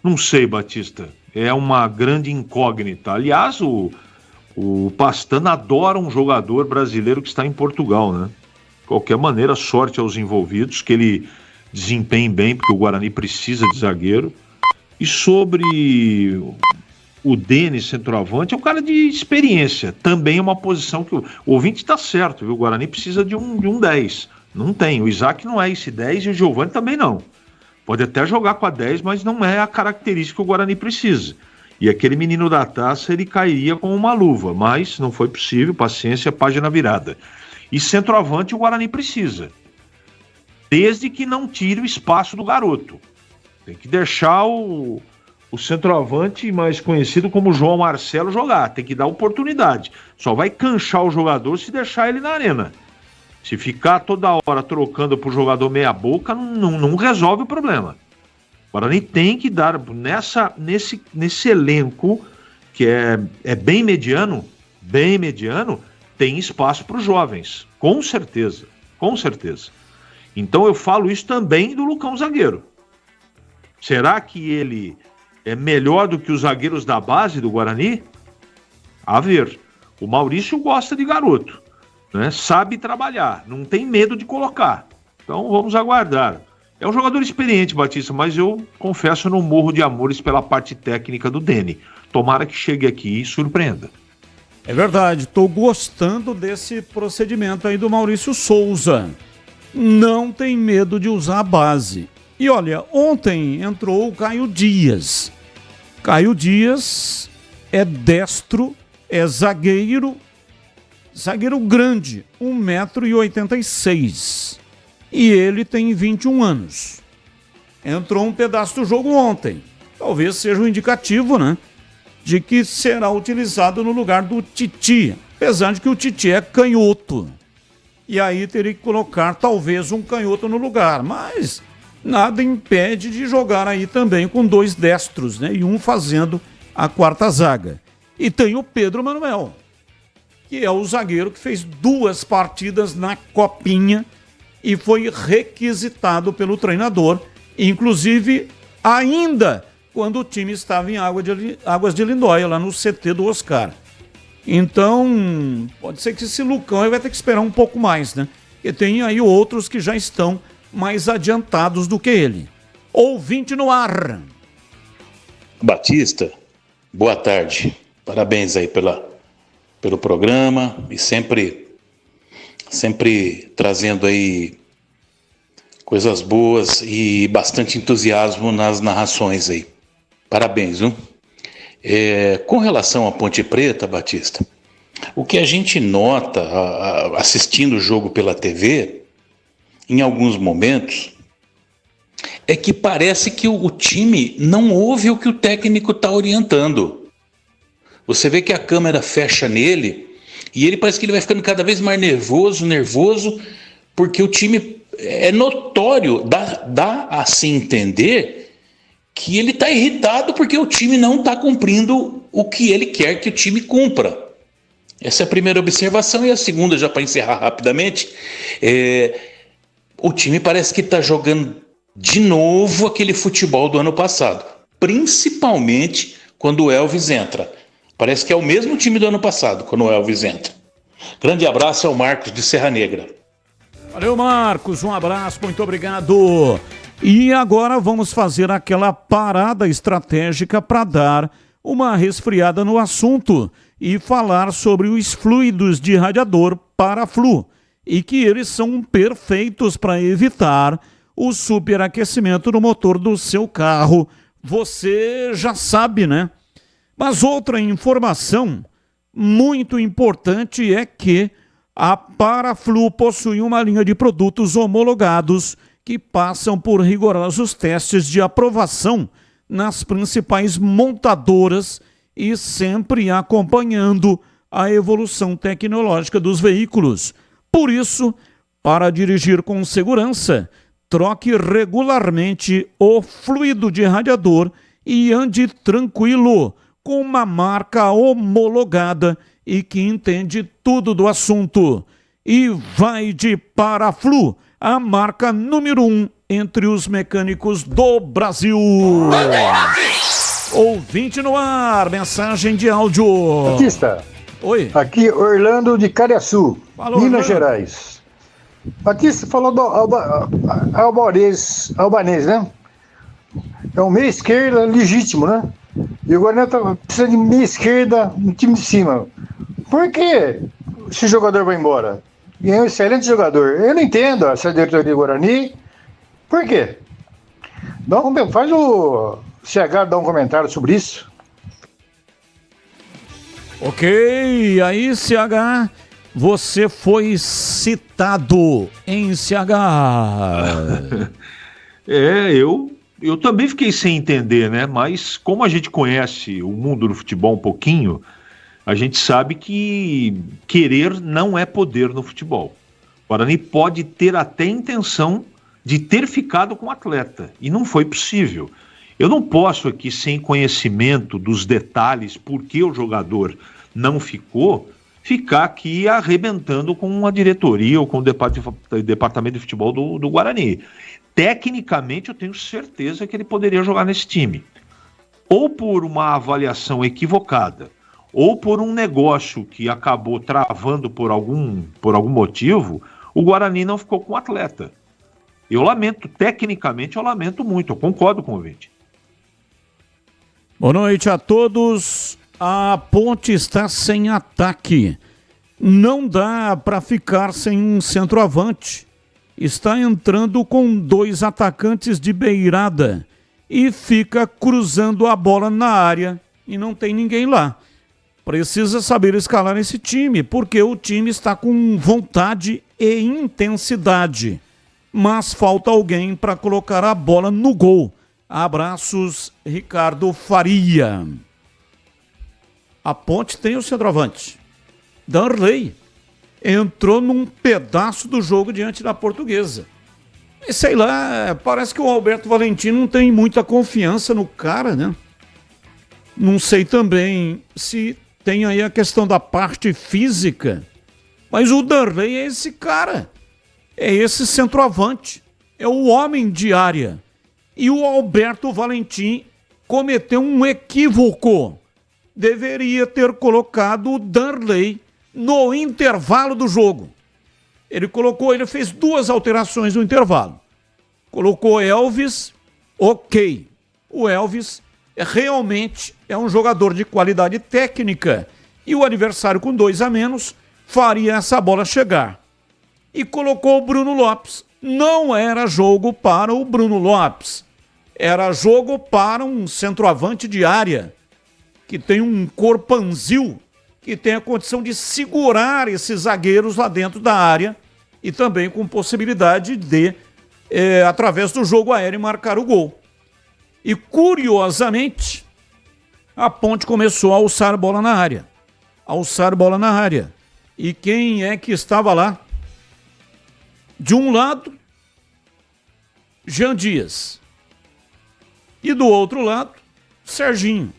Não sei, Batista. É uma grande incógnita. Aliás, o Pastana adora um jogador brasileiro que está em Portugal, né? De qualquer maneira, sorte aos envolvidos, que ele desempenhe bem, porque o Guarani precisa de zagueiro. E sobre o Denis, centroavante, é um cara de experiência. Também é uma posição que o ouvinte está certo, viu? O Guarani precisa de um 10. Não tem. O Isaac não é esse 10 e o Giovani também não. Pode até jogar com a 10, mas não é a característica que o Guarani precisa. E aquele menino da taça, ele cairia com uma luva, mas não foi possível, paciência, página virada. E centroavante o Guarani precisa. Desde que não tire o espaço do garoto. Tem que deixar o centroavante, mais conhecido como João Marcelo, jogar. Tem que dar oportunidade. Só vai canchar o jogador se deixar ele na arena. Se ficar toda hora trocando pro jogador meia boca, não resolve o problema. O Guarani tem que dar, nesse elenco, que é bem mediano, tem espaço para os jovens. Com certeza. Então eu falo isso também do Lucão zagueiro. Será que ele é melhor do que os zagueiros da base do Guarani? A ver. O Maurício gosta de garoto, né? Sabe trabalhar, não tem medo de colocar. Então vamos aguardar. É um jogador experiente, Batista, mas eu confesso, não morro de amores pela parte técnica do Deni. Tomara que chegue aqui e surpreenda. É verdade, estou gostando desse procedimento aí do Maurício Souza. Não tem medo de usar a base. E olha, ontem entrou o Caio Dias. Caio Dias é destro, é zagueiro grande, 1,86 m. E ele tem 21 anos. Entrou um pedaço do jogo ontem. Talvez seja um indicativo, né? De que será utilizado no lugar do Titi. Apesar de que o Titi é canhoto. E aí teria que colocar talvez um canhoto no lugar. Mas nada impede de jogar aí também com 2 destros, né? E um fazendo a quarta zaga. E tem o Pedro Manuel, que é o zagueiro que fez 2 partidas na Copinha e foi requisitado pelo treinador, inclusive ainda quando o time estava em Águas de Lindóia, lá no CT do Oscar. Então, pode ser que esse Lucão vai ter que esperar um pouco mais, né? Porque tem aí outros que já estão mais adiantados do que ele. Ouvinte no ar. Batista, boa tarde. Parabéns aí pelo programa e sempre trazendo aí coisas boas e bastante entusiasmo nas narrações aí. Parabéns, viu? Com relação à Ponte Preta, Batista, o que a gente nota assistindo o jogo pela TV, em alguns momentos, é que parece que o time não ouve o que o técnico está orientando. Você vê que a câmera fecha nele e ele parece que ele vai ficando cada vez mais nervoso, porque o time é notório, dá a se entender que ele está irritado porque o time não está cumprindo o que ele quer que o time cumpra. Essa é a primeira observação. E a segunda, já para encerrar rapidamente, o time parece que está jogando de novo aquele futebol do ano passado, principalmente quando o Elvis entra. Parece que é o mesmo time do ano passado quando o Elvis entra. Grande abraço ao Marcos de Serra Negra. Valeu, Marcos, um abraço, muito obrigado. E agora vamos fazer aquela parada estratégica para dar uma resfriada no assunto e falar sobre os fluidos de radiador Paraflu e que eles são perfeitos para evitar o superaquecimento no motor do seu carro. Você já sabe, né? Mas outra informação muito importante é que a Paraflu possui uma linha de produtos homologados que passam por rigorosos testes de aprovação nas principais montadoras e sempre acompanhando a evolução tecnológica dos veículos. Por isso, para dirigir com segurança, troque regularmente o fluido de radiador e ande tranquilo com uma marca homologada e que entende tudo do assunto. E vai de Paraflu, a marca número 1 entre os mecânicos do Brasil. Ouvinte no ar, mensagem de áudio. Batista. Oi. Aqui Orlando de Cariaçu, Falou, Minas Orlando. Gerais. Batista falou do Albanês, né? É um meia esquerda legítimo, né? E o Guarani precisa de meia esquerda no time de cima. Por que esse jogador vai embora? E é um excelente jogador. Eu não entendo essa diretoria do Guarani. Por quê? Faz o CH dar um comentário sobre isso. Ok, aí CH, você foi citado em CH. Eu também fiquei sem entender, né? Mas como a gente conhece o mundo do futebol um pouquinho, a gente sabe que querer não é poder no futebol. O Guarani pode ter até intenção de ter ficado com o atleta, e não foi possível. Eu não posso aqui, sem conhecimento dos detalhes, por que o jogador não ficou, ficar aqui arrebentando com a diretoria ou com o departamento de futebol do Guarani. Tecnicamente, eu tenho certeza que ele poderia jogar nesse time. Ou por uma avaliação equivocada, ou por um negócio que acabou travando por algum motivo, o Guarani não ficou com o atleta. Eu lamento, tecnicamente eu lamento muito, eu concordo com o ouvinte. Boa noite a todos. A Ponte está sem ataque. Não dá para ficar sem um centroavante. Está entrando com 2 atacantes de beirada e fica cruzando a bola na área e não tem ninguém lá. Precisa saber escalar esse time, porque o time está com vontade e intensidade. Mas falta alguém para colocar a bola no gol. Abraços, Ricardo Faria. A Ponte tem o centroavante. Darley entrou num pedaço do jogo diante da Portuguesa. E sei lá, parece que o Alberto Valentim não tem muita confiança no cara, né? Não sei também se tem aí a questão da parte física, mas o Darley é esse cara. é esse centroavante, é o homem de área. E o Alberto Valentim cometeu um equívoco. Deveria ter colocado o Darley no intervalo do jogo. Ele fez 2 alterações no intervalo. Colocou Elvis, ok. O Elvis realmente é um jogador de qualidade técnica e o adversário com 2 a menos faria essa bola chegar. E colocou o Bruno Lopes. Não era jogo para o Bruno Lopes. Era jogo para um centroavante de área que tem um corpanzil, que tem a condição de segurar esses zagueiros lá dentro da área e também com possibilidade de, através do jogo aéreo, marcar o gol. E, curiosamente, a Ponte começou a alçar bola na área. E quem é que estava lá? De um lado, Jean Dias. E do outro lado, Serginho.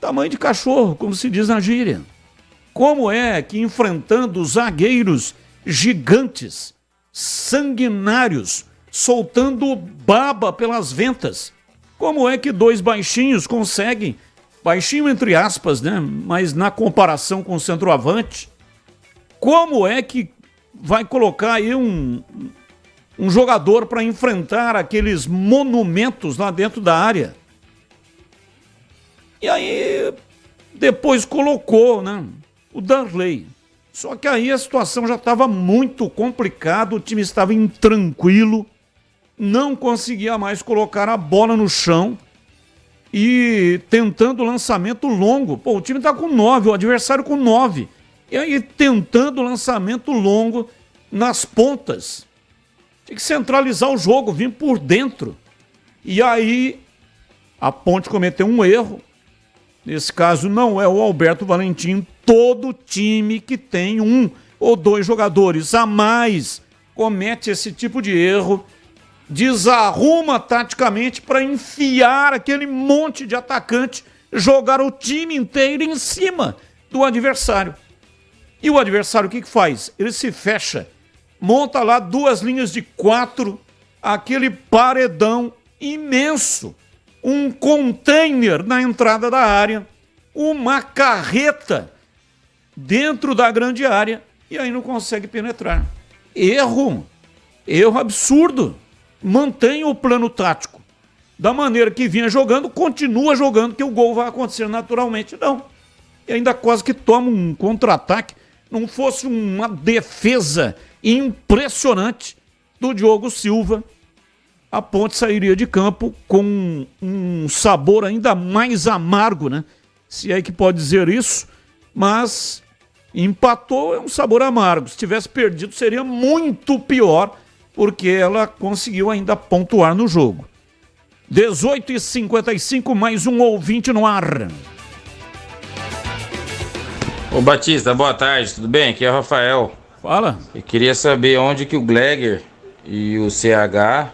Tamanho de cachorro, como se diz na gíria. Como é que enfrentando zagueiros gigantes, sanguinários, soltando baba pelas ventas, como é que 2 baixinhos conseguem, baixinho entre aspas, né? Mas na comparação com o centroavante, como é que vai colocar aí um jogador para enfrentar aqueles monumentos lá dentro da área? E aí, depois colocou, né, o Darley. Só que aí a situação já estava muito complicada, o time estava intranquilo, não conseguia mais colocar a bola no chão e tentando lançamento longo. Pô, o time está com 9, o adversário com 9. E aí tentando lançamento longo nas pontas. Tinha que centralizar o jogo, vir por dentro. E aí a Ponte cometeu um erro. Nesse caso não é o Alberto Valentim. Todo time que tem 1 ou 2 jogadores a mais comete esse tipo de erro. Desarruma taticamente para enfiar aquele monte de atacante, jogar o time inteiro em cima do adversário. E o adversário o que faz? Ele se fecha, monta lá 2 linhas de 4, aquele paredão imenso, um container na entrada da área, uma carreta dentro da grande área e aí não consegue penetrar. Erro absurdo. Mantenha o plano tático da maneira que vinha jogando, continua jogando, que o gol vai acontecer naturalmente. Não. E ainda quase que toma um contra-ataque. Não fosse uma defesa impressionante do Diogo Silva, a Ponte sairia de campo com um sabor ainda mais amargo, né? Se é que pode dizer isso, mas empatou, é um sabor amargo. Se tivesse perdido seria muito pior, porque ela conseguiu ainda pontuar no jogo. 18h55, mais um ouvinte no ar. Ô Batista, boa tarde, tudo bem? Aqui é o Rafael. Fala. Eu queria saber onde que o Gleger e o CH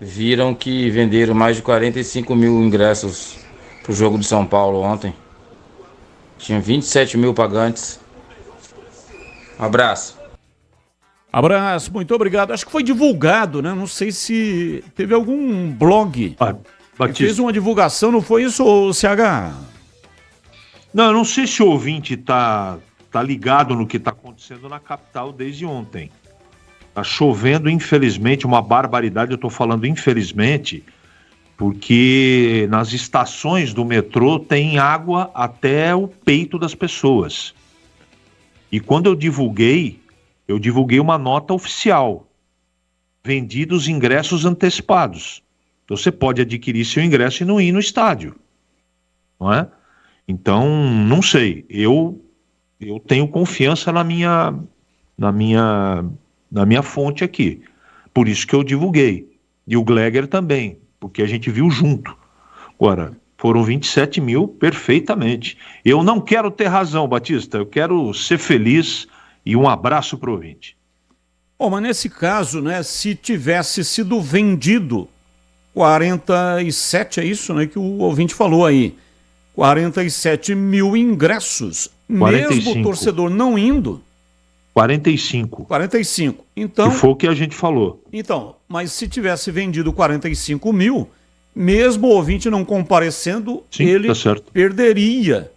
viram que venderam mais de 45 mil ingressos pro jogo do São Paulo ontem. Tinha 27 mil pagantes. Um abraço. Abraço, muito obrigado. Acho que foi divulgado, né? Não sei se teve algum blog que fez uma divulgação, não foi isso, CH? Não, eu não sei se o ouvinte tá ligado no que está acontecendo na capital desde ontem. Tá chovendo, infelizmente, uma barbaridade. Eu tô falando infelizmente, porque nas estações do metrô tem água até o peito das pessoas. E quando eu divulguei uma nota oficial. Vendidos ingressos antecipados. Então você pode adquirir seu ingresso e não ir no estádio. Não é? Então, não sei. Eu tenho confiança na minha fonte aqui. Por isso que eu divulguei. E o Gleger também, porque a gente viu junto. Agora, foram 27 mil perfeitamente. Eu não quero ter razão, Batista. Eu quero ser feliz. E um abraço pro ouvinte. Bom, mas nesse caso, né, se tivesse sido vendido 47, é isso, né, que o ouvinte falou aí, 47 mil ingressos, 45. Mesmo o torcedor não indo, 45. 45. Então, que foi o que a gente falou. Então, mas se tivesse vendido 45 mil, mesmo o ouvinte não comparecendo, sim, ele tá certo. perderia.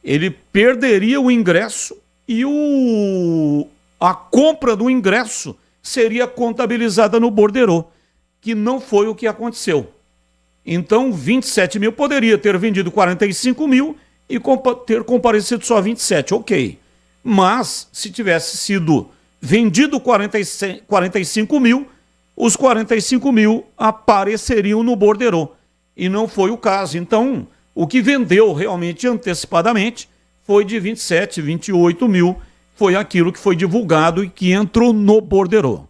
Ele perderia o ingresso e a compra do ingresso seria contabilizada no borderô, que não foi o que aconteceu. Então, 27 mil poderia ter vendido 45 mil e ter comparecido só 27, ok. Mas, se tivesse sido vendido 45 mil, os 45 mil apareceriam no borderô. E não foi o caso. Então, o que vendeu realmente antecipadamente foi de 27, 28 mil. Foi aquilo que foi divulgado e que entrou no borderô.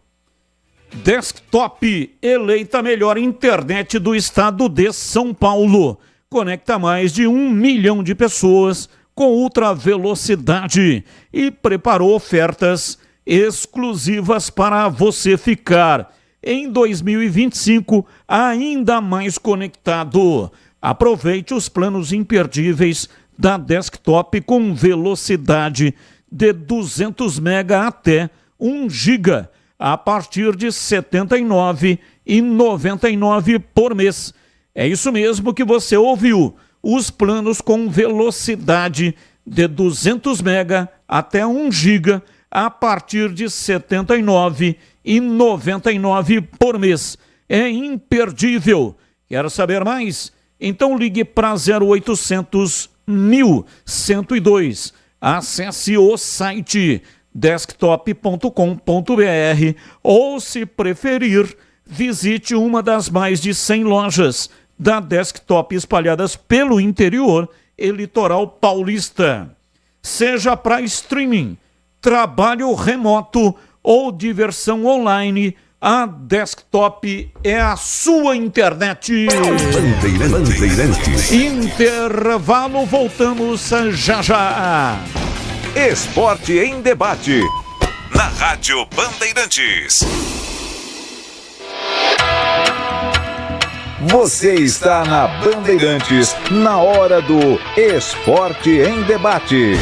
Desktop, eleita a melhor internet do estado de São Paulo. Conecta mais de 1 milhão de pessoas com ultra velocidade e preparou ofertas exclusivas para você ficar em 2025 ainda mais conectado. Aproveite os planos imperdíveis da Desktop com velocidade de 200 MB até 1 GB a partir de R$ 79,99 por mês. É isso mesmo que você ouviu. Os planos com velocidade de 200 MB até 1 GB a partir de R$ 79,99 por mês. É imperdível. Quer saber mais? Então ligue para 0800 1102. Acesse o site desktop.com.br ou, se preferir, visite uma das mais de 100 lojas da Desktop espalhadas pelo interior e litoral paulista. Seja para streaming, trabalho remoto ou diversão online, a Desktop é a sua internet. Bandeirantes. Intervalo, voltamos já já. Esporte em debate. Na Rádio Bandeirantes. Você está na Bandeirantes, na hora do Esporte em Debate.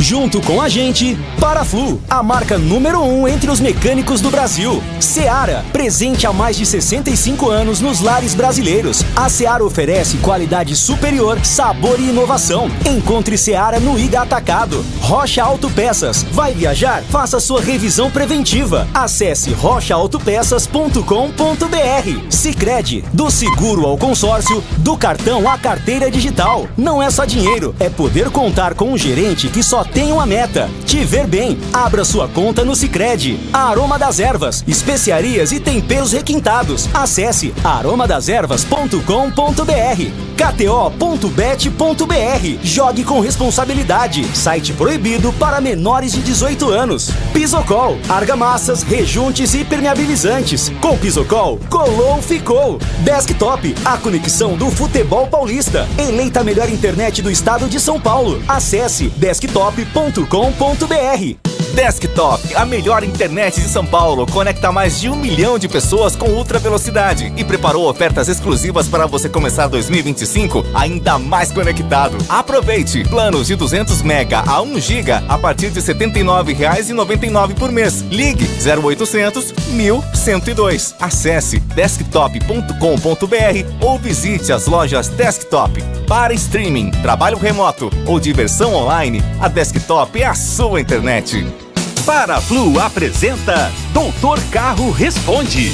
Junto com a gente, Paraflu, a marca número 1 entre os mecânicos do Brasil. Seara, presente há mais de 65 anos nos lares brasileiros. A Seara oferece qualidade superior, sabor e inovação. Encontre Seara no Ida Atacado. Rocha Autopeças. Vai viajar? Faça sua revisão preventiva. Acesse rochaautopeças.com.br. Sicredi, do seguro ao consórcio, do cartão à carteira digital. Não é só dinheiro, é poder contar com um gerente que só tem uma meta: te ver bem. Abra sua conta no Sicredi. Aroma das Ervas, especiarias e temperos requintados. Acesse aromadeservas.com.br. KTO.bet.br. Jogue com responsabilidade. Site proibido para menores de 18 anos. Pisocol, argamassas, rejuntes e permeabilizantes. Com Pisocol, colou, ficou. Desktop, a conexão do futebol paulista. Eleita a melhor internet do estado de São Paulo. Acesse desktop.com.br. Desktop, a melhor internet de São Paulo, conecta mais de 1 milhão de pessoas com ultra velocidade e preparou ofertas exclusivas para você começar 2025 ainda mais conectado. Aproveite! Planos de 200 MB a 1 GB a partir de R$ 79,99 por mês. Ligue 0800 1102. Acesse desktop.com.br ou visite as lojas Desktop. Para streaming, trabalho remoto ou diversão online, a Desktop é a sua internet. Paraflu apresenta Doutor Carro Responde.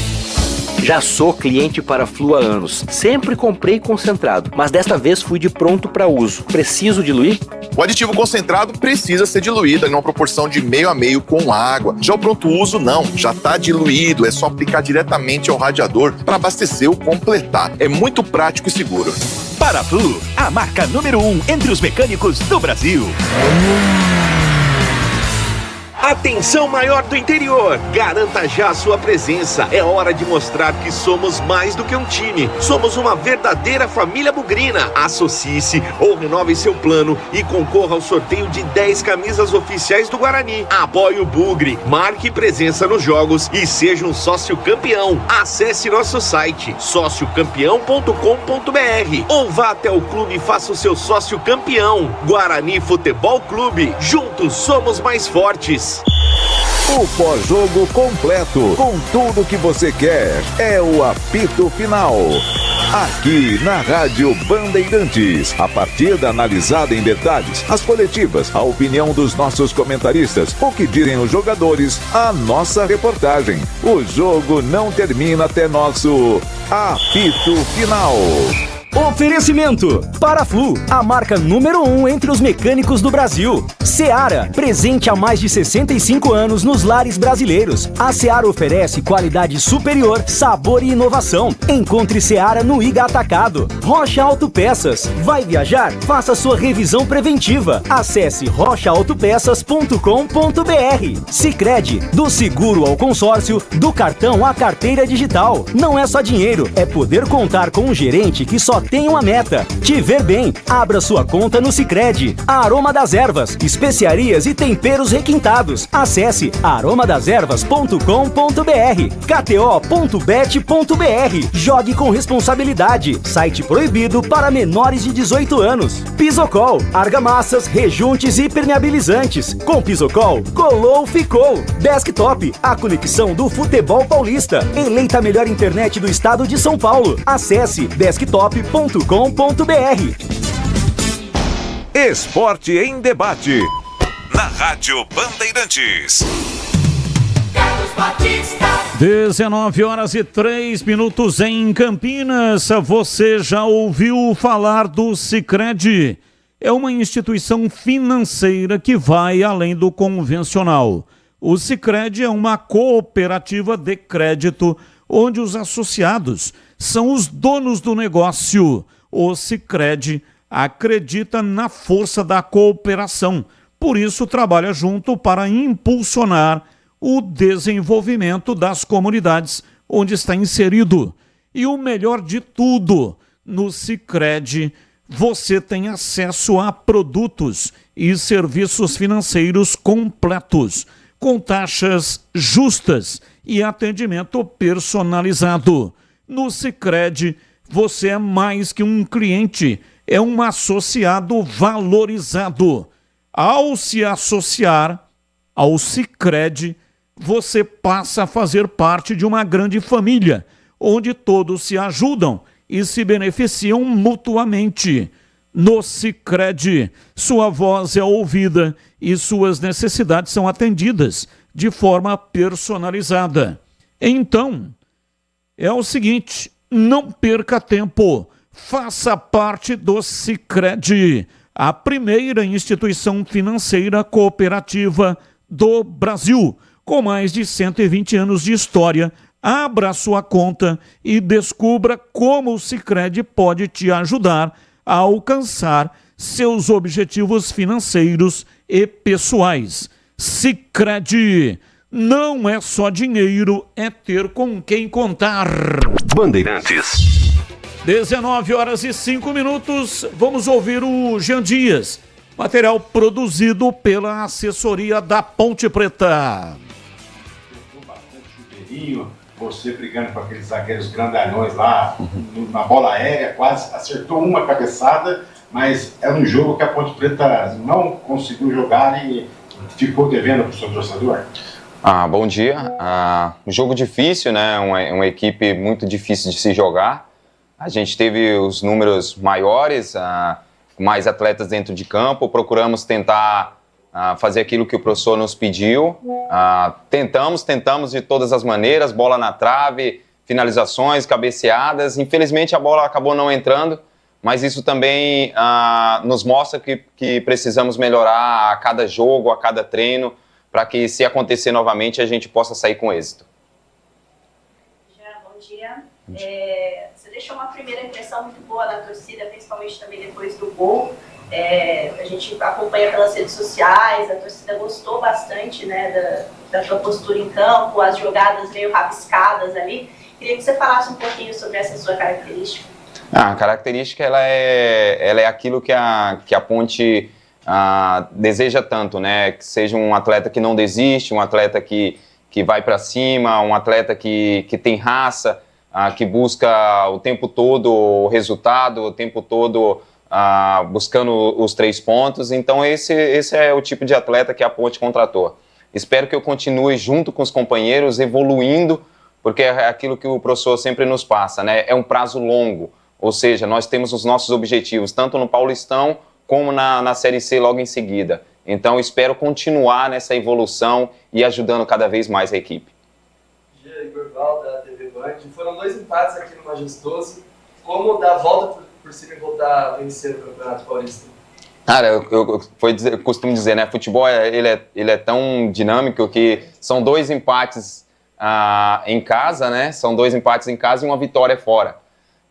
Já sou cliente Paraflu há anos. Sempre comprei concentrado, mas desta vez fui de pronto para uso. Preciso diluir? O aditivo concentrado precisa ser diluído em uma proporção de meio a meio com água. Já o pronto uso não, já está diluído, é só aplicar diretamente ao radiador para abastecer ou completar. É muito prático e seguro. Paraflu, a marca número 1 entre os mecânicos do Brasil. Atenção maior do interior, garanta já a sua presença. É hora de mostrar que somos mais do que um time. Somos uma verdadeira família bugrina. Associe-se ou renove seu plano e concorra ao sorteio de 10 camisas oficiais do Guarani. Apoie o Bugre, marque presença nos jogos e seja um sócio campeão. Acesse nosso site sociocampeão.com.br ou vá até o clube e faça o seu sócio campeão. Guarani Futebol Clube, juntos somos mais fortes. O pós-jogo completo, com tudo que você quer, é o apito final. Aqui na Rádio Bandeirantes, a partida analisada em detalhes, as coletivas, a opinião dos nossos comentaristas, o que dizem os jogadores, a nossa reportagem. O jogo não termina até nosso apito final. Oferecimento Paraflu, a marca número 1 entre os mecânicos do Brasil. Seara, presente há mais de 65 anos nos lares brasileiros. A Seara oferece qualidade superior, sabor e inovação. Encontre Seara no Iga Atacado. Rocha Autopeças. Vai viajar? Faça sua revisão preventiva. Acesse rochaautopeças.com.br. Sicredi, do seguro ao consórcio, do cartão à carteira digital. Não é só dinheiro, é poder contar com um gerente que só tem uma meta: te ver bem. Abra sua conta no Sicredi. Aroma das Ervas, especiarias e temperos requintados. Acesse aromadaservas.com.br. kto.bet.br. Jogue com responsabilidade. Site proibido para menores de 18 anos. Pisocol, argamassas, rejuntes e permeabilizantes. Com Pisocol, colou, ficou. Desktop, a conexão do futebol paulista. Eleita a melhor internet do estado de São Paulo. Acesse desktop.com.br. Esporte em debate. Na Rádio Bandeirantes. 19h03 em Campinas. Você já ouviu falar do Sicredi? É uma instituição financeira que vai além do convencional. O Sicredi é uma cooperativa de crédito onde os associados são os donos do negócio. O Sicredi acredita na força da cooperação, por isso trabalha junto para impulsionar o desenvolvimento das comunidades onde está inserido. E o melhor de tudo, no Sicredi você tem acesso a produtos e serviços financeiros completos, com taxas justas e atendimento personalizado. No Sicredi, você é mais que um cliente, é um associado valorizado. Ao se associar ao Sicredi, você passa a fazer parte de uma grande família, onde todos se ajudam e se beneficiam mutuamente. No Sicredi, sua voz é ouvida e suas necessidades são atendidas de forma personalizada. Então, é o seguinte, não perca tempo, faça parte do Sicredi, a primeira instituição financeira cooperativa do Brasil, com mais de 120 anos de história. Abra sua conta e descubra como o Sicredi pode te ajudar a alcançar seus objetivos financeiros e pessoais. Sicredi, não é só dinheiro, é ter com quem contar. Bandeirantes. 19h05, vamos ouvir o Jean Dias. Material produzido pela assessoria da Ponte Preta. Você brigando com aqueles zagueiros grandalhões lá, na bola aérea, quase acertou uma cabeçada, mas é um jogo que a Ponte Preta não conseguiu jogar e ficou devendo para o seu torcedor? Bom dia. Um jogo difícil, né? Uma equipe muito difícil de se jogar. A gente teve os números maiores, mais atletas dentro de campo. Procuramos tentar fazer aquilo que o professor nos pediu. Tentamos de todas as maneiras, bola na trave, finalizações, cabeceadas. Infelizmente a bola acabou não entrando, mas isso também nos mostra que precisamos melhorar a cada jogo, a cada treino, para que, se acontecer novamente, a gente possa sair com êxito. Bom dia. Você deixou uma primeira impressão muito boa da torcida, principalmente também depois do gol. A gente acompanha pelas redes sociais, a torcida gostou bastante, né, da sua postura em campo, as jogadas meio rabiscadas ali. Queria que você falasse um pouquinho sobre essa sua característica. A característica ela é aquilo que a Ponte deseja tanto, né? Que seja um atleta que não desiste, um atleta que vai para cima, um atleta que tem raça, que busca o tempo todo o resultado, o tempo todo buscando os 3 pontos. Então esse é o tipo de atleta que a Ponte contratou. Espero que eu continue junto com os companheiros, evoluindo, porque é aquilo que o professor sempre nos passa, né? É um prazo longo, ou seja, nós temos os nossos objetivos, tanto no Paulistão como na Série C logo em seguida. Então, espero continuar nessa evolução e ajudando cada vez mais a equipe. Igor Val, da TV Band. Foram 2 empates aqui no Majestoso. Como dar a volta por cima e voltar a vencer o Campeonato Paulista? Cara, eu costumo dizer, né? Futebol ele é tão dinâmico que são 2 empates em casa, né? São 2 empates em casa e uma vitória fora.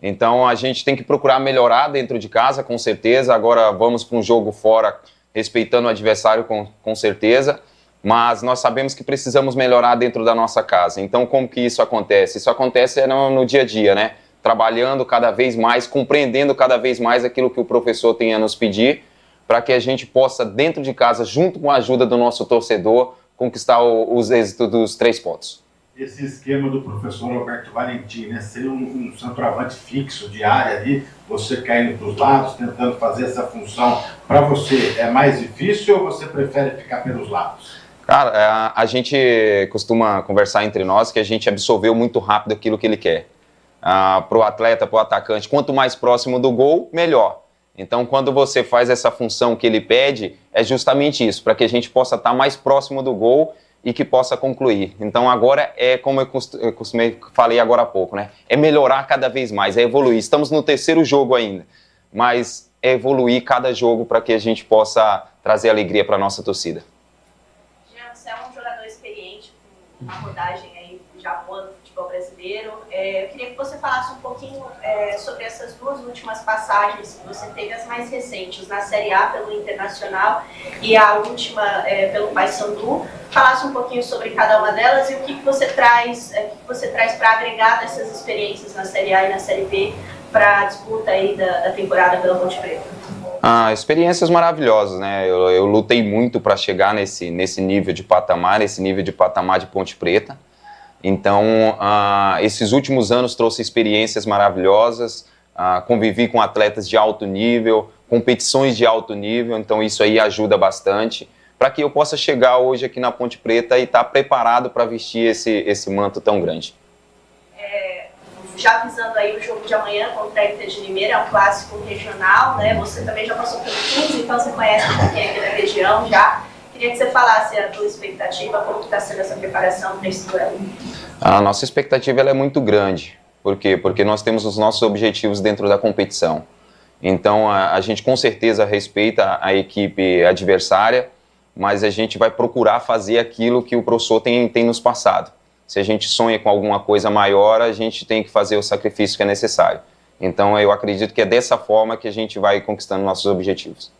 Então a gente tem que procurar melhorar dentro de casa, com certeza. Agora vamos para um jogo fora, respeitando o adversário, com certeza. Mas nós sabemos que precisamos melhorar dentro da nossa casa. Então como que isso acontece? Isso acontece no dia a dia, né? Trabalhando cada vez mais, compreendendo cada vez mais aquilo que o professor tem a nos pedir, para que a gente possa, dentro de casa, junto com a ajuda do nosso torcedor, conquistar os êxitos dos 3 pontos. Esse esquema do professor Roberto Valentim, né? Ser um centroavante fixo de área ali, você caindo para os lados, tentando fazer essa função, para você é mais difícil ou você prefere ficar pelos lados? Cara, a gente costuma conversar entre nós que a gente absorveu muito rápido aquilo que ele quer. Para o atleta, para o atacante, quanto mais próximo do gol, melhor. Então, quando você faz essa função que ele pede, é justamente isso, para que a gente possa estar mais próximo do gol e que possa concluir. Então, agora é como eu falei agora há pouco, né? É melhorar cada vez mais, é evoluir. Estamos no 3º jogo ainda, mas é evoluir cada jogo para que a gente possa trazer alegria para a nossa torcida. Jean, você é um jogador experiente, com uma rodagem aí já boa no futebol brasileiro. Eu queria que você falasse um pouquinho sobre essas 2 últimas passagens que você teve, as mais recentes, na Série A pelo Internacional e a última pelo Paysandu. Falasse um pouquinho sobre cada uma delas e o que você traz para agregar dessas experiências na Série A e na Série B para a disputa aí da temporada pela Ponte Preta. Experiências maravilhosas, né? Eu lutei muito para chegar nesse nível de patamar, de Ponte Preta. Então, esses últimos anos trouxe experiências maravilhosas, convivi com atletas de alto nível, competições de alto nível, então isso aí ajuda bastante para que eu possa chegar hoje aqui na Ponte Preta e estar preparado para vestir esse manto tão grande. Já visando aí o jogo de amanhã contra a Inter de Limeira, é um clássico regional, né? Você também já passou pelo 15, então você conhece um pouquinho aqui da região já. Queria que você falasse a tua expectativa, como está sendo essa preparação para esse duelo. A nossa expectativa ela é muito grande. Por quê? Porque nós temos os nossos objetivos dentro da competição. Então, a gente com certeza respeita a equipe adversária, mas a gente vai procurar fazer aquilo que o professor tem nos passado. Se a gente sonha com alguma coisa maior, a gente tem que fazer o sacrifício que é necessário. Então, eu acredito que é dessa forma que a gente vai conquistando nossos objetivos.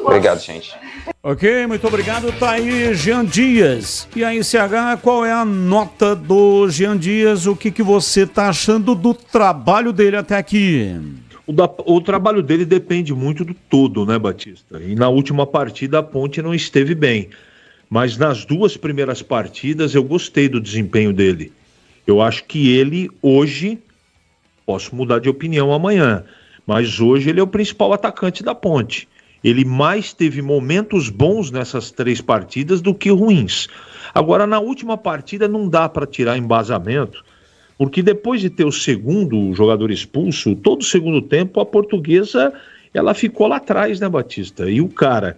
Obrigado, gente. Ok, muito obrigado. Tá aí Jean Dias. E aí, CH, qual é a nota do Jean Dias? O que você tá achando do trabalho dele até aqui? O trabalho dele depende muito do todo, né, Batista? E na última partida a Ponte não esteve bem. Mas nas 2 primeiras partidas eu gostei do desempenho dele. Eu acho que ele hoje, posso mudar de opinião amanhã, mas hoje ele é o principal atacante da Ponte. Ele mais teve momentos bons nessas 3 partidas do que ruins. Agora, na última partida não dá para tirar embasamento, porque depois de ter o segundo jogador expulso, todo o segundo tempo a Portuguesa ela ficou lá atrás, né, Batista? E o cara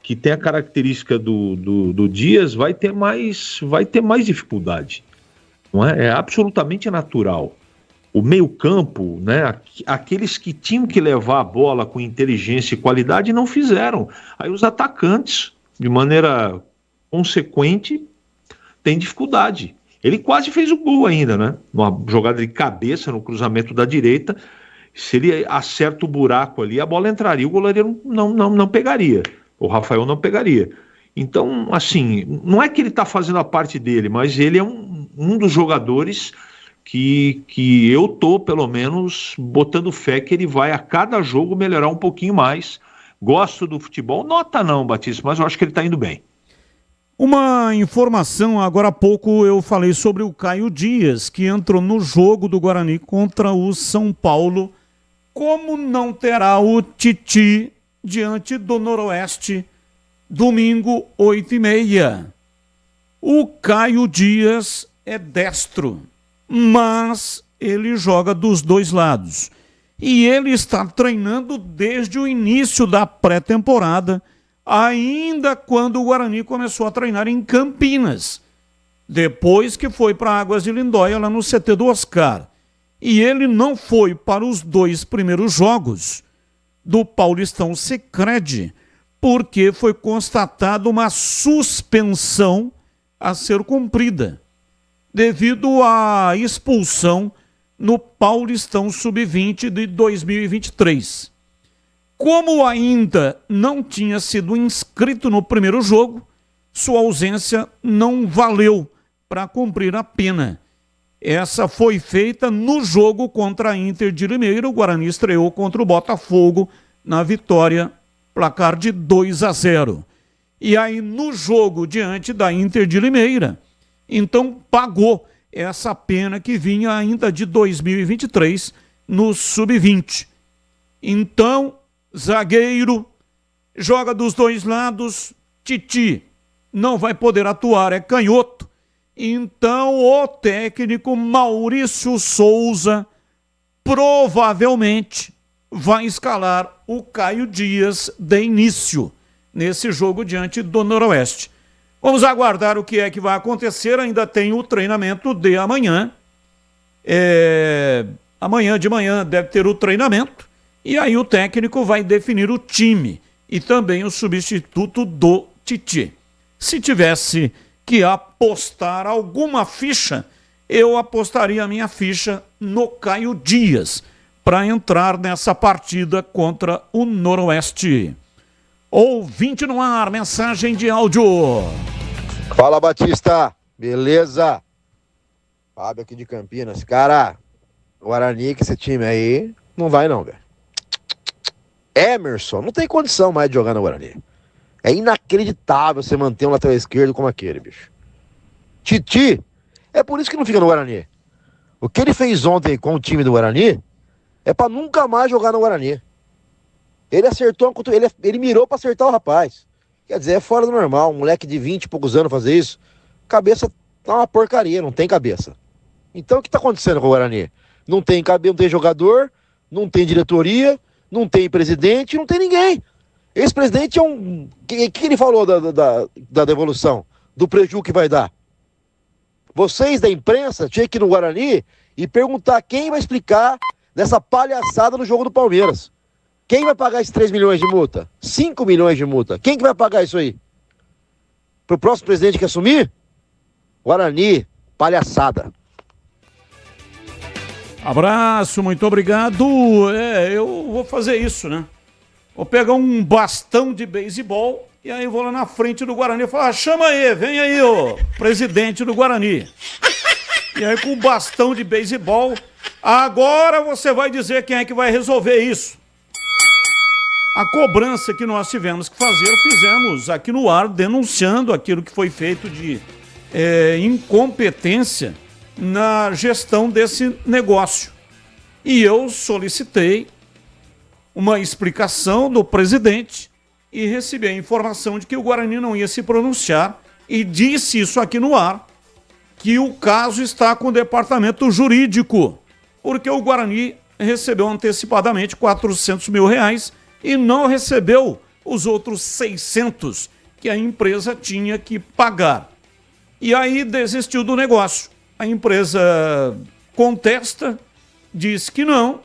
que tem a característica do Dias vai ter mais dificuldade. Não é? É absolutamente natural. O meio-campo, né, aqueles que tinham que levar a bola com inteligência e qualidade não fizeram. Aí os atacantes, de maneira consequente, têm dificuldade. Ele quase fez o gol ainda, né? Uma jogada de cabeça no cruzamento da direita. Se ele acerta o buraco ali, a bola entraria. O goleiro não pegaria. O Rafael não pegaria. Então, assim, não é que ele está fazendo a parte dele, mas ele é um dos jogadores que eu tô, pelo menos, botando fé que ele vai a cada jogo melhorar um pouquinho mais. Gosto do futebol, nota não, Batista, mas eu acho que ele tá indo bem. Uma informação, agora há pouco eu falei sobre o Caio Dias, que entrou no jogo do Guarani contra o São Paulo. Como não terá o Titi diante do Noroeste domingo, 8h30. O Caio Dias é destro, mas ele joga dos dois lados. E ele está treinando desde o início da pré-temporada, ainda quando o Guarani começou a treinar em Campinas, depois que foi para Águas de Lindóia, lá no CT do Oscar. E ele não foi para os 2 primeiros jogos do Paulistão Sicredi, porque foi constatada uma suspensão a ser cumprida, devido à expulsão no Paulistão Sub-20 de 2023. Como ainda não tinha sido inscrito no primeiro jogo, sua ausência não valeu para cumprir a pena. Essa foi feita no jogo contra a Inter de Limeira. O Guarani estreou contra o Botafogo na vitória, placar de 2-0. E aí no jogo diante da Inter de Limeira, então pagou essa pena que vinha ainda de 2023 no Sub-20. Então, zagueiro, joga dos dois lados, Titi não vai poder atuar, é canhoto. Então, o técnico Maurício Souza provavelmente vai escalar o Caio Dias de início nesse jogo diante do Noroeste. Vamos aguardar o que é que vai acontecer. Ainda tem o treinamento de amanhã. Amanhã de manhã deve ter o treinamento. E aí o técnico vai definir o time e também o substituto do Titi. Se tivesse que apostar alguma ficha, eu apostaria a minha ficha no Caio Dias para entrar nessa partida contra o Noroeste. Ouvinte no ar, mensagem de áudio. Fala, Batista, beleza? Fábio aqui de Campinas. Cara, Guarani, que esse time aí não vai não, velho. Emerson, não tem condição mais de jogar no Guarani. É inacreditável você manter um lateral esquerdo como aquele, bicho. Titi, é por isso que não fica no Guarani. O que ele fez ontem com o time do Guarani é pra nunca mais jogar no Guarani. Ele acertou, ele mirou pra acertar o rapaz. Quer dizer, é fora do normal, um moleque de 20 e poucos anos fazer isso. Cabeça tá uma porcaria, não tem cabeça. Então o que tá acontecendo com o Guarani? Não tem cabeça, não tem jogador, não tem diretoria, não tem presidente, não tem ninguém. Esse presidente é um... O que ele falou da devolução? Do prejuízo que vai dar? Vocês da imprensa tinham que ir no Guarani e perguntar quem vai explicar dessa palhaçada no jogo do Palmeiras. Quem vai pagar esses 3 milhões de multa? 5 milhões de multa? Quem que vai pagar isso aí? Pro próximo presidente que assumir? Guarani, palhaçada. Abraço, muito obrigado. Eu vou fazer isso, né? Vou pegar um bastão de beisebol e aí vou lá na frente do Guarani e falar: chama aí, vem aí, ô presidente do Guarani. E aí com o bastão de beisebol, agora você vai dizer quem é que vai resolver isso. A cobrança que nós tivemos que fazer, fizemos aqui no ar, denunciando aquilo que foi feito de incompetência na gestão desse negócio. E eu solicitei uma explicação do presidente e recebi a informação de que o Guarani não ia se pronunciar e disse isso aqui no ar, que o caso está com o departamento jurídico, porque o Guarani recebeu antecipadamente R$400 mil e não recebeu os outros 600 que a empresa tinha que pagar. E aí desistiu do negócio. A empresa contesta, diz que não,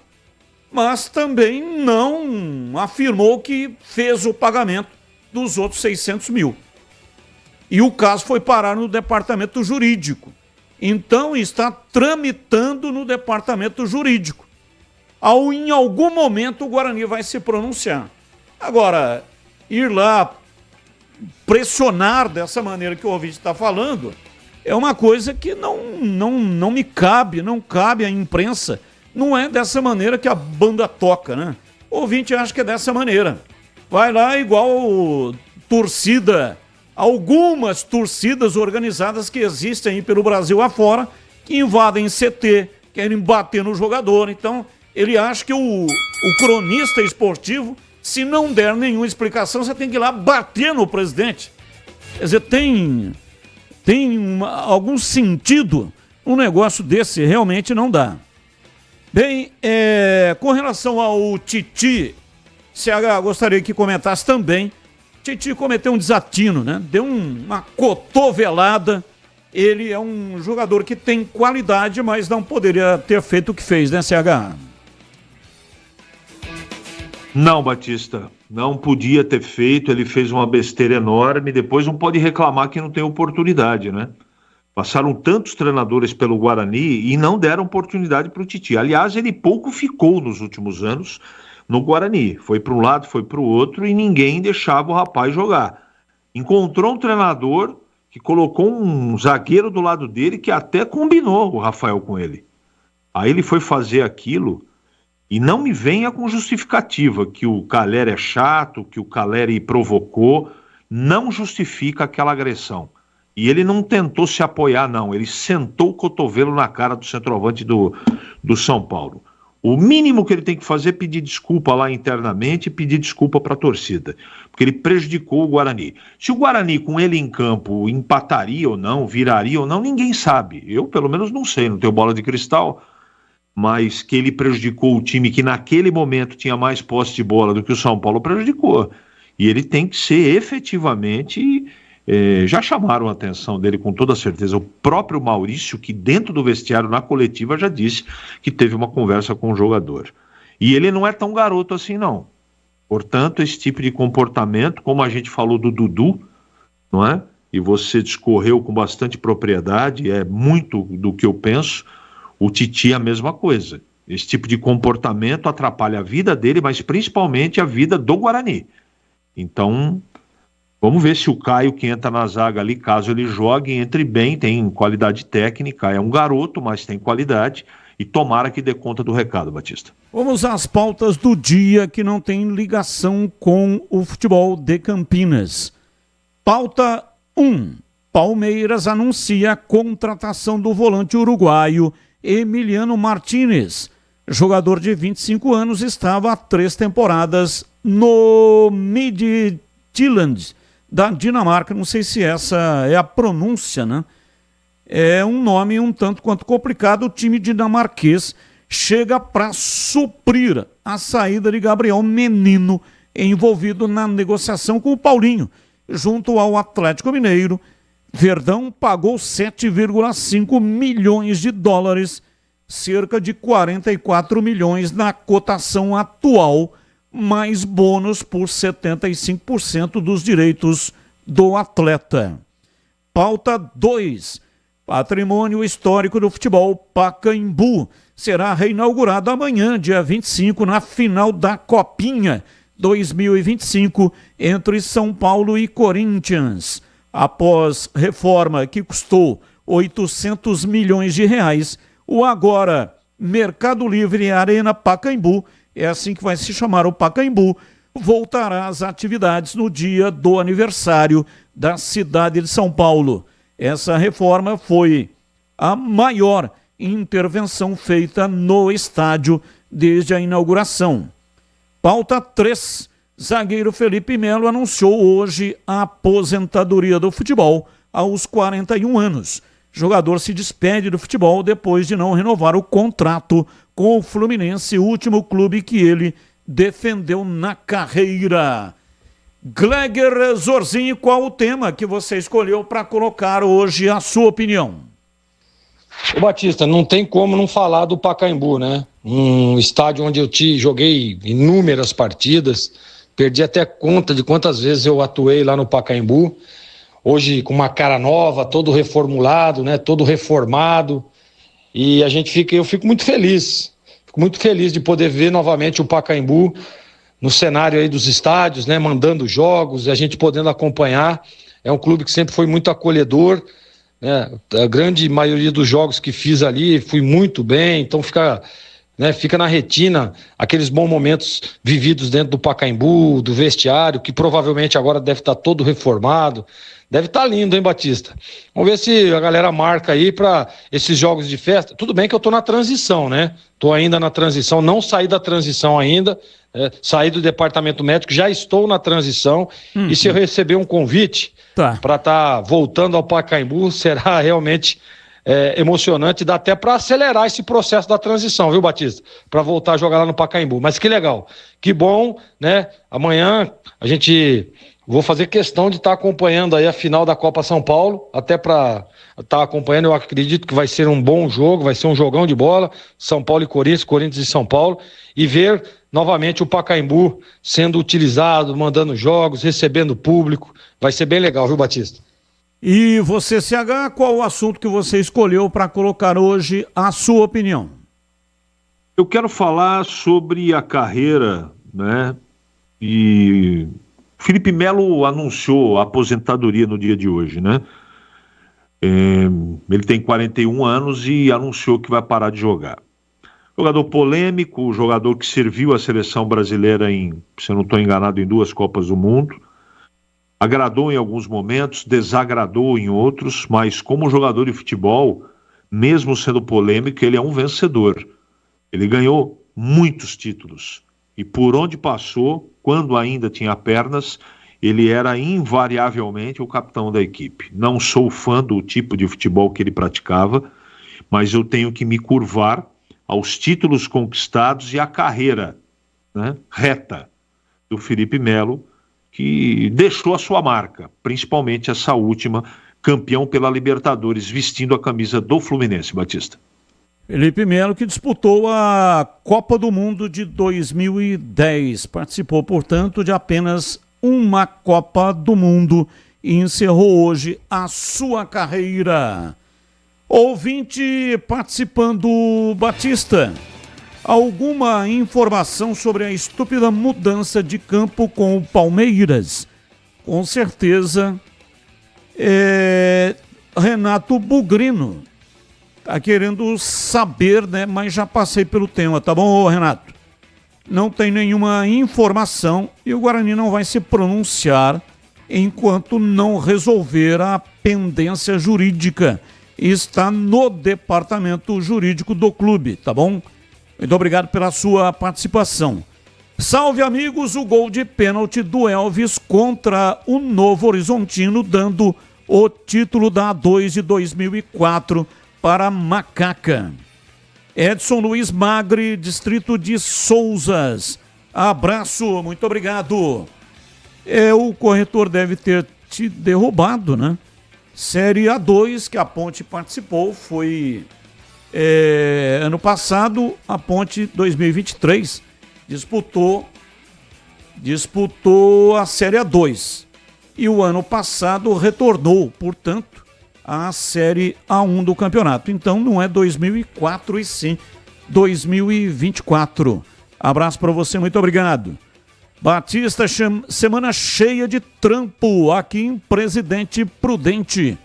mas também não afirmou que fez o pagamento dos outros 600 mil. E o caso foi parar no departamento jurídico. Então está tramitando no departamento jurídico. Em algum momento o Guarani vai se pronunciar. Agora, ir lá pressionar dessa maneira que o ouvinte está falando é uma coisa que não me cabe, não cabe à imprensa. Não é dessa maneira que a banda toca, né? O ouvinte acha que é dessa maneira. Vai lá igual torcida, algumas torcidas organizadas que existem aí pelo Brasil afora, que invadem CT, querem bater no jogador. Então, ele acha que o cronista esportivo Se não der nenhuma explicação, você tem que ir lá bater no presidente. Quer dizer, tem algum sentido um negócio desse, realmente não dá. Bem, com relação ao Titi, CH, gostaria que comentasse também. Titi cometeu um desatino, né? Deu uma cotovelada. Ele é um jogador que tem qualidade, mas não poderia ter feito o que fez, né, CH? Não, Batista, não podia ter feito, ele fez uma besteira enorme, depois não pode reclamar que não tem oportunidade, né? Passaram tantos treinadores pelo Guarani e não deram oportunidade para o Titi. Aliás, ele pouco ficou nos últimos anos no Guarani. Foi para um lado, foi para o outro e ninguém deixava o rapaz jogar. Encontrou um treinador que colocou um zagueiro do lado dele que até combinou o Rafael com ele. Aí ele foi fazer aquilo e não me venha com justificativa que o Calleri é chato, que o Calleri provocou. Não justifica aquela agressão. E ele não tentou se apoiar, não. Ele sentou o cotovelo na cara do centroavante do São Paulo. O mínimo que ele tem que fazer é pedir desculpa lá internamente e pedir desculpa para a torcida, porque ele prejudicou o Guarani. Se o Guarani com ele em campo empataria ou não, viraria ou não, ninguém sabe. Eu, pelo menos, não sei, não tenho bola de cristal, mas que ele prejudicou o time que naquele momento tinha mais posse de bola do que o São Paulo, prejudicou. E ele tem que ser efetivamente... já chamaram a atenção dele com toda certeza. O próprio Maurício, que dentro do vestiário, na coletiva, já disse que teve uma conversa com o jogador. E ele não é tão garoto assim, não. Portanto, esse tipo de comportamento, como a gente falou do Dudu, não é? E você discorreu com bastante propriedade, é muito do que eu penso. O Titi é a mesma coisa. Esse tipo de comportamento atrapalha a vida dele, mas principalmente a vida do Guarani. Então... vamos ver se o Caio, que entra na zaga ali, caso ele jogue, entre bem, tem qualidade técnica, é um garoto, mas tem qualidade, e tomara que dê conta do recado, Batista. Vamos às pautas do dia que não tem ligação com o futebol de Campinas. Pauta 1. Palmeiras anuncia a contratação do volante uruguaio Emiliano Martínez. Jogador de 25 anos, estava há 3 temporadas no Midtjylland da Dinamarca. Não sei se essa é a pronúncia, né? É um nome um tanto quanto complicado. O time dinamarquês chega para suprir a saída de Gabriel Menino, envolvido na negociação com o Paulinho, junto ao Atlético Mineiro. Verdão pagou 7,5 milhões de dólares, cerca de 44 milhões na cotação atual, mais bônus por 75% dos direitos do atleta. Pauta 2. Patrimônio histórico do futebol, Pacaembu será reinaugurado amanhã, dia 25, na final da Copinha 2025, entre São Paulo e Corinthians. Após reforma que custou 800 milhões de reais, o agora Mercado Livre Arena Pacaembu, é assim que vai se chamar o Pacaembu, voltará às atividades no dia do aniversário da cidade de São Paulo. Essa reforma foi a maior intervenção feita no estádio desde a inauguração. Pauta 3. Zagueiro Felipe Melo anunciou hoje a aposentadoria do futebol aos 41 anos. O jogador se despede do futebol depois de não renovar o contrato com o Fluminense, o último clube que ele defendeu na carreira. Gleger Zorzinho, qual o tema que você escolheu para colocar hoje a sua opinião? Ô Batista, não tem como não falar do Pacaembu, né? Um estádio onde eu joguei inúmeras partidas, perdi até conta de quantas vezes eu atuei lá no Pacaembu. Hoje com uma cara nova, todo reformulado, né? Todo reformado. E eu fico muito feliz. Fico muito feliz de poder ver novamente o Pacaembu no cenário aí dos estádios, né? Mandando jogos, e a gente podendo acompanhar. É um clube que sempre foi muito acolhedor, né? A grande maioria dos jogos que fiz ali, fui muito bem. Então né? Fica na retina aqueles bons momentos vividos dentro do Pacaembu, do vestiário, que provavelmente agora deve estar todo reformado. Deve estar lindo, hein, Batista? Vamos ver se a galera marca aí para esses jogos de festa. Tudo bem que eu tô na transição, né? Tô ainda na transição, não saí da transição ainda, saí do departamento médico, já estou na transição. E se eu receber um convite para estar voltando ao Pacaembu, será realmente emocionante, dá até para acelerar esse processo da transição, viu, Batista? Para voltar a jogar lá no Pacaembu. Mas que legal, que bom, né? Amanhã vou fazer questão de estar acompanhando aí a final da Copa São Paulo, até para estar acompanhando. Eu acredito que vai ser um bom jogo, vai ser um jogão de bola, São Paulo e Corinthians, Corinthians e São Paulo, e ver novamente o Pacaembu sendo utilizado, mandando jogos, recebendo público, vai ser bem legal, viu, Batista? E você, CH, qual o assunto que você escolheu para colocar hoje a sua opinião? Eu quero falar sobre a carreira, né, e Felipe Melo anunciou a aposentadoria no dia de hoje, né? Ele tem 41 anos e anunciou que vai parar de jogar. Jogador polêmico, jogador que serviu a seleção brasileira se eu não estou enganado, em 2 Copas do Mundo. Agradou em alguns momentos, desagradou em outros, mas como jogador de futebol, mesmo sendo polêmico, ele é um vencedor. Ele ganhou muitos títulos. E por onde passou, quando ainda tinha pernas, ele era invariavelmente o capitão da equipe. Não sou fã do tipo de futebol que ele praticava, mas eu tenho que me curvar aos títulos conquistados e à carreira, né, reta do Felipe Melo, que deixou a sua marca, principalmente essa última, campeão pela Libertadores, vestindo a camisa do Fluminense, Batista. Felipe Melo, que disputou a Copa do Mundo de 2010. Participou, portanto, de apenas uma Copa do Mundo e encerrou hoje a sua carreira. Ouvinte participando, Batista. Alguma informação sobre a estúpida mudança de campo com o Palmeiras? Com certeza, Renato Bugrino tá querendo saber, né? Mas já passei pelo tema, tá bom, Renato? Não tem nenhuma informação e o Guarani não vai se pronunciar enquanto não resolver a pendência jurídica. Está no departamento jurídico do clube, tá bom? Muito obrigado pela sua participação. Salve, amigos, o gol de pênalti do Elvis contra o Novo Horizontino, dando o título da A2 de 2004 para Macaca. Edson Luiz Magri, distrito de Souzas. Abraço, muito obrigado. O corretor deve ter te derrubado, né? Série A2, que a Ponte participou, foi ano passado, a Ponte 2023 disputou a Série A2. E o ano passado retornou, portanto, a Série A1 do campeonato. Então não é 2004 e sim 2024. Abraço para você, muito obrigado. Batista, semana cheia de trampo aqui em Presidente Prudente.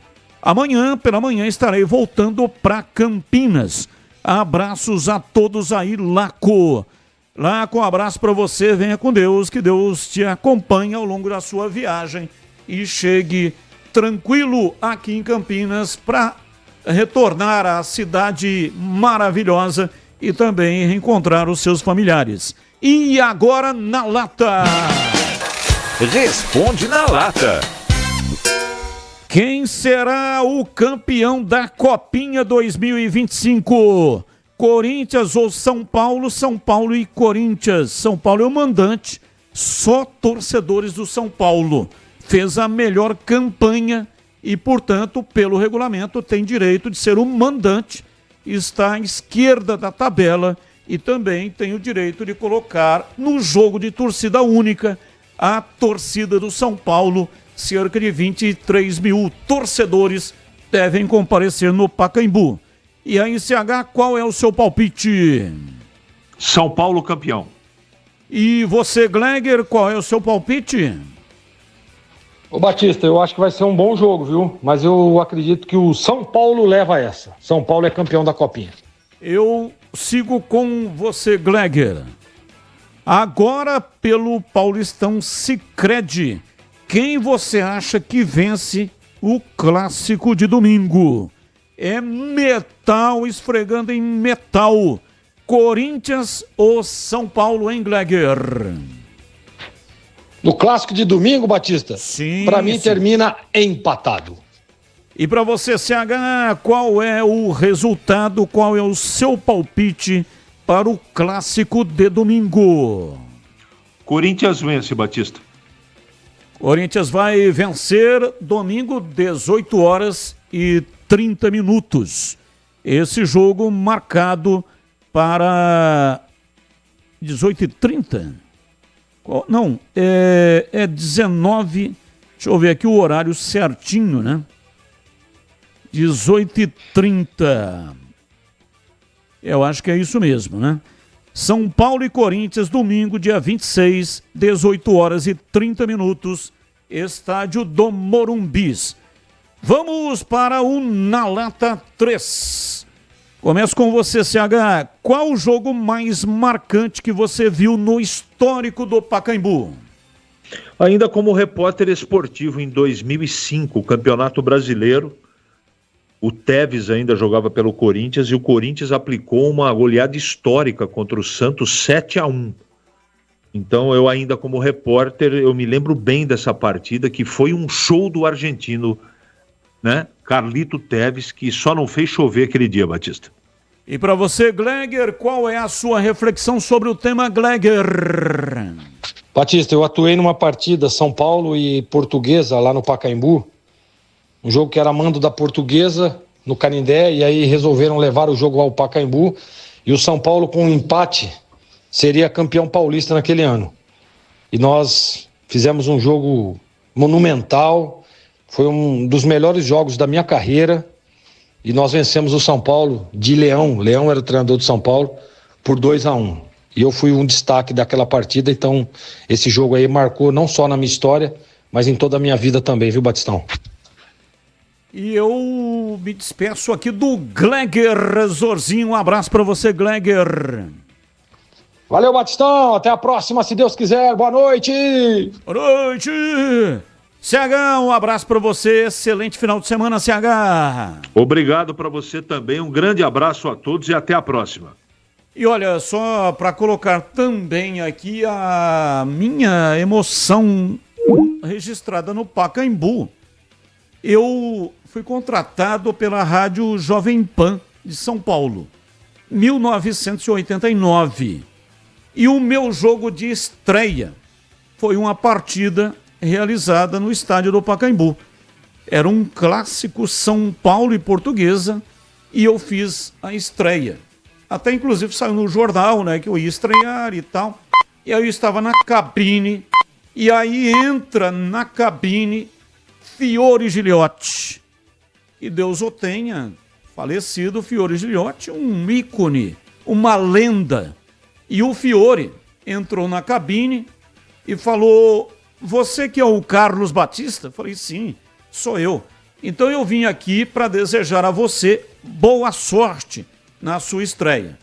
Amanhã, pela manhã, estarei voltando para Campinas. Abraços a todos aí, Laco. Laco, um abraço para você, venha com Deus, que Deus te acompanhe ao longo da sua viagem e chegue tranquilo aqui em Campinas para retornar à cidade maravilhosa e também reencontrar os seus familiares. E agora na lata. Responde na lata. Quem será o campeão da Copinha 2025? Corinthians ou São Paulo? São Paulo e Corinthians. São Paulo é o mandante, só torcedores do São Paulo. Fez a melhor campanha e, portanto, pelo regulamento, tem direito de ser o mandante. Está à esquerda da tabela e também tem o direito de colocar no jogo de torcida única a torcida do São Paulo. Cerca de 23 mil torcedores devem comparecer no Pacaembu. E aí, CH, qual é o seu palpite? São Paulo campeão. E você, Gleger, qual é o seu palpite? Ô Batista, eu acho que vai ser um bom jogo, viu? Mas eu acredito que o São Paulo leva essa. São Paulo é campeão da Copinha. Eu sigo com você, Gleger. Agora, pelo Paulistão Sicredi, quem você acha que vence o clássico de domingo? É metal esfregando em metal. Corinthians ou São Paulo, hein, Gleger? No clássico de domingo, Batista? Sim. Para mim termina empatado. E para você, CH, qual é o resultado, qual é o seu palpite para o clássico de domingo? Corinthians vence, Batista. Corinthians vai vencer domingo, 18 horas e 30 minutos. Esse jogo marcado para 18h30? Não, é 19... Deixa eu ver aqui o horário certinho, né? 18h30. Eu acho que é isso mesmo, né? São Paulo e Corinthians, domingo, dia 26, 18 horas e 30 minutos, estádio do Morumbis. Vamos para o Na Lata 3. Começo com você, CH. Qual o jogo mais marcante que você viu no histórico do Pacaembu? Ainda como repórter esportivo em 2005, o Campeonato Brasileiro, o Tevez ainda jogava pelo Corinthians e o Corinthians aplicou uma goleada histórica contra o Santos 7-1. Então eu ainda como repórter, eu me lembro bem dessa partida, que foi um show do argentino, né? Carlito Tevez, que só não fez chover aquele dia, Batista. E para você, Gleger, qual é a sua reflexão sobre o tema, Gleger? Batista, eu atuei numa partida São Paulo e Portuguesa lá no Pacaembu, um jogo que era mando da Portuguesa no Canindé, e aí resolveram levar o jogo ao Pacaembu, e o São Paulo, com um empate, seria campeão paulista naquele ano. E nós fizemos um jogo monumental, foi um dos melhores jogos da minha carreira, e nós vencemos o São Paulo de Leão. Leão era o treinador do São Paulo, por 2-1. E eu fui um destaque daquela partida, então esse jogo aí marcou não só na minha história, mas em toda a minha vida também, viu, Batistão? E eu me despeço aqui do Gleger Zorzinho. Um abraço para você, Gleger. Valeu, Batistão. Até a próxima, se Deus quiser. Boa noite. Boa noite. CH, um abraço para você. Excelente final de semana, CH. Obrigado para você também. Um grande abraço a todos e até a próxima. E olha, só para colocar também aqui a minha emoção registrada no Pacaembu. Eu fui contratado pela Rádio Jovem Pan de São Paulo, 1989. E o meu jogo de estreia foi uma partida realizada no estádio do Pacaembu. Era um clássico São Paulo e Portuguesa e eu fiz a estreia. Até inclusive saiu no jornal, né, que eu ia estrear e tal. E aí eu estava na cabine, e aí entra na cabine Fiore Giliotti. E Deus o tenha, falecido Fiore Giliotti, um ícone, uma lenda. E o Fiore entrou na cabine e falou: você que é o Carlos Batista? Eu falei: sim, sou eu. Então eu vim aqui para desejar a você boa sorte na sua estreia.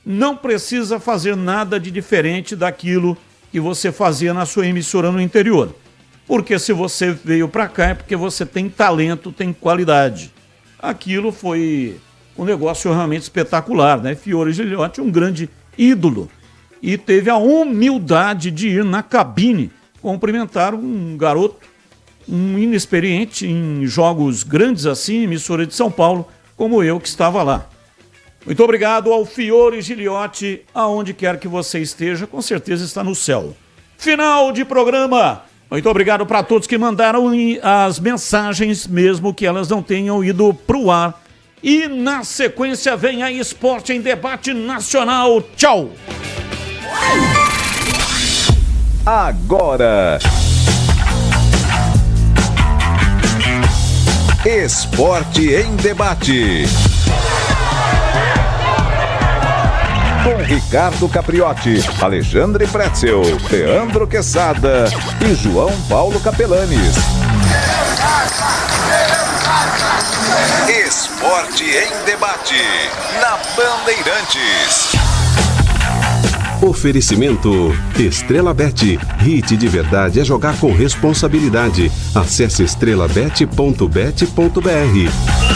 Não precisa fazer nada de diferente daquilo que você fazia na sua emissora no interior. Porque se você veio para cá é porque você tem talento, tem qualidade. Aquilo foi um negócio realmente espetacular, né? Fiore Giliotti, um grande ídolo. E teve a humildade de ir na cabine cumprimentar um garoto, um inexperiente em jogos grandes assim, emissora de São Paulo, como eu que estava lá. Muito obrigado ao Fiore Giliotti, aonde quer que você esteja, com certeza está no céu. Final de programa. Muito obrigado para todos que mandaram as mensagens, mesmo que elas não tenham ido para o ar. E na sequência vem a Esporte em Debate Nacional. Tchau! Agora, Esporte em Debate. Com Ricardo Capriotti, Alexandre Pretzel, Leandro Quesada e João Paulo Capelanes. Esporte Esporte em debate, na Bandeirantes. Oferecimento Estrela Bet. Hit de verdade é jogar com responsabilidade. Acesse estrelabet.bet.br.